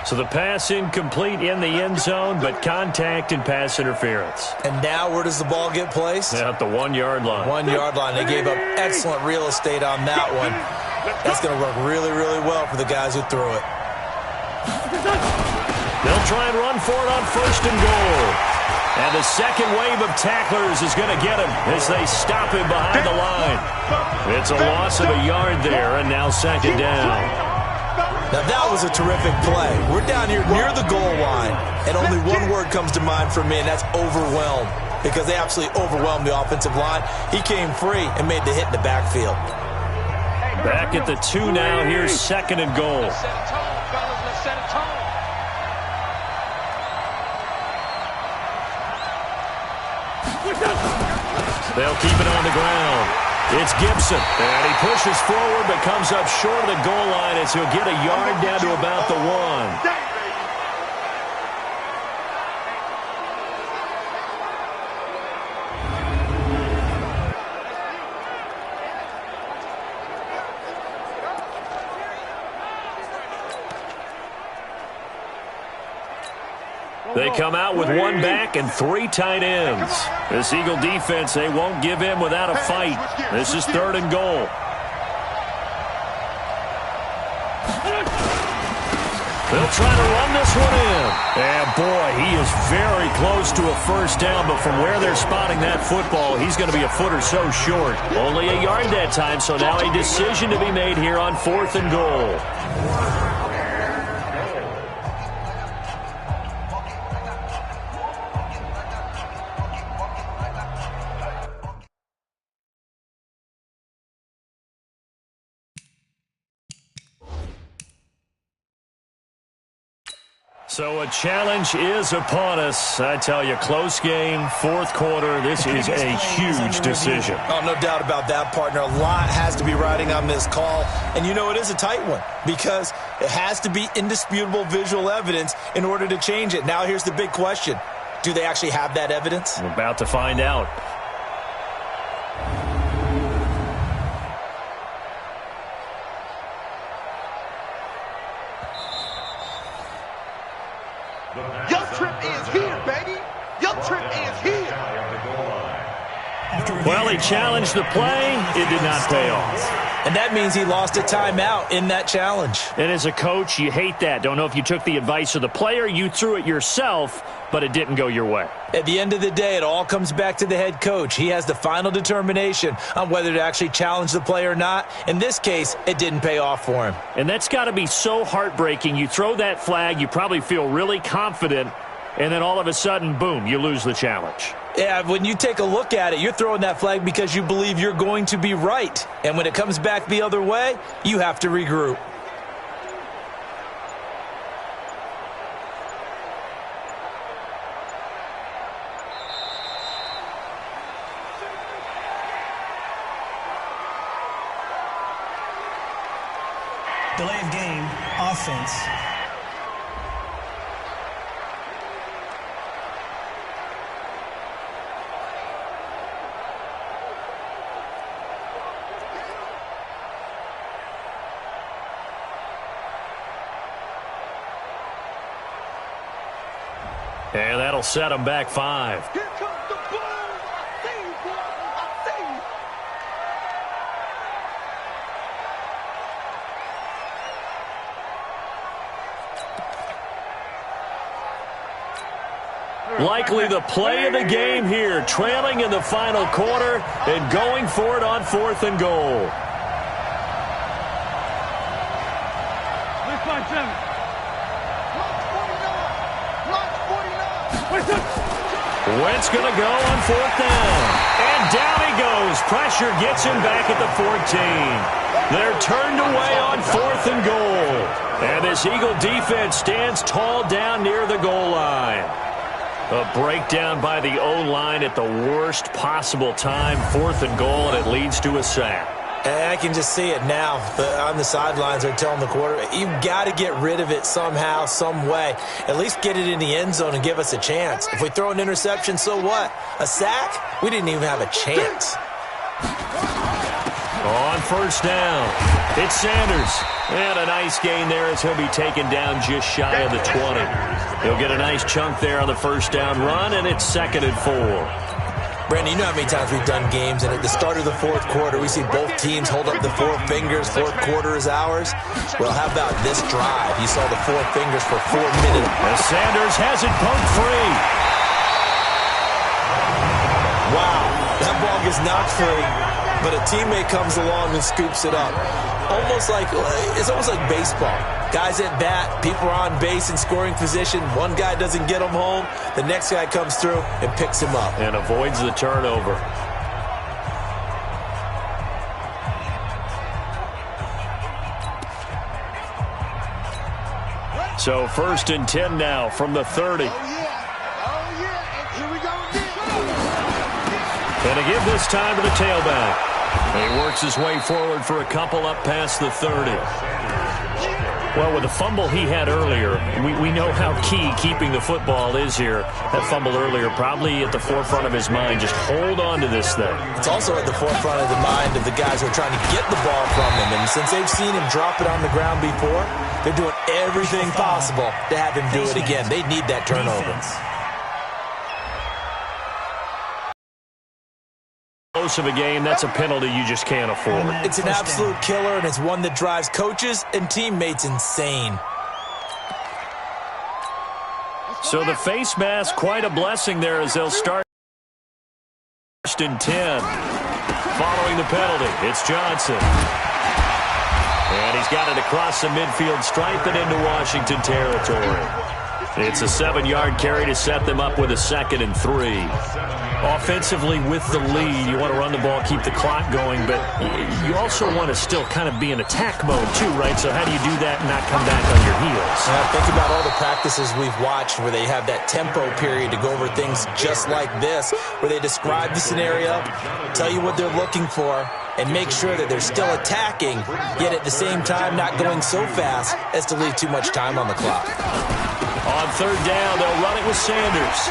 So the pass incomplete in the end zone, but contact and pass interference. And now where does the ball get placed? At the 1-yard line. 1-yard line. They gave up excellent real estate on that one. That's going to work really, really well for the guys who threw it. They'll try and run for it on 1st and goal. And the second wave of tacklers is going to get him as they stop him behind the line. It's a loss of a yard there, and now 2nd down. Now that was a terrific play. We're down here near the goal line, and only one word comes to mind for me, and that's overwhelmed, because they absolutely overwhelmed the offensive line. He came free and made the hit in the backfield. Back at the 2 now. Here's 2nd and goal. They'll keep it on the ground. It's Gibson, and he pushes forward but comes up short of the goal line as he'll get a yard down to about the 1. They come out with one back and 3 tight ends. This Eagle defense, they won't give in without a fight. This is 3rd and goal. They'll try to run this one in. And boy, he is very close to a first down, but from where they're spotting that football, he's going to be a foot or so short. Only a yard that time, so now a decision to be made here on 4th and goal. So a challenge is upon us. I tell you, close game, 4th quarter. This is a huge decision. Oh, no doubt about that, partner. A lot has to be riding on this call. And you know it is a tight one because it has to be indisputable visual evidence in order to change it. Now here's the big question. Do they actually have that evidence? We're about to find out. Your trip is here, baby. Your trip is here. Well, he challenged the play. It did not pay off. And that means he lost a timeout in that challenge. And as a coach, you hate that. Don't know if you took the advice of the player, you threw it yourself, but it didn't go your way. At the end of the day, it all comes back to the head coach. He has the final determination on whether to actually challenge the play or not. In this case, it didn't pay off for him. And that's got to be so heartbreaking. You throw that flag, you probably feel really confident, and then all of a sudden, boom, you lose the challenge. Yeah, when you take a look at it, you're throwing that flag because you believe you're going to be right. And when it comes back the other way, you have to regroup. Delay of game, offense. And that'll set them back 5. Here comes the ball. I see you, boy. I see you. Likely the play of the game here, trailing in the final quarter and going for it on 4th and goal. Wentz going to go on 4th down. And down he goes. Pressure gets him back at the 14. They're turned away on 4th and goal. And this Eagle defense stands tall down near the goal line. A breakdown by the O-line at the worst possible time. 4th and goal, and it leads to a sack. And I can just see it now. On the sidelines, they're telling the quarterback, you've got to get rid of it somehow, some way. At least get it in the end zone and give us a chance. If we throw an interception, so what? A sack? We didn't even have a chance. On 1st down, it's Sanders. And a nice gain there as he'll be taken down just shy of the 20. He'll get a nice chunk there on the 1st down run, and it's 2nd and 4. Brandon, you know how many times we've done games, and at the start of the 4th quarter, we see both teams hold up the 4 fingers, 4th quarter is ours. Well, how about this drive? You saw the 4 fingers for 4 minutes. As Sanders has it poked free. Wow, that ball gets knocked free, but a teammate comes along and scoops it up. It's almost like baseball. Guys at bat, people are on base in scoring position. One guy doesn't get him home. The next guy comes through and picks him up. And avoids the turnover. So 1st and 10 now from the 30. Oh, yeah. And here we go again. And to give this time to the tailback. He works his way forward for a couple up past the 30. Well, with the fumble he had earlier, we know how key keeping the football is here. That fumble earlier probably at the forefront of his mind. Just hold on to this thing. It's also at the forefront of the mind of the guys who are trying to get the ball from him. And since they've seen him drop it on the ground before, they're doing everything possible to have him do it again. They need that turnover. Of a game, that's a penalty you just can't afford. It's an absolute killer, and it's one that drives coaches and teammates insane. So the face mask, quite a blessing there as they'll start first and 10. Following the penalty, it's Johnson. And he's got it across the midfield stripe and into Washington territory. It's a 7-yard carry to set them up with a 2nd and 3. Offensively with the lead, you want to run the ball, keep the clock going, but you also want to still kind of be in attack mode too, right? So how do you do that and not come back on your heels? Think about all the practices we've watched where they have that tempo period to go over things just like this, where they describe the scenario, tell you what they're looking for, and make sure that they're still attacking, yet at the same time not going so fast as to leave too much time on the clock. On 3rd down, they'll run it with Sanders.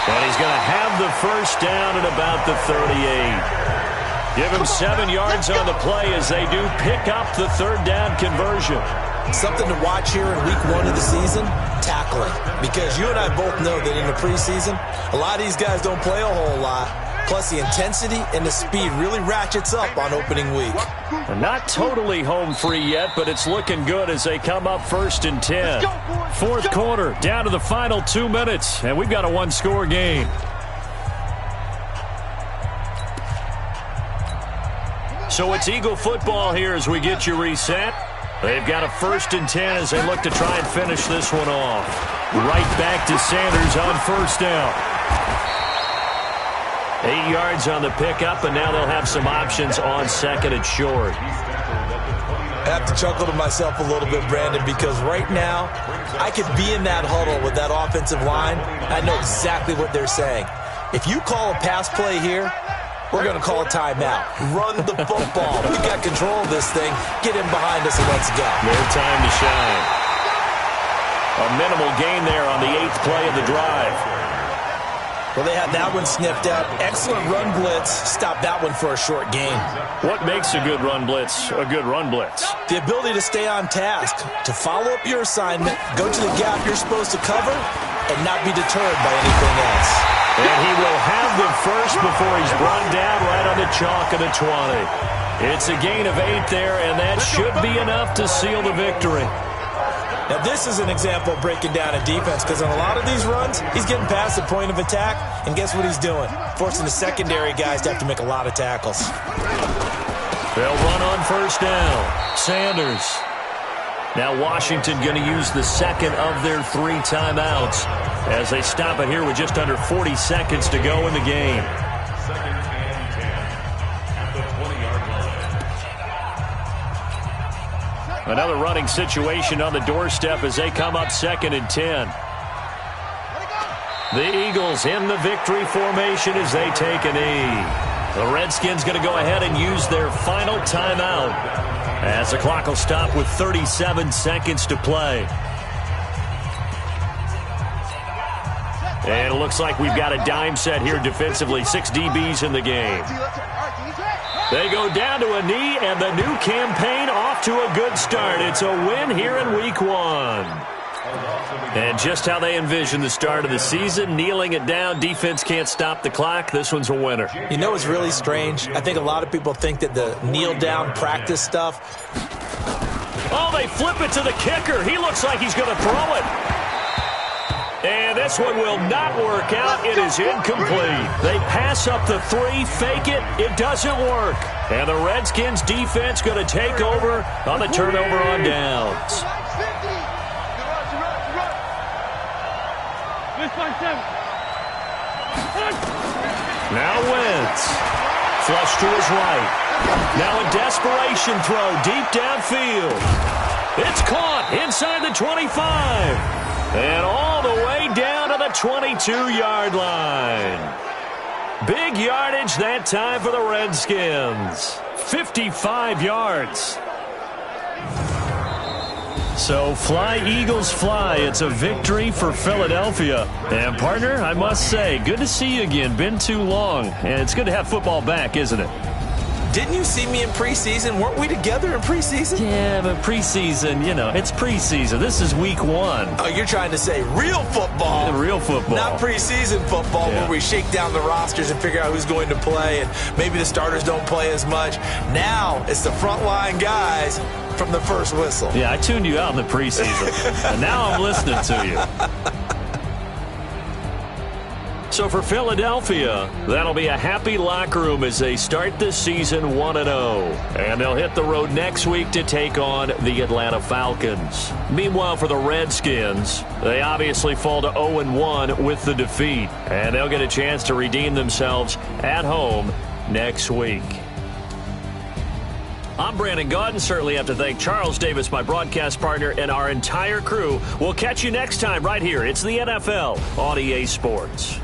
And he's going to have the first down at about the 38. Give him 7 yards on the play as they do pick up the 3rd down conversion. Something to watch here in week 1 of the season, tackling. Because you and I both know that in the preseason, a lot of these guys don't play a whole lot. Plus, the intensity and the speed really ratchets up on opening week. Not totally home free yet, but it's looking good as they come up 1st and 10. 4th quarter, down to the final 2 minutes, and we've got a 1-score game. So it's Eagle football here as we get you reset. They've got a 1st and 10 as they look to try and finish this one off. Right back to Sanders on 1st down. 8 yards on the pickup, and now they'll have some options on 2nd and short. I have to chuckle to myself a little bit, Brandon, because right now I could be in that huddle with that offensive line. I know exactly what they're saying. If you call a pass play here, we're going to call a timeout. Run the football. We've got control of this thing. Get him behind us and let's go. Their time to shine. A minimal gain there on the 8th play of the drive. Well, they had that one sniffed out. Excellent run blitz. Stop that one for a short gain. What makes a good run blitz a good run blitz? The ability to stay on task, to follow up your assignment, go to the gap you're supposed to cover, and not be deterred by anything else. And he will have the first before he's run down right on the chalk of the 20. It's a gain of 8 there, and that should be enough to seal the victory. Now, this is an example of breaking down a defense, because on a lot of these runs, he's getting past the point of attack, and guess what he's doing? Forcing the secondary guys to have to make a lot of tackles. They'll run on 1st down. Sanders. Now Washington going to use the 2nd of their 3 timeouts as they stop it here with just under 40 seconds to go in the game. Another running situation on the doorstep as they come up 2nd and 10. The Eagles in the victory formation as they take a knee. The Redskins going to go ahead and use their final timeout as the clock will stop with 37 seconds to play. And it looks like we've got a dime set here defensively. 6 DBs in the game. They go down to a knee, and the new campaign off to a good start. It's a win here in week 1. And just how they envision the start of the season, kneeling it down, defense can't stop the clock. This one's a winner. You know what's really strange? I think a lot of people think that the kneel-down practice stuff. Oh, they flip it to the kicker. He looks like he's going to throw it. And this one will not work out. It is incomplete. They pass up the 3, fake it. It doesn't work. And the Redskins defense going to take over on the turnover on downs. Now Wentz. Flush to his right. Now a desperation throw deep downfield. It's caught inside the 25. And all the way down to the 22-yard line. Big yardage that time for the Redskins. 55 yards. So fly, Eagles, fly. It's a victory for Philadelphia. And, partner, I must say, good to see you again. Been too long. And it's good to have football back, isn't it? Didn't you see me in preseason? Weren't we together in preseason? Yeah, but preseason, it's preseason. This is week 1. Oh, you're trying to say real football. Yeah, real football. Not preseason football where we shake down the rosters and figure out who's going to play, and maybe the starters don't play as much. Now it's the frontline guys from the first whistle. Yeah, I tuned you out in the preseason, and now I'm listening to you. So for Philadelphia, that'll be a happy locker room as they start the season 1-0. And they'll hit the road next week to take on the Atlanta Falcons. Meanwhile, for the Redskins, they obviously fall to 0-1 with the defeat. And they'll get a chance to redeem themselves at home next week. I'm Brandon Gaudin. Certainly have to thank Charles Davis, my broadcast partner, and our entire crew. We'll catch you next time right here. It's the NFL on EA Sports.